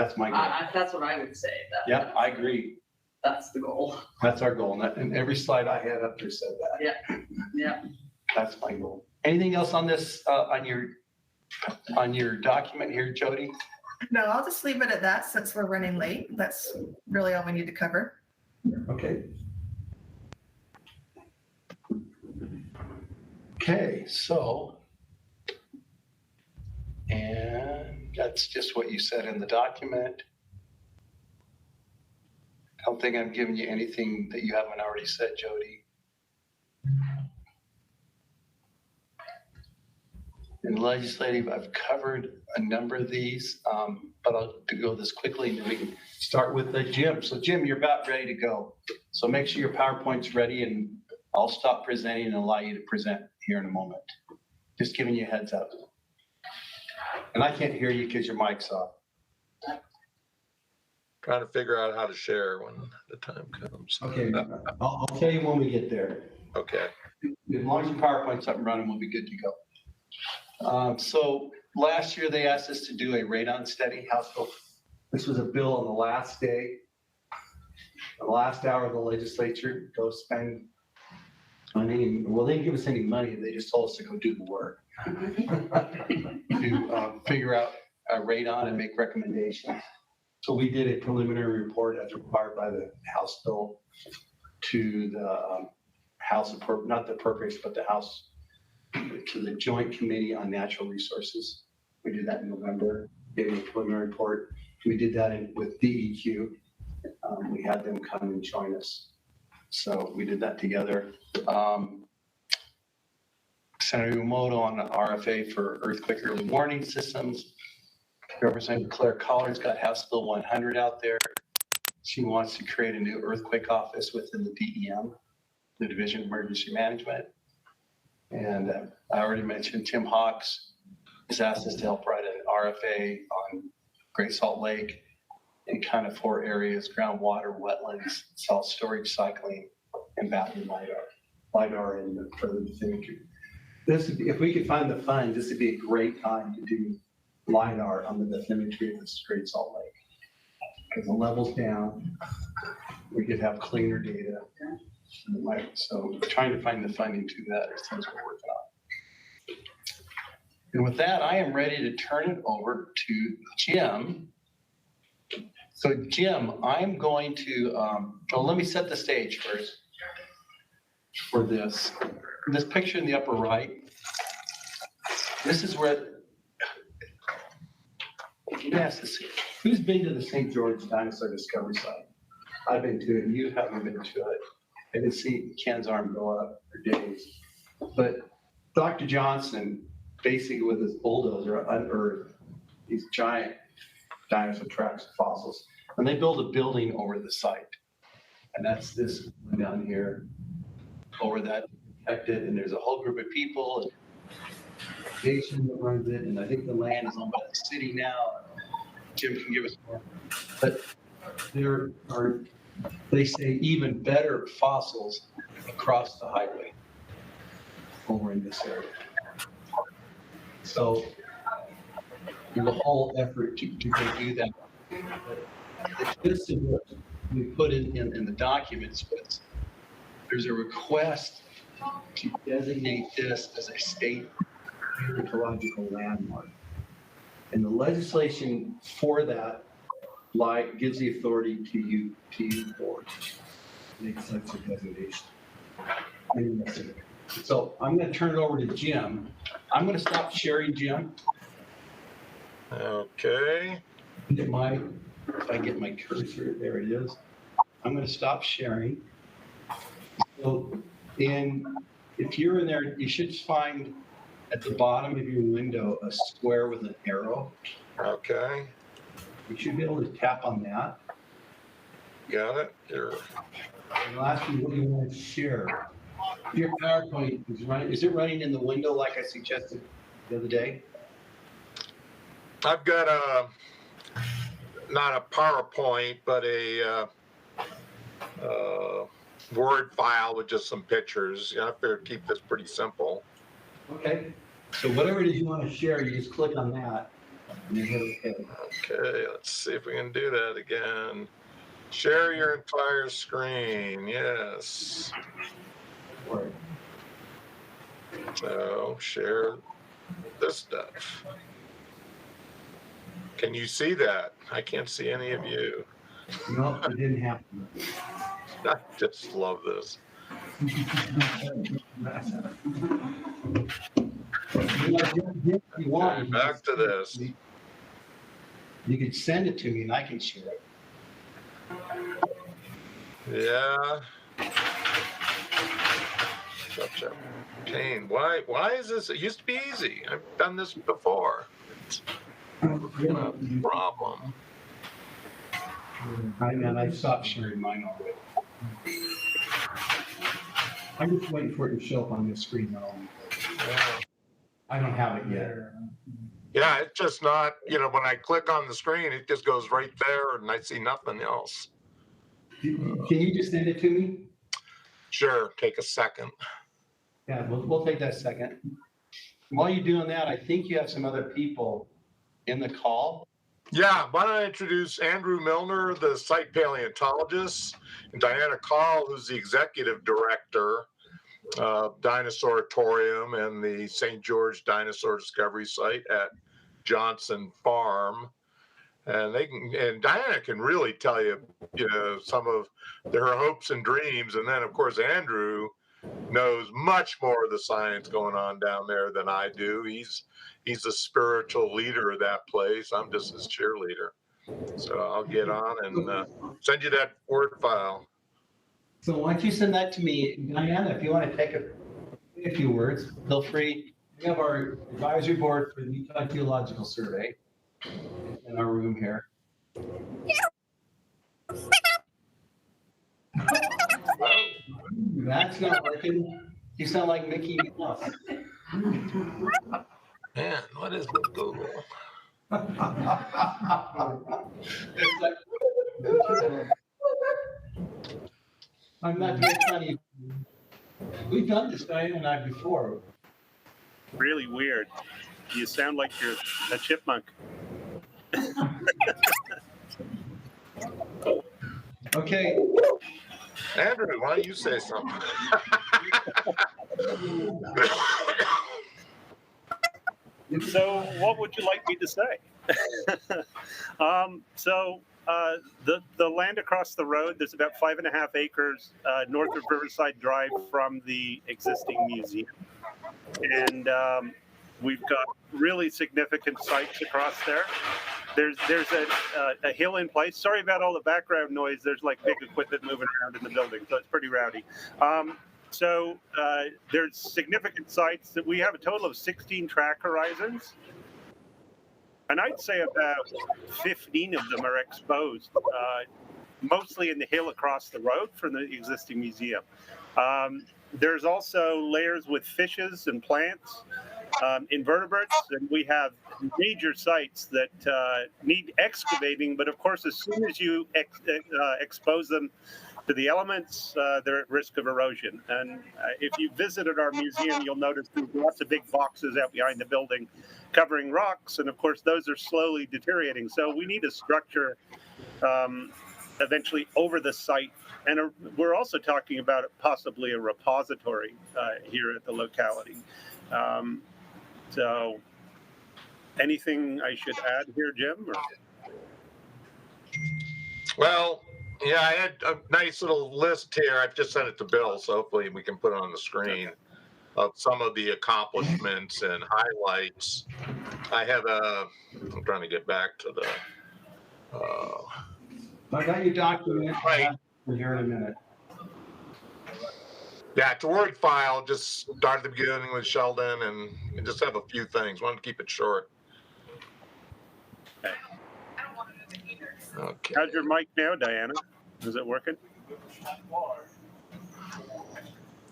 That's what I would say. Yeah, I agree. That's the goal. That's our goal. And every slide I had up there said that. Yeah, yeah. That's my goal. Anything else on this, on your document here, Jody? No, I'll just leave it at that since we're running late. That's really all we need to cover. Okay. Okay, so, and that's just what you said in the document. I don't think I'm giving you anything that you haven't already said, Jody. In legislative, I've covered a number of these, but I'll go this quickly and then we can start with Jim. So Jim, you're about ready to go. So make sure your PowerPoint's ready and I'll stop presenting and allow you to present here in a moment. Just giving you a heads up. And I can't hear you because your mic's off. Trying to figure out how to share when the time comes. Okay, I'll tell you when we get there. Okay. As long as your PowerPoint's up and running, we'll be good to go. So last year they asked us to do a radon study. House Bill. This was a bill on the last day, the last hour of the legislature. Go spend money. Well, they didn't give us any money. They just told us to go do the work to figure out radon and make recommendations. So we did a preliminary report as required by the House bill to the House, not the purpose, but the House, to the Joint Committee on Natural Resources. We did that in November, gave a preliminary report. We did that with DEQ. We had them come and join us. So we did that together. Senator Umoto on the RFA for earthquake early warning systems. Representative Claire Collard's got House Bill 100 out there. She wants to create a new earthquake office within the DEM, the Division of Emergency Management. And I already mentioned Tim Hawks has asked us to help write an RFA on Great Salt Lake in kind of 4 areas: groundwater, wetlands, salt storage, cycling, and battery LIDAR and further bathymetry. This would be, if we could find the funds, this would be a great time to do LIDAR on the bathymetry of the Great Salt Lake. Because the level's down, we could have cleaner data. So we're trying to find the funding to that as things we're working on. And with that, I am ready to turn it over to Jim. So Jim, I'm going to, let me set the stage first for this. This picture in the upper right, this is where, who's been to the St. George Dinosaur Discovery Site? I've been to it, you haven't been to it. I can see Ken's arm go up for days. But Dr. Johnson, basically with his bulldozer, unearthed these giant dinosaur tracks of fossils. And they built a building over the site. And that's this one down here, over that protected. And there's a whole group of people, and nation that runs it. And I think the land is owned by the city now. Jim can give us more. But there are, they say, even better fossils across the highway over in this area. So there's a whole effort to go do that. This is what we put in the documents was there's a request to designate this as a state ecological landmark. And the legislation for that gives the authority to you board to make such a designation. So I'm going to turn it over to Jim. I'm going to stop sharing, Jim. Okay. If I get my cursor, there it is. I'm going to stop sharing. So if you're in there, you should find at the bottom of your window, a square with an arrow. Okay, You should be able to tap on that. got it. Here. And I'll ask you what you want to share. If your PowerPoint is it running in the window like I suggested the other day? I've got not a PowerPoint, but a Word file with just some pictures. You know, I better keep this pretty simple. Okay. So whatever it is you want to share, you just click on that. And you hit OK. Okay, let's see if we can do that again. Share your entire screen. Yes. Right. So share this stuff. Can you see that? I can't see any of you. No, it didn't happen. I just love this. Okay, back to this. You can send it to me and I can share it. Yeah. Such a pain. Why is this? It used to be easy. I've done this before. It's a problem. I stopped sharing mine already. I'm just waiting for it to show up on this screen now. I don't have it yet. Yeah, it's just not, when I click on the screen, it just goes right there and I see nothing else. Can you just send it to me? Sure, take a second. Yeah, we'll take that second. While you're doing that, I think you have some other people in the call. Yeah, why don't I introduce Andrew Milner, the site paleontologist, and Diana Call, who's the executive director of Dinosauratorium and the St. George Dinosaur Discovery Site at Johnson Farm. And Diana can really tell you, some of her hopes and dreams. And then, of course, Andrew knows much more of the science going on down there than I do. He's the spiritual leader of that place. I'm just his cheerleader. So I'll get on and send you that Word file. So why don't you send that to me, Diana, if you want to take a few words, feel free. We have our advisory board for the Utah Geological Survey in our room here. That's not working. You sound like Mickey Mouse. Man, what is with Google? It's like, I'm not being funny. We've done this, Diane and I, before. Really weird. You sound like you're a chipmunk. Okay. Andrew, why don't you say something? So what would you like me to say? The land across the road, there's about 5.5 acres north of Riverside Drive from the existing museum. And we've got really significant sites across there. There's a hill in place. Sorry about all the background noise. There's like big equipment moving around in the building, so it's pretty rowdy. There's significant sites that we have a total of 16 track horizons. And I'd say about 15 of them are exposed, mostly in the hill across the road from the existing museum. There's also layers with fishes and plants, invertebrates, and we have major sites that need excavating, but of course, as soon as you expose them to the elements, they're at risk of erosion. And if you visited our museum, you'll notice there's lots of big boxes out behind the building covering rocks, and of course, those are slowly deteriorating. So we need a structure eventually over the site. And we're also talking about possibly a repository here at the locality. So anything I should add here, Jim? Or? Well, yeah, I had a nice little list here. I've just sent it to Bill, so hopefully we can put it on the screen of some of the accomplishments and highlights. I have I'm trying to get back to the. I got your document. Right. Here in a minute. Yeah, it's a Word file. Just start at the beginning with Sheldon and just have a few things. Wanted to keep it short. Okay. How's your mic now, Diana? Is it working?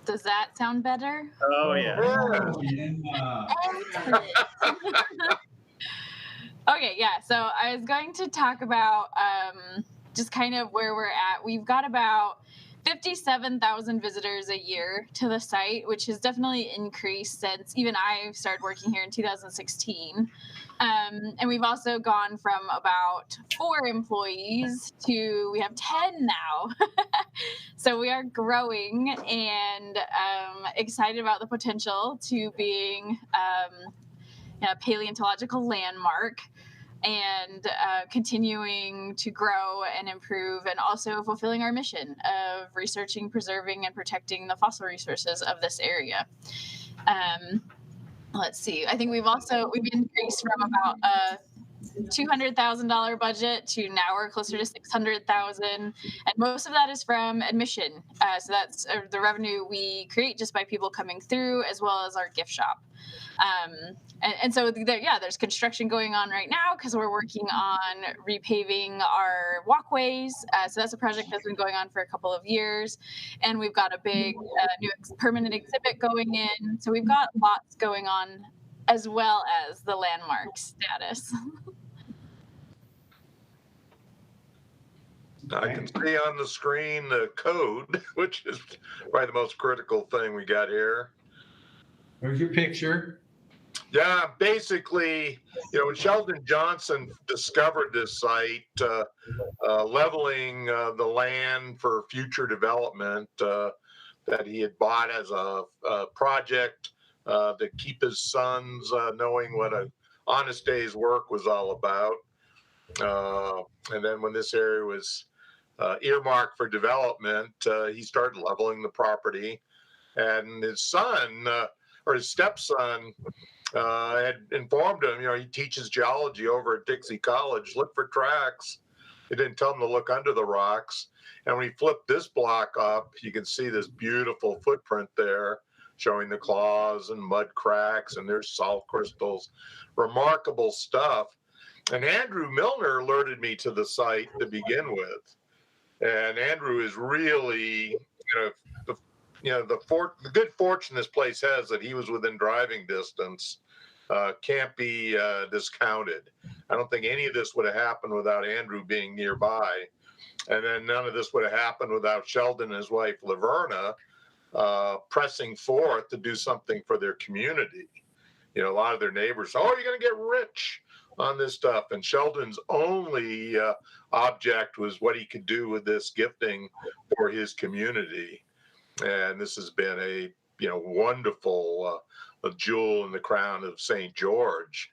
Does that sound better? Oh, yeah. Okay, yeah. So I was going to talk about just kind of where we're at. We've got about 57,000 visitors a year to the site, which has definitely increased since even I started working here in 2016. And we've also gone from about 4 employees to we have 10 now. So we are growing and excited about the potential to being a paleontological landmark and continuing to grow and improve and also fulfilling our mission of researching, preserving, and protecting the fossil resources of this area. Let's see. I think we've increased from about a $200,000 budget to now we're closer to 600,000, and most of that is from admission. So that's the revenue we create just by people coming through, as well as our gift shop. And so there's construction going on right now because we're working on repaving our walkways. So that's a project that's been going on for a couple of years, and we've got a big new permanent exhibit going in. So we've got lots going on, as well as the landmark status. I can see on the screen the code, which is probably the most critical thing we got here. There's your picture. Yeah, basically, when Sheldon Johnson discovered this site, leveling the land for future development that he had bought as a project to keep his sons knowing what an honest day's work was all about. And then when this area was earmarked for development, he started leveling the property. And his son, or his stepson, had informed him, he teaches geology over at Dixie College, look for tracks. He didn't tell him to look under the rocks. And when he flipped this block up, you can see this beautiful footprint there showing the claws and mud cracks, and there's salt crystals, remarkable stuff. And Andrew Milner alerted me to the site to begin with. And Andrew is really, the good fortune this place has that he was within driving distance can't be discounted. I don't think any of this would have happened without Andrew being nearby. And then none of this would have happened without Sheldon and his wife, Laverna, pressing forth to do something for their community. A lot of their neighbors, you're going to get rich on this stuff. And Sheldon's only object was what he could do with this gifting for his community. And this has been a wonderful a jewel in the crown of St. George.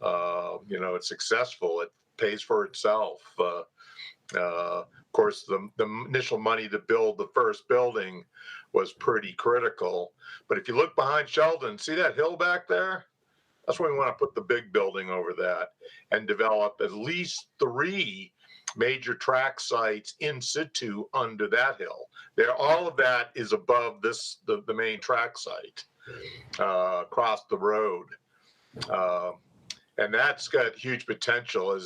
It's successful. It pays for itself. Of course, the initial money to build the first building was pretty critical. But if you look behind Sheldon, see that hill back there? That's where we want to put the big building over that and develop at least 3 major track sites in situ under that hill. All of that is above the main track site across the road. And that's got huge potential.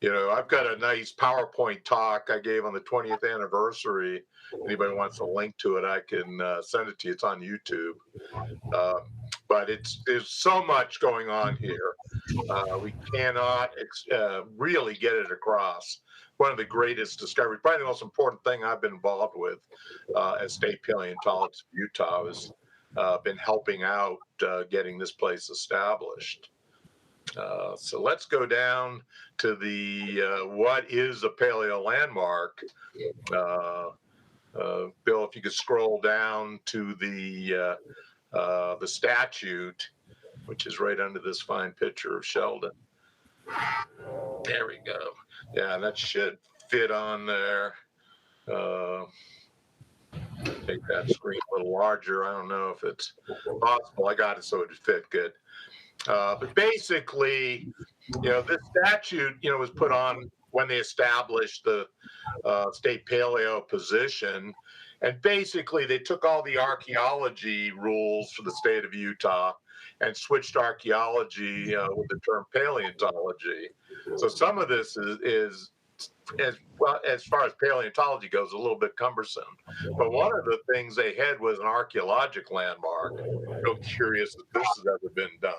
I've got a nice PowerPoint talk I gave on the 20th anniversary. Anybody wants a link to it, I can send it to you. It's on YouTube. But there's so much going on here. We cannot really get it across. One of the greatest discoveries, probably the most important thing I've been involved with as state paleontologist of Utah has been helping out getting this place established. So let's go down to the what is a paleo landmark. Bill, if you could scroll down to the statute, which is right under this fine picture of Sheldon. There we go. Yeah, that should fit on there. Make that screen a little larger. I don't know if it's possible. I got it so it would fit good. But basically, this statute, was put on when they established the state paleo position. And basically, they took all the archaeology rules for the state of Utah and switched archaeology with the term paleontology. So some of this is as well, as far as paleontology goes, a little bit cumbersome. But one of the things they had was an archaeological landmark. Real curious if this has ever been done.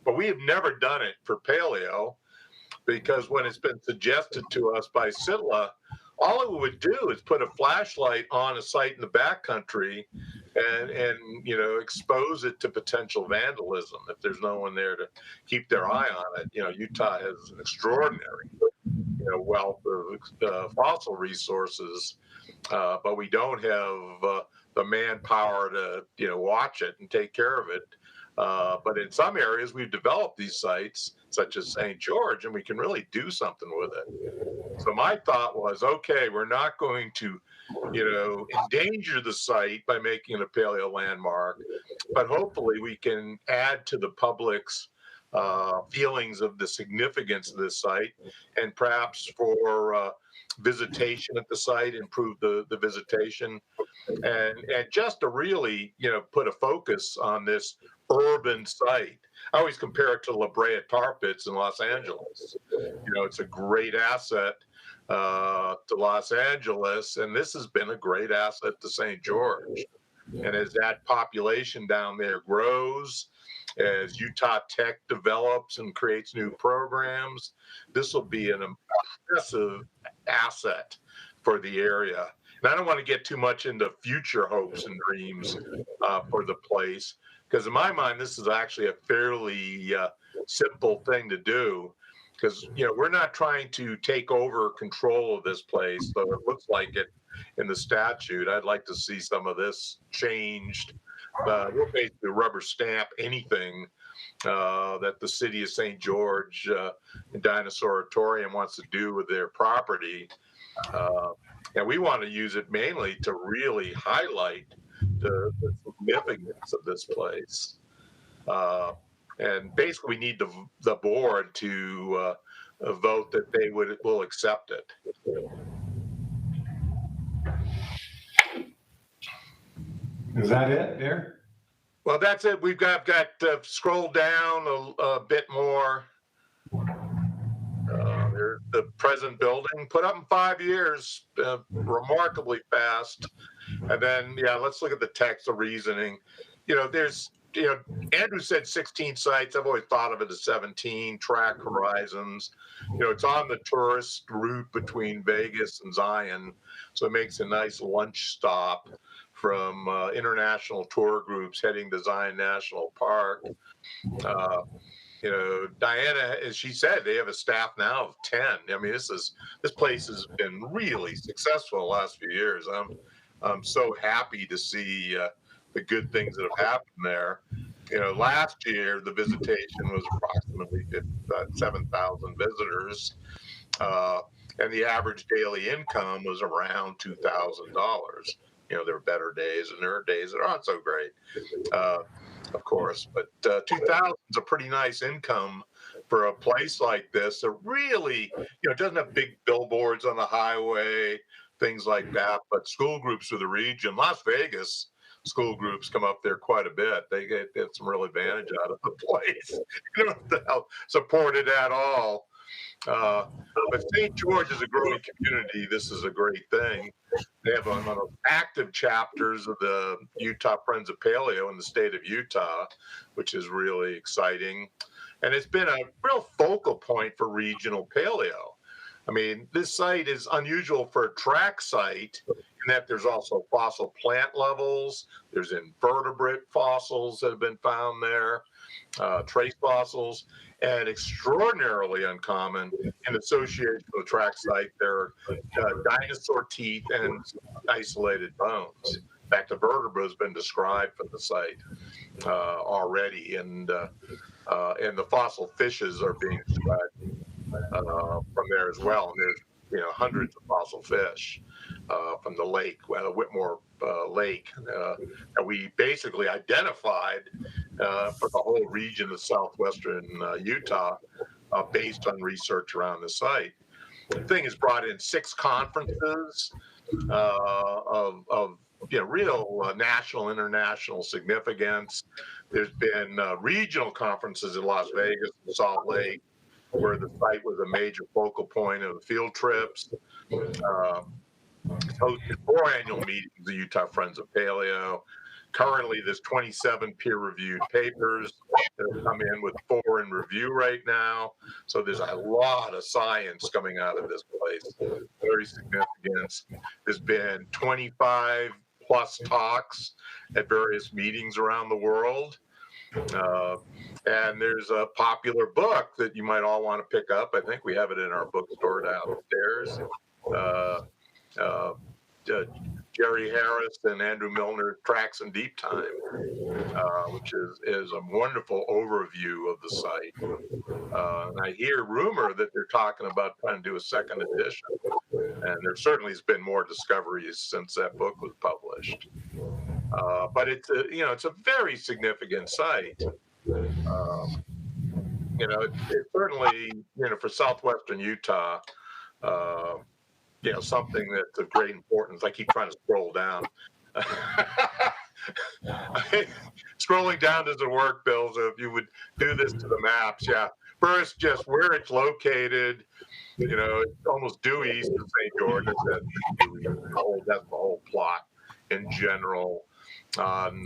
But we have never done it for paleo, because when it's been suggested to us by Sitla, all it would do is put a flashlight on a site in the backcountry and you know, expose it to potential vandalism if there's no one there to keep their eye on it. You know, Utah has an extraordinary, you know, wealth of fossil resources, but we don't have the manpower to, you know, watch it and take care of it. But in some areas, we've developed these sites, such as St. George, and we can really do something with it. So my thought was, okay, we're not going to, you know, endanger the site by making it a paleo landmark, but hopefully we can add to the public's feelings of the significance of this site, and perhaps for visitation at the site, improve the visitation, and just to really, you know, put a focus on this urban site. I always compare it to La Brea tar pits in Los Angeles. You know, it's a great asset to Los Angeles, and this has been a great asset to St. George. And as that population down there grows, as Utah Tech develops and creates new programs, this will be an impressive asset for the area. And I don't want to get too much into future hopes and dreams for the place, because in my mind, this is actually a fairly simple thing to do, because, you know, we're not trying to take over control of this place, though it looks like it in the statute. I'd like to see some of this changed. We'll basically rubber stamp anything that the city of St. George and Dinosauratorium wants to do with their property. And we want to use it mainly to really highlight the significance of this place. And basically, we need the board to vote that they will accept it. Is that it there? Well, that's it. We've got scroll down a bit more. There's the present building, put up in 5 years, remarkably fast. And then, yeah, let's look at the text, the reasoning. You know, there's, you know, Andrew said 16 sites. I've always thought of it as 17 track horizons. You know, it's on the tourist route between Vegas and Zion, so it makes a nice lunch stop from international tour groups heading to Zion National Park. You know, Diana, as she said, they have a staff now of 10. I mean, this place has been really successful the last few years. I'm so happy to see the good things that have happened there. You know, last year the visitation was approximately 7,000 visitors, and the average daily income was around $2,000. You know, there are better days and there are days that aren't so great, of course. But 2,000 is a pretty nice income for a place like this that really, you know, doesn't have big billboards on the highway, things like that. But school groups for the region, Las Vegas school groups come up there quite a bit. They get some real advantage out of the place. You don't have to help support it at all. But St. George is a growing community. This is a great thing. They have one of the active chapters of the Utah Friends of Paleo in the state of Utah, which is really exciting. And it's been a real focal point for regional paleo. I mean, this site is unusual for a track site in that there's also fossil plant levels, there's invertebrate fossils that have been found there, trace fossils, and extraordinarily uncommon in association with the track site, there are dinosaur teeth and isolated bones. In fact, the vertebra has been described from the site already, and the fossil fishes are being described from there as well. And there's, you know, hundreds of fossil fish from the lake, Whitmore Lake, that we basically identified for the whole region of southwestern Utah based on research around the site. The thing has brought in 6 conferences of real national, international significance. There's been regional conferences in Las Vegas and Salt Lake, where the site was a major focal point of field trips. It's hosted 4 annual meetings of the Utah Friends of Paleo. Currently, there's 27 peer-reviewed papers that have come in, with 4 in review right now. So there's a lot of science coming out of this place. Very significant. There's been 25 plus talks at various meetings around the world. And there's a popular book that you might all want to pick up. I think we have it in our bookstore downstairs. Jerry Harris and Andrew Milner, Tracks in Deep Time, which is a wonderful overview of the site. And I hear rumor that they're talking about trying to do a second edition. And there certainly has been more discoveries since that book was published. But it's a very significant site. It's certainly, for southwestern Utah, something that's of great importance. I keep trying to scroll down. Scrolling down doesn't work, Bill, so if you would do this to the maps, yeah. First, just where it's located, it's almost due east of St. George. That's the whole plot in general. On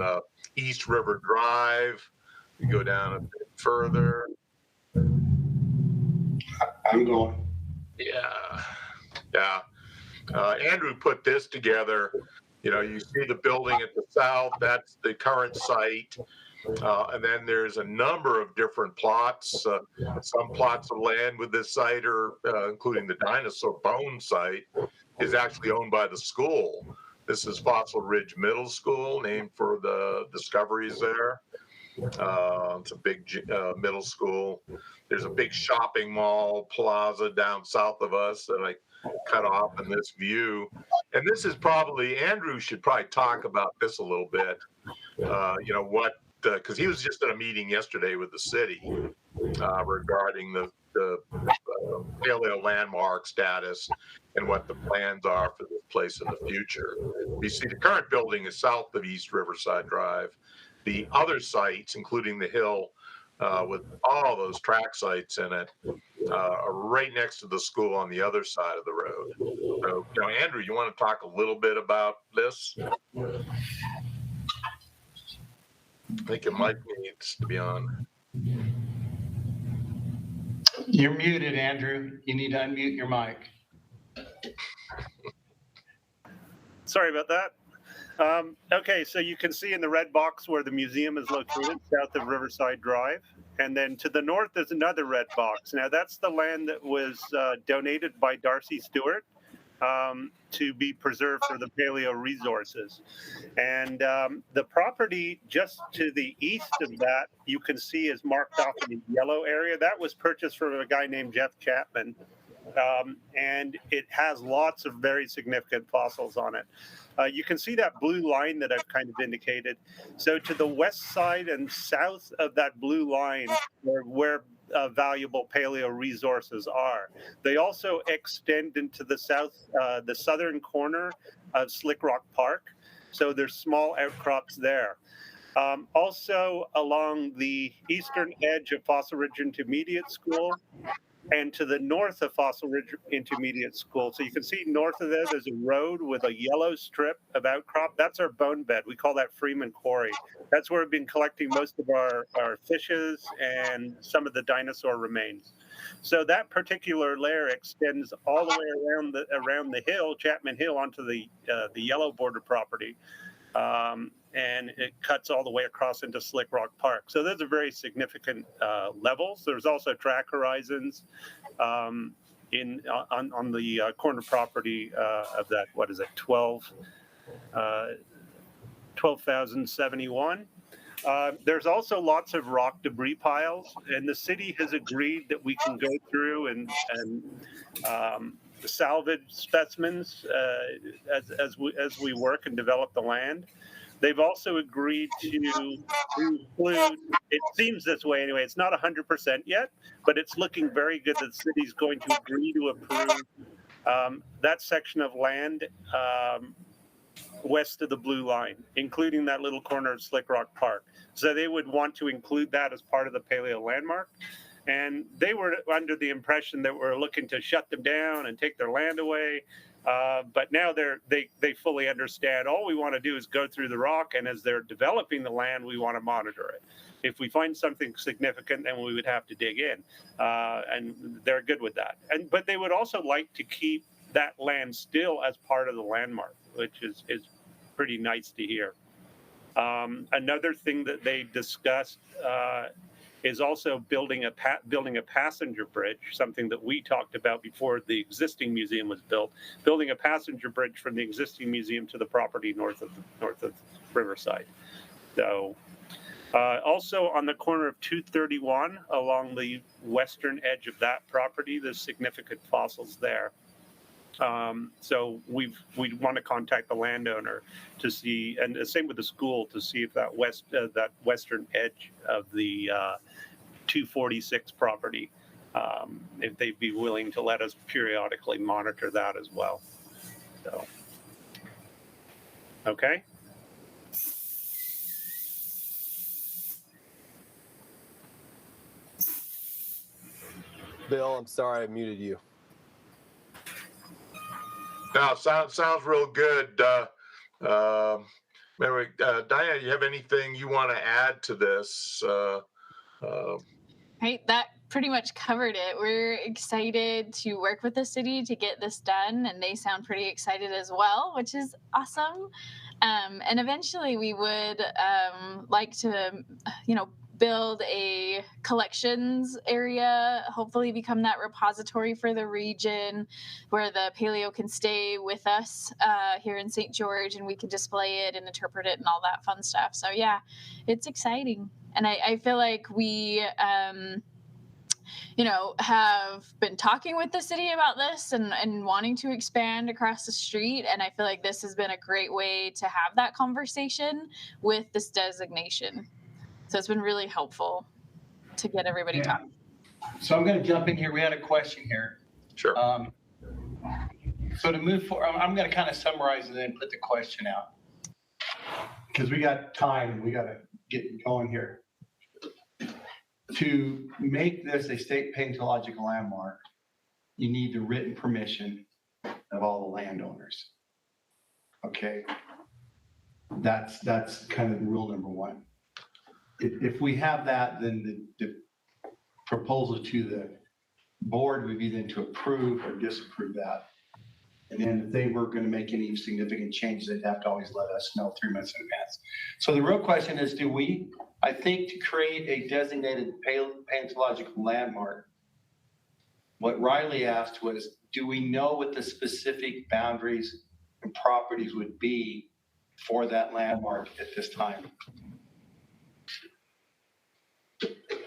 East River Drive, you go down a bit further. I'm going. Yeah. Andrew put this together. You see the building at the south, that's the current site. And then there's a number of different plots. Some plots of land with this site including the dinosaur bone site, is actually owned by the school. This is Fossil Ridge Middle School, named for the discoveries there. It's a big middle school. There's a big shopping mall plaza down south of us that I cut off in this view. And this is probably, Andrew should probably talk about this a little bit. Because he was just at a meeting yesterday with the city regarding the Paleo Landmark status and what the plans are for this place in the future. You see, the current building is south of East Riverside Drive. The other sites, including the hill with all those track sites in it, are right next to the school on the other side of the road. So, Andrew, you want to talk a little bit about this? I think your mic needs to be on. You're muted, Andrew. You need to unmute your mic. Sorry about that. Okay, so you can see in the red box where the museum is located, south of Riverside Drive. And then to the north, there's another red box. Now, that's the land that was donated by Darcy Stewart to be preserved for the paleo resources. And the property just to the east of that, you can see is marked off in the yellow area. That was purchased from a guy named Jeff Chapman. And it has lots of very significant fossils on it. You can see that blue line that I've kind of indicated. So to the west side and south of that blue line where valuable paleo resources are. They also extend into the southern corner of Slick Rock Park. So there's small outcrops there. Also along the eastern edge of Fossil Ridge Intermediate School, and to the north of Fossil Ridge Intermediate School. So you can see north of there, there's a road with a yellow strip of outcrop. That's our bone bed. We call that Freeman Quarry. That's where we've been collecting most of our fishes and some of the dinosaur remains. So that particular layer extends all the way around the hill, Chapman Hill, onto the yellow border property. And it cuts all the way across into Slick Rock Park. So those are very significant levels. There's also track horizons on the corner property of that, 12,071. There's also lots of rock debris piles, and the city has agreed that we can go through and salvage specimens as we work and develop the land. They've also agreed to include, it seems this way anyway, it's not 100% yet, but it's looking very good that the city's going to agree to approve that section of land west of the blue line, including that little corner of Slick Rock Park. So they would want to include that as part of the Paleo Landmark. And they were under the impression that we're looking to shut them down and take their land away. But now they fully understand all we want to do is go through the rock, and as they're developing the land, we want to monitor it. If we find something significant, then we would have to dig in, and they're good with that. But they would also like to keep that land still as part of the landmark, which is pretty nice to hear. Another thing that they discussed is also building a passenger bridge, something that we talked about before the existing museum was built, building a passenger bridge from the existing museum to the property north of Riverside. So also on the corner of 231 along the western edge of that property, there's significant fossils there. So we want to contact the landowner to see, and the same with the school, to see if that western edge of the 246 property, if they'd be willing to let us periodically monitor that as well. So, okay. Bill, I'm sorry I muted you. No, sounds real good. Anyway, Diana, you have anything you want to add to this? Right, that pretty much covered it. We're excited to work with the city to get this done, and they sound pretty excited as well, which is awesome. And eventually we would like to, build a collections area, hopefully become that repository for the region where the paleo can stay with us here in St. George, and we can display it and interpret it and all that fun stuff. So yeah, it's exciting. And I feel like we, have been talking with the city about this and wanting to expand across the street. And I feel like this has been a great way to have that conversation with this designation. So it's been really helpful to get everybody talking. So I'm going to jump in here. We had a question here. Sure. So to move forward, I'm going to kind of summarize and then put the question out, because we got time and we got to get going here. To make this a state paleontological landmark, you need the written permission of all the landowners. Okay, that's kind of rule number one. If we have that, then the proposal to the board would be then to approve or disapprove that. And then if they were going to make any significant changes, they'd have to always let us know 3 months in advance. So the real question is, I think to create a designated paleontological landmark, what Riley asked was, do we know what the specific boundaries and properties would be for that landmark at this time?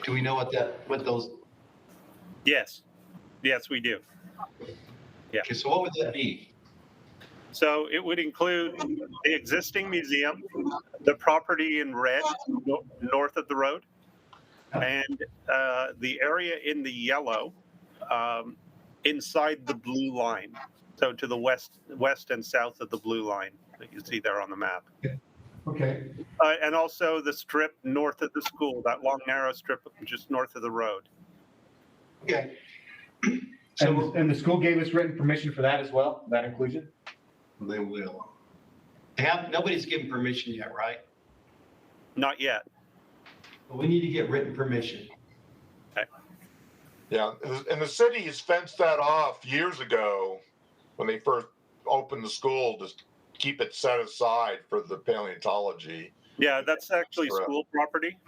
Do we know what those? Yes, we do. Yeah. Okay, so what would that be? So it would include the existing museum, the property in red north of the road, and the area in the yellow inside the blue line. So to the west and south of the blue line that you see there on the map. Okay. And also the strip north of the school, that long narrow strip just north of the road. Okay. And the school gave us written permission for that as well, that inclusion? They will. Nobody's given permission yet, right? Not yet. But we need to get written permission. Okay. Yeah, and the city has fenced that off years ago when they first opened the school to keep it set aside for the paleontology. Yeah, that's actually school property.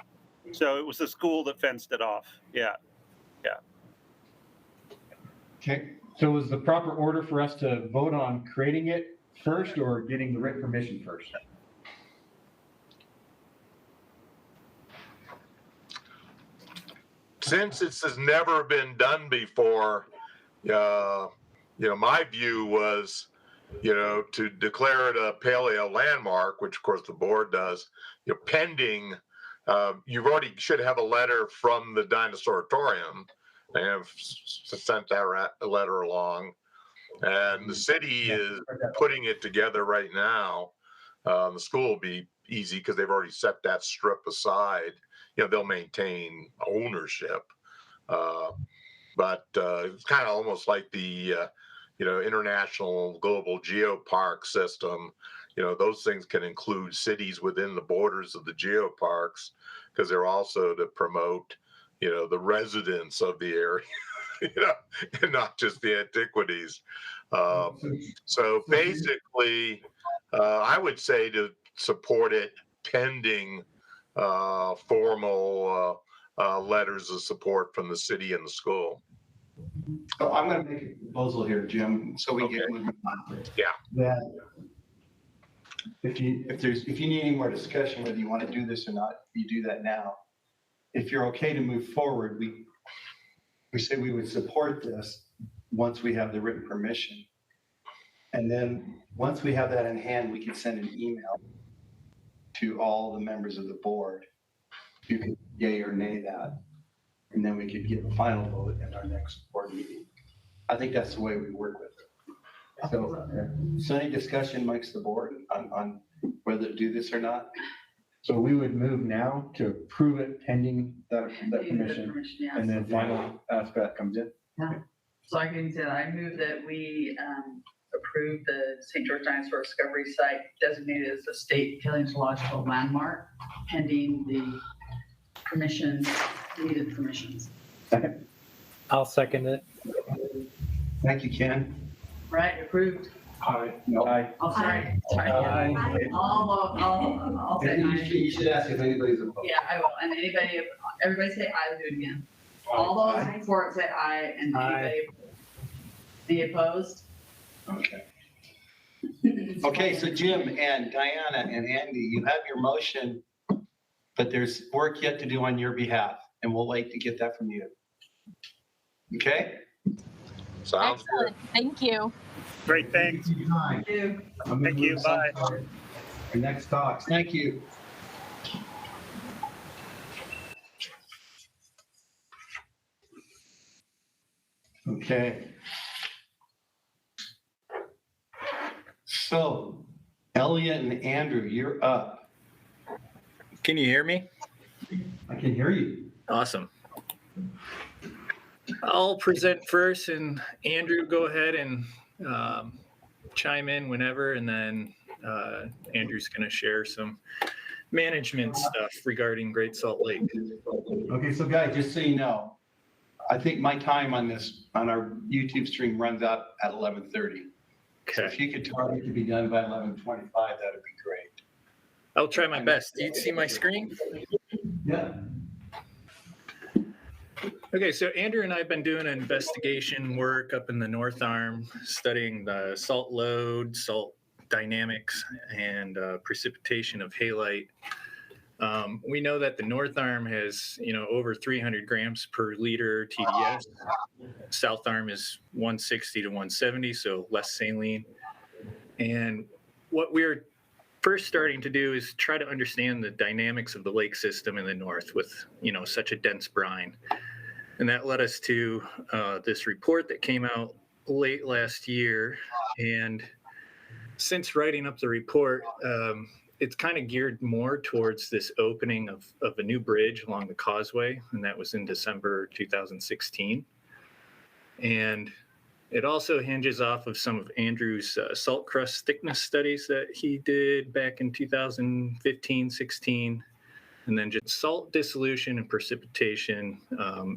So it was the school that fenced it off. Yeah. Okay, so was the proper order for us to vote on creating it first or getting the written permission first? Since this has never been done before, my view was, to declare it a paleo landmark, which of course the board does, pending, you already should have a letter from the Dinosauratorium. They have sent that letter along, and the city is putting it together right now. The school will be easy because they've already set that strip aside. They'll maintain ownership. But it's kind of almost like the, international global geopark system. Those things can include cities within the borders of the geoparks because they're also to promote, the residents of the area, and not just the antiquities. So basically, I would say to support it pending formal letters of support from the city and the school. So I'm going to make a proposal here, Jim, so we get moving on. Yeah. That if you need any more discussion, whether you want to do this or not, you do that now. If you're okay to move forward, we say we would support this once we have the written permission. And then once we have that in hand, we can send an email to all the members of the board. You can yay or nay that, and then we could get a final vote at our next board meeting. I think that's the way we work with it. So any discussion amongst the board on whether to do this or not? So we would move now to approve it pending that permission, yes. and then final aspect comes in. Yeah. So I can say that I move that we approve the St. George Dinosaur Discovery Site designated as a state paleontological landmark pending the needed permissions. Second. I'll second it. Thank you, Ken. Right, approved. Aye. No. Aye. Oh, sorry. I'll say aye. You should ask if anybody's opposed. Yeah, I will. And everybody say aye, do it again. All those for it say aye, and any opposed? Okay. Okay, so Jim and Diana and Andy, you have your motion, but there's work yet to do on your behalf, and we'll wait to get that from you. Okay? Sounds Excellent. Thank you. Great, thanks. Thank you. Thank you, bye. Our next talks. Thank you. Okay. So, Elliot and Andrew, you're up. Can you hear me? I can hear you. Awesome. I'll present first, and Andrew, go ahead and chime in whenever, and then Andrew's going to share some management stuff regarding Great Salt Lake. Okay, so guys, just so you know, I think my time on our YouTube stream runs out at 11:30. So if you could target to be done by 11:25, that'd be great. I'll try my best. Do you see my screen? Yeah. Okay, so Andrew and I have been doing investigation work up in the North Arm, studying the salt load, salt dynamics, and precipitation of halite. We know that the North Arm has, over 300 grams per liter TDS. South Arm is 160 to 170, so less saline. And what we're first starting to do is try to understand the dynamics of the lake system in the north with, such a dense brine. And that led us to this report that came out late last year. And since writing up the report, it's kind of geared more towards this opening of a new bridge along the causeway, and that was in December 2016. And it also hinges off of some of Andrew's salt crust thickness studies that he did back in 2015-16, and then just salt dissolution and precipitation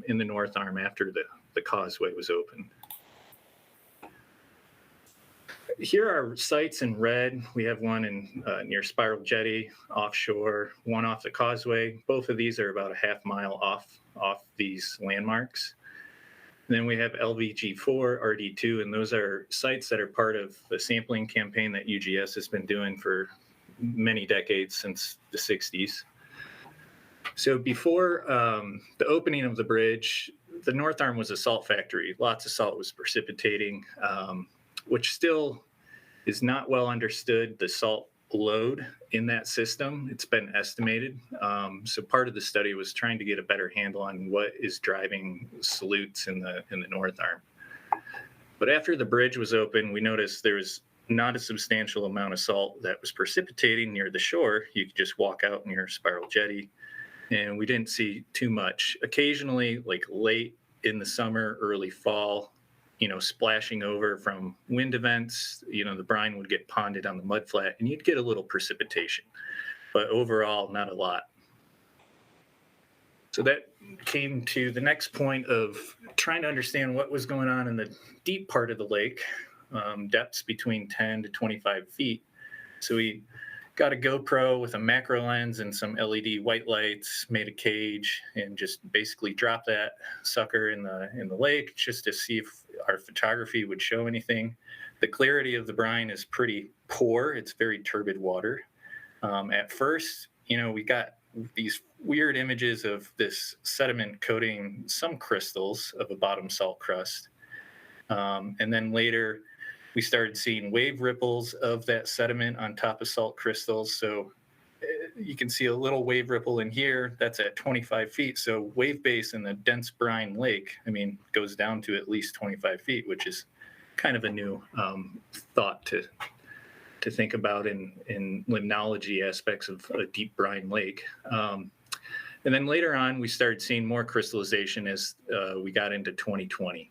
in the North Arm after the causeway was opened. Here are sites in red. We have one in near Spiral Jetty, offshore, one off the causeway. Both of these are about a half mile off these landmarks. And then we have LVG4, RD2, and those are sites that are part of the sampling campaign that UGS has been doing for many decades, since the 60s. So before the opening of the bridge, the North Arm was a salt factory. Lots of salt was precipitating, which still is not well understood, the salt load in that system. It's been estimated. So part of the study was trying to get a better handle on what is driving solutes in the North Arm. But after the bridge was open, we noticed there was not a substantial amount of salt that was precipitating near the shore. You could just walk out near Spiral Jetty, and we didn't see too much. Occasionally, like late in the summer, early fall, splashing over from wind events, the brine would get ponded on the mudflat, and you'd get a little precipitation. But overall, not a lot. So that came to the next point of trying to understand what was going on in the deep part of the lake, depths between 10 to 25 feet. So we got a GoPro with a macro lens and some LED white lights, made a cage, and just basically dropped that sucker in the lake just to see if our photography would show anything. The clarity of the brine is pretty poor. It's very turbid water. At first, we got these weird images of this sediment coating some crystals of a bottom salt crust. And then later, we started seeing wave ripples of that sediment on top of salt crystals. So you can see a little wave ripple in here. That's at 25 feet. So wave base in the dense brine lake, goes down to at least 25 feet, which is kind of a new thought to think about in limnology aspects of a deep brine lake. And then later on, we started seeing more crystallization as we got into 2020.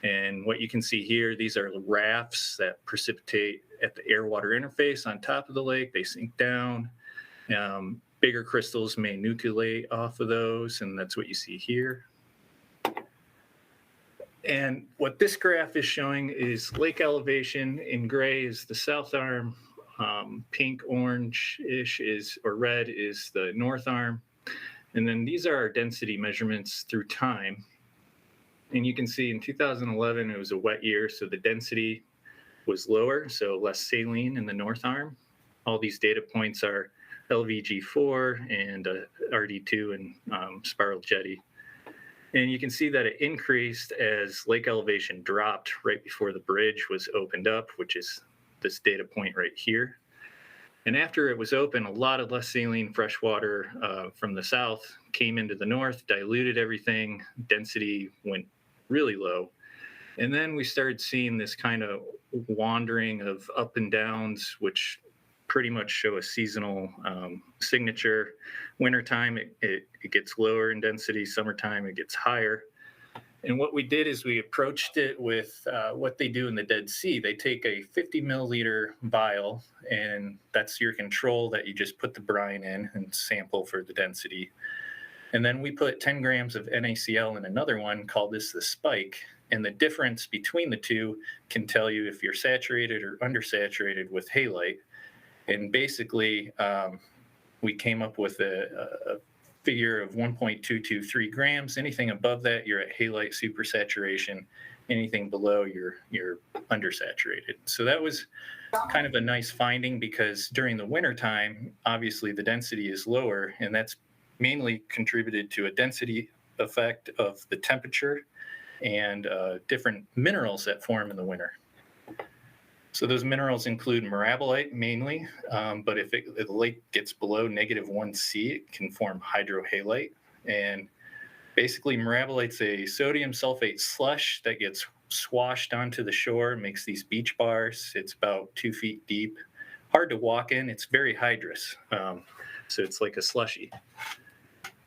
And what you can see here, these are rafts that precipitate at the air-water interface on top of the lake. They sink down. Bigger crystals may nucleate off of those, and that's what you see here. And what this graph is showing is lake elevation. In gray is the south arm, pink, orange-ish or red is the north arm. And then these are our density measurements through time. And you can see in 2011, it was a wet year, so the density was lower, so less saline in the north arm. All these data points are LVG4 and RD2 and Spiral Jetty. And you can see that it increased as lake elevation dropped right before the bridge was opened up, which is this data point right here. And after it was open, a lot of less saline fresh water from the south came into the north, diluted everything, density went really low. And then we started seeing this kind of wandering of up and downs, which pretty much show a seasonal signature. Wintertime, it gets lower in density. Summertime, it gets higher. And what we did is we approached it with what they do in the Dead Sea. They take a 50 milliliter vial, and that's your control that you just put the brine in and sample for the density. And then we put 10 grams of NaCl in another one, called this the spike. And the difference between the two can tell you if you're saturated or undersaturated with halite. And basically, we came up with a figure of 1.223 grams. Anything above that, you're at halite supersaturation. Anything below, you're undersaturated. So that was kind of a nice finding, because during the wintertime, obviously the density is lower, and that's mainly contributed to a density effect of the temperature and different minerals that form in the winter. So those minerals include mirabolite mainly, but if the lake gets below -1C, it can form hydrohalite. And basically mirabolite's a sodium sulfate slush that gets swashed onto the shore, makes these beach bars. It's about 2 feet deep, hard to walk in. It's very hydrous, so it's like a slushy.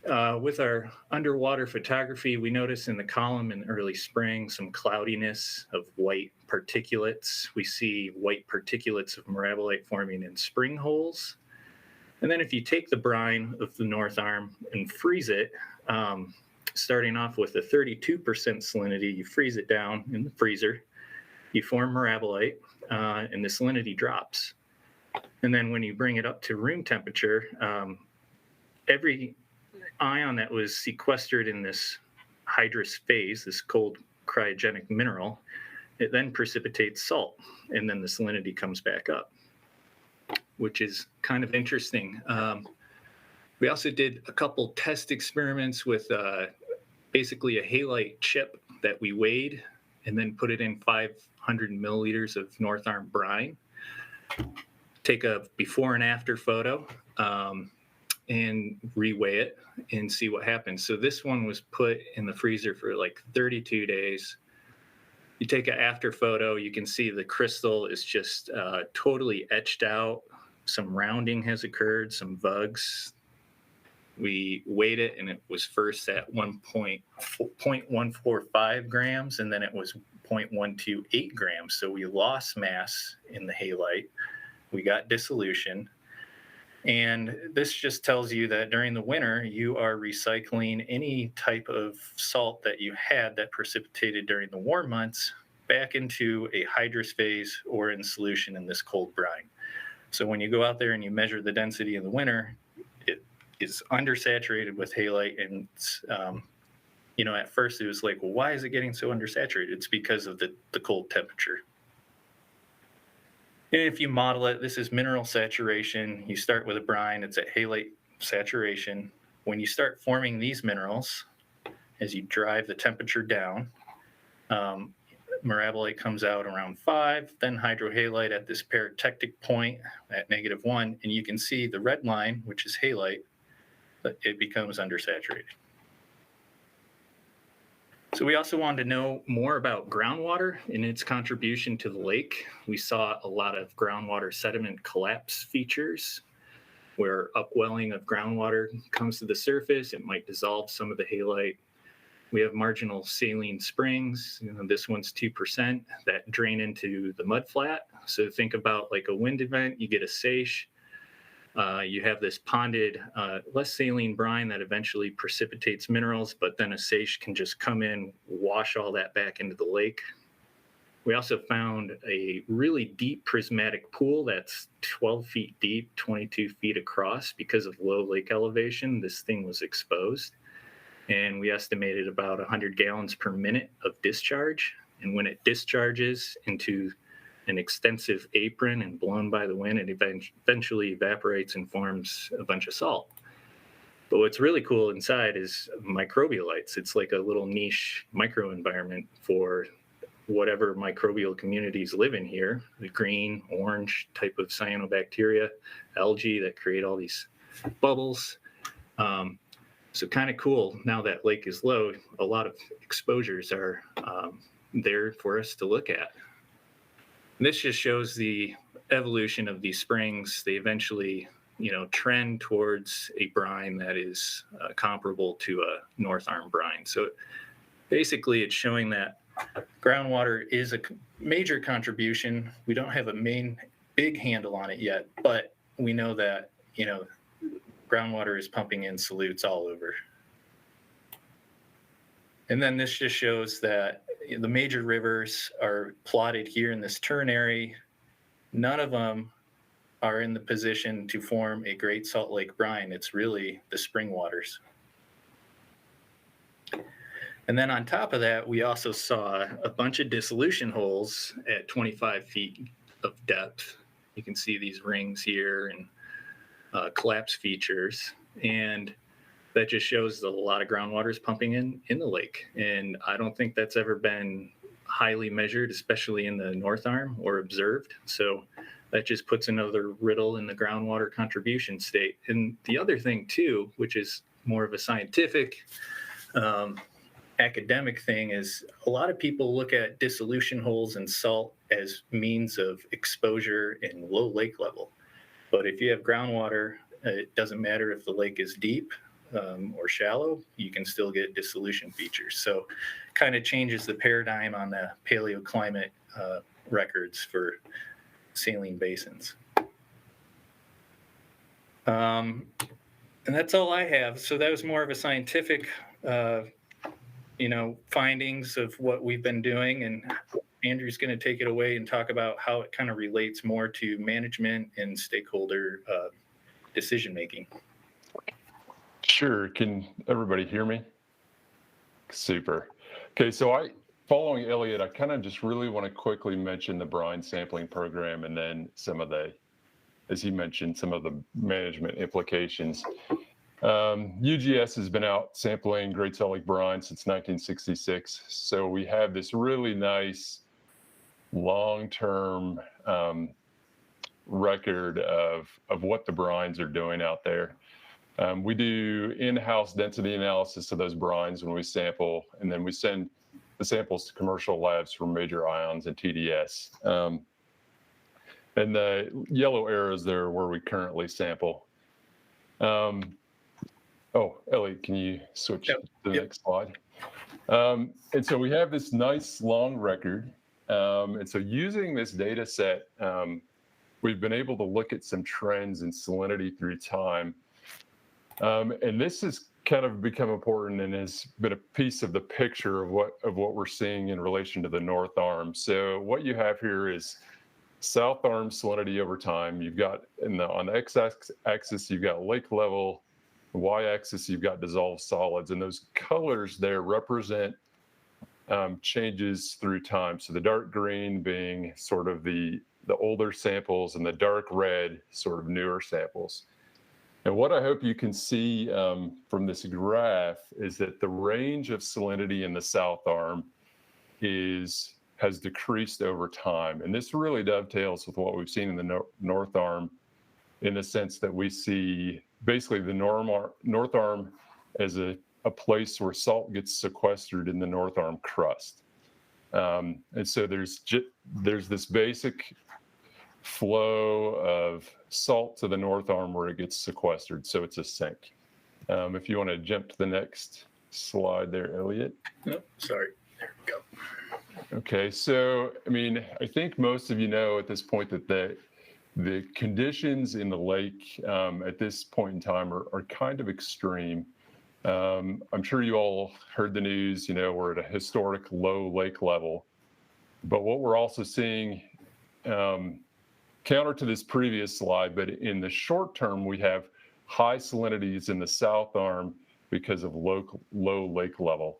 With our underwater photography, we noticed in the column in early spring some cloudiness of white particulates. We see white particulates of mirabolite forming in spring holes. And then if you take the brine of the north arm and freeze it, starting off with a 32% salinity, you freeze it down in the freezer, you form mirabolite, and the salinity drops. And then when you bring it up to room temperature, every ion that was sequestered in this hydrous phase, this cold cryogenic mineral, it then precipitates salt, and then the salinity comes back up, which is kind of interesting. We also did a couple test experiments with basically a halite chip that we weighed and then put it in 500 milliliters of North Arm brine. Take a before and after photo and reweigh it and see what happens. So this one was put in the freezer for like 32 days. You take an after photo, you can see the crystal is just totally etched out. Some rounding has occurred, some vugs. We weighed it, and it was first at 0.145 grams, and then it was 0.128 grams. So we lost mass in the halite. We got dissolution. And this just tells you that during the winter, you are recycling any type of salt that you had that precipitated during the warm months back into a hydrous phase or in solution in this cold brine. So when you go out there and you measure the density in the winter, it is undersaturated with halite. And, at first it was like, well, why is it getting so undersaturated? It's because of the cold temperature. And if you model it, this is mineral saturation. You start with a brine, it's at halite saturation. When you start forming these minerals, as you drive the temperature down, mirabolite comes out around 5, then hydrohalite at this paratectic point at -1, and you can see the red line, which is halite, but it becomes undersaturated. So we also wanted to know more about groundwater and its contribution to the lake. We saw a lot of groundwater sediment collapse features where upwelling of groundwater comes to the surface. It might dissolve some of the halite. We have marginal saline springs. This one's 2% that drain into the mudflat. So think about like a wind event, you get a seiche. You have this ponded, less saline brine that eventually precipitates minerals, but then a seiche can just come in, wash all that back into the lake. We also found a really deep prismatic pool that's 12 feet deep, 22 feet across because of low lake elevation. This thing was exposed. And we estimated about 100 gallons per minute of discharge. And when it discharges into an extensive apron and blown by the wind, it eventually evaporates and forms a bunch of salt. But what's really cool inside is microbialites. It's like a little niche microenvironment for whatever microbial communities live in here, the green, orange type of cyanobacteria, algae that create all these bubbles. So kind of cool. Now that lake is low, a lot of exposures are there for us to look at. This just shows the evolution of these springs. They eventually, trend towards a brine that is comparable to a North Arm brine. So basically it's showing that groundwater is a major contribution. We don't have a big handle on it yet, but we know that, groundwater is pumping in solutes all over. And then this just shows that the major rivers are plotted here in this ternary. None of them are in the position to form a Great Salt Lake brine. It's really the spring waters. And then on top of that, we also saw a bunch of dissolution holes at 25 feet of depth. You can see these rings here and collapse features. And that just shows that a lot of groundwater is pumping in the lake. And I don't think that's ever been highly measured, especially in the North Arm or observed. So that just puts another riddle in the groundwater contribution state. And the other thing too, which is more of a scientific academic thing, is a lot of people look at dissolution holes and salt as means of exposure and low lake level. But if you have groundwater, it doesn't matter if the lake is deep or shallow, you can still get dissolution features. So kind of changes the paradigm on the paleoclimate records for saline basins. And that's all I have. So that was more of a scientific, findings of what we've been doing. And Andrew's going to take it away and talk about how it kind of relates more to management and stakeholder decision-making. Sure. Can everybody hear me? Super. Okay, so following Elliot, I kind of just really want to quickly mention the brine sampling program and then some of the, as he mentioned, some of the management implications. UGS has been out sampling Great Salt Lake brine since 1966. So we have this really nice long-term record of what the brines are doing out there. We do in-house density analysis of those brines when we sample, and then we send the samples to commercial labs for major ions and TDS. And the yellow arrows there are where we currently sample. Oh, Elliot, can you switch to the next slide? And so we have this nice long record. And so using this data set, we've been able to look at some trends in salinity through time. And this has kind of become important and has been a piece of the picture of what we're seeing in relation to the North Arm. So what you have here is South Arm salinity over time. You've got on the x-axis, you've got lake level. The y-axis, you've got dissolved solids, and those colors there represent changes through time. So the dark green being sort of the older samples, and the dark red sort of newer samples. And what I hope you can see from this graph is that the range of salinity in the South Arm has decreased over time. And this really dovetails with what we've seen in the North Arm, in the sense that we see basically the North Arm as a place where salt gets sequestered in the North Arm crust. And so there's this basic flow of salt to the North Arm where it gets sequestered, so it's a sink. If you want to jump to the next slide there, Elliot. Nope, sorry. There we go. Okay, so I mean, I think most of you know at this point that the conditions in the lake at this point in time are kind of extreme. I'm sure you all heard the news, we're at a historic low lake level. But what we're also seeing, counter to this previous slide, but in the short term, we have high salinities in the South Arm because of low lake level.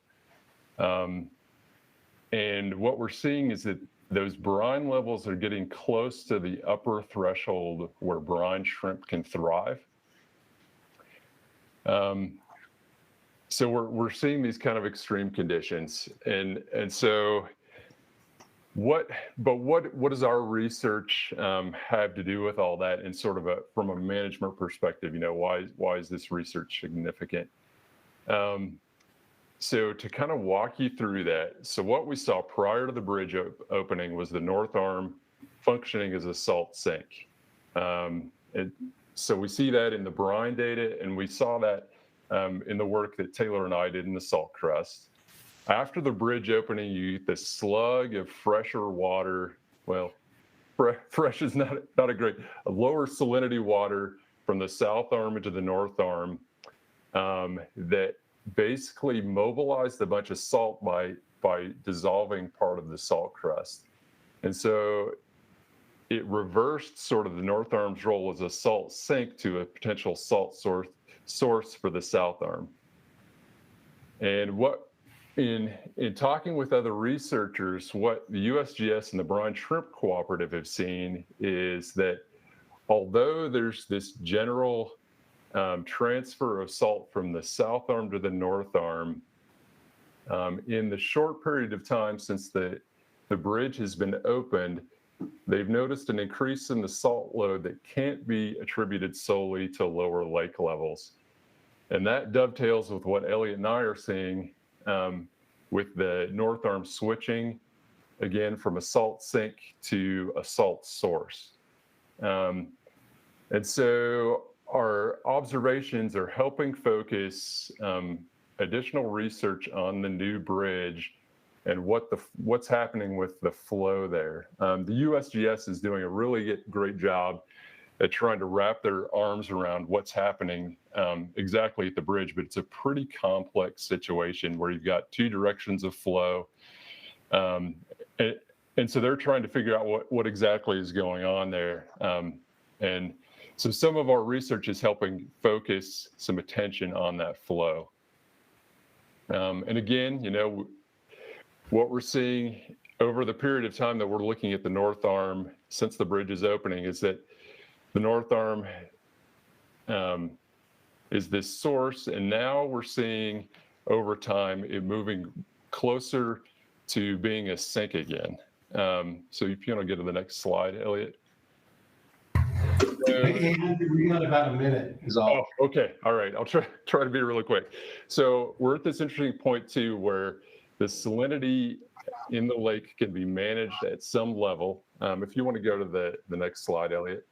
And what we're seeing is that those brine levels are getting close to the upper threshold where brine shrimp can thrive. So we're seeing these kind of extreme conditions, and so what does our research have to do with all that? And sort of from a management perspective, why is this research significant? So to kind of walk you through that, so what we saw prior to the bridge opening was the North Arm functioning as a salt sink. And so we see that in the brine data, and we saw that in the work that Taylor and I did in the salt crust. After the bridge opening, you get this slug of fresher water. Well, fresh is not a lower salinity water from the South Arm into the North Arm that basically mobilized a bunch of salt by dissolving part of the salt crust. And so it reversed sort of the North Arm's role as a salt sink to a potential salt source for the South Arm. And what in talking with other researchers, what the USGS and the Brine Shrimp Cooperative have seen is that although there's this general transfer of salt from the South Arm to the North Arm, in the short period of time since the bridge has been opened, they've noticed an increase in the salt load that can't be attributed solely to lower lake levels. And that dovetails with what Elliot and I are seeing with the North Arm switching, again, from a salt sink to a salt source. And so our observations are helping focus additional research on the new bridge and what's happening with the flow there. The USGS is doing a really great job at trying to wrap their arms around what's happening exactly at the bridge, but it's a pretty complex situation where you've got two directions of flow. And so they're trying to figure out what exactly is going on there. And so some of our research is helping focus some attention on that flow. And again, what we're seeing over the period of time that we're looking at the North Arm since the bridge is opening is that the North Arm is this source, and now we're seeing over time it moving closer to being a sink again. So if you want to get to the next slide, Elliot. We got about a minute is all. Oh, okay. All right. I'll try to be really quick. So we're at this interesting point too, where the salinity in the lake can be managed at some level. If you want to go to the next slide, Elliot.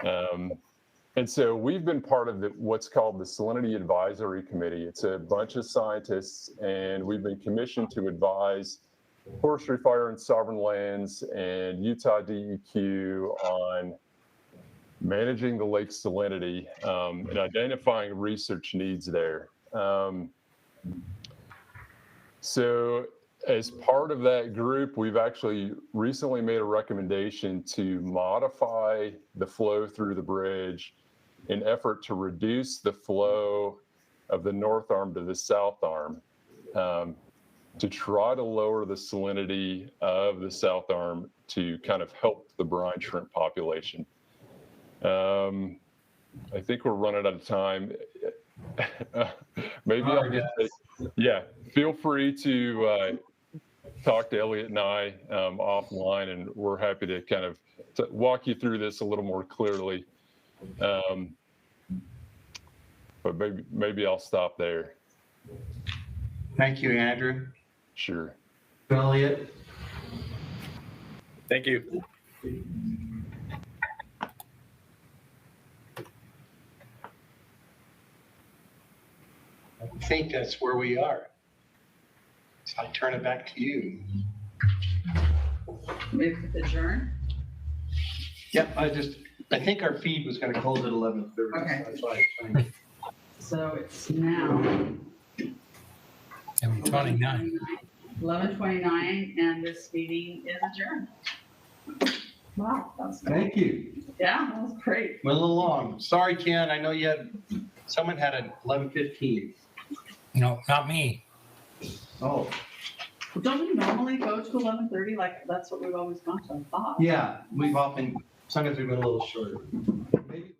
And so we've been part of what's called the Salinity Advisory Committee. It's a bunch of scientists, and we've been commissioned to advise Forestry, Fire, and Sovereign Lands and Utah DEQ on managing the lake salinity and identifying research needs there. So as part of that group, we've actually recently made a recommendation to modify the flow through the bridge in effort to reduce the flow of the north arm to the south arm, to try to lower the salinity of the south arm to kind of help the brine shrimp population. I think we're running out of time. Maybe I'll just feel free to talk to Elliot and I offline, and we're happy to kind of walk you through this a little more clearly. But maybe I'll stop there. Thank you, Andrew. Sure. Elliot. Thank you. I think that's where we are. So I turn it back to you. Move adjourn. Yep, I think our feed was gonna close at 11:30. Okay. That's why I was So it's now 11:29. 11:29, and this meeting is adjourned. Wow, that was Thank you. Yeah, that was great. Went a little long. Sorry, Ken, I know someone had an 11:15. No, not me. Oh, Well, don't we normally go to 11:30? Like, that's what we've always gone to, I thought. yeah, sometimes we've been a little shorter. Maybe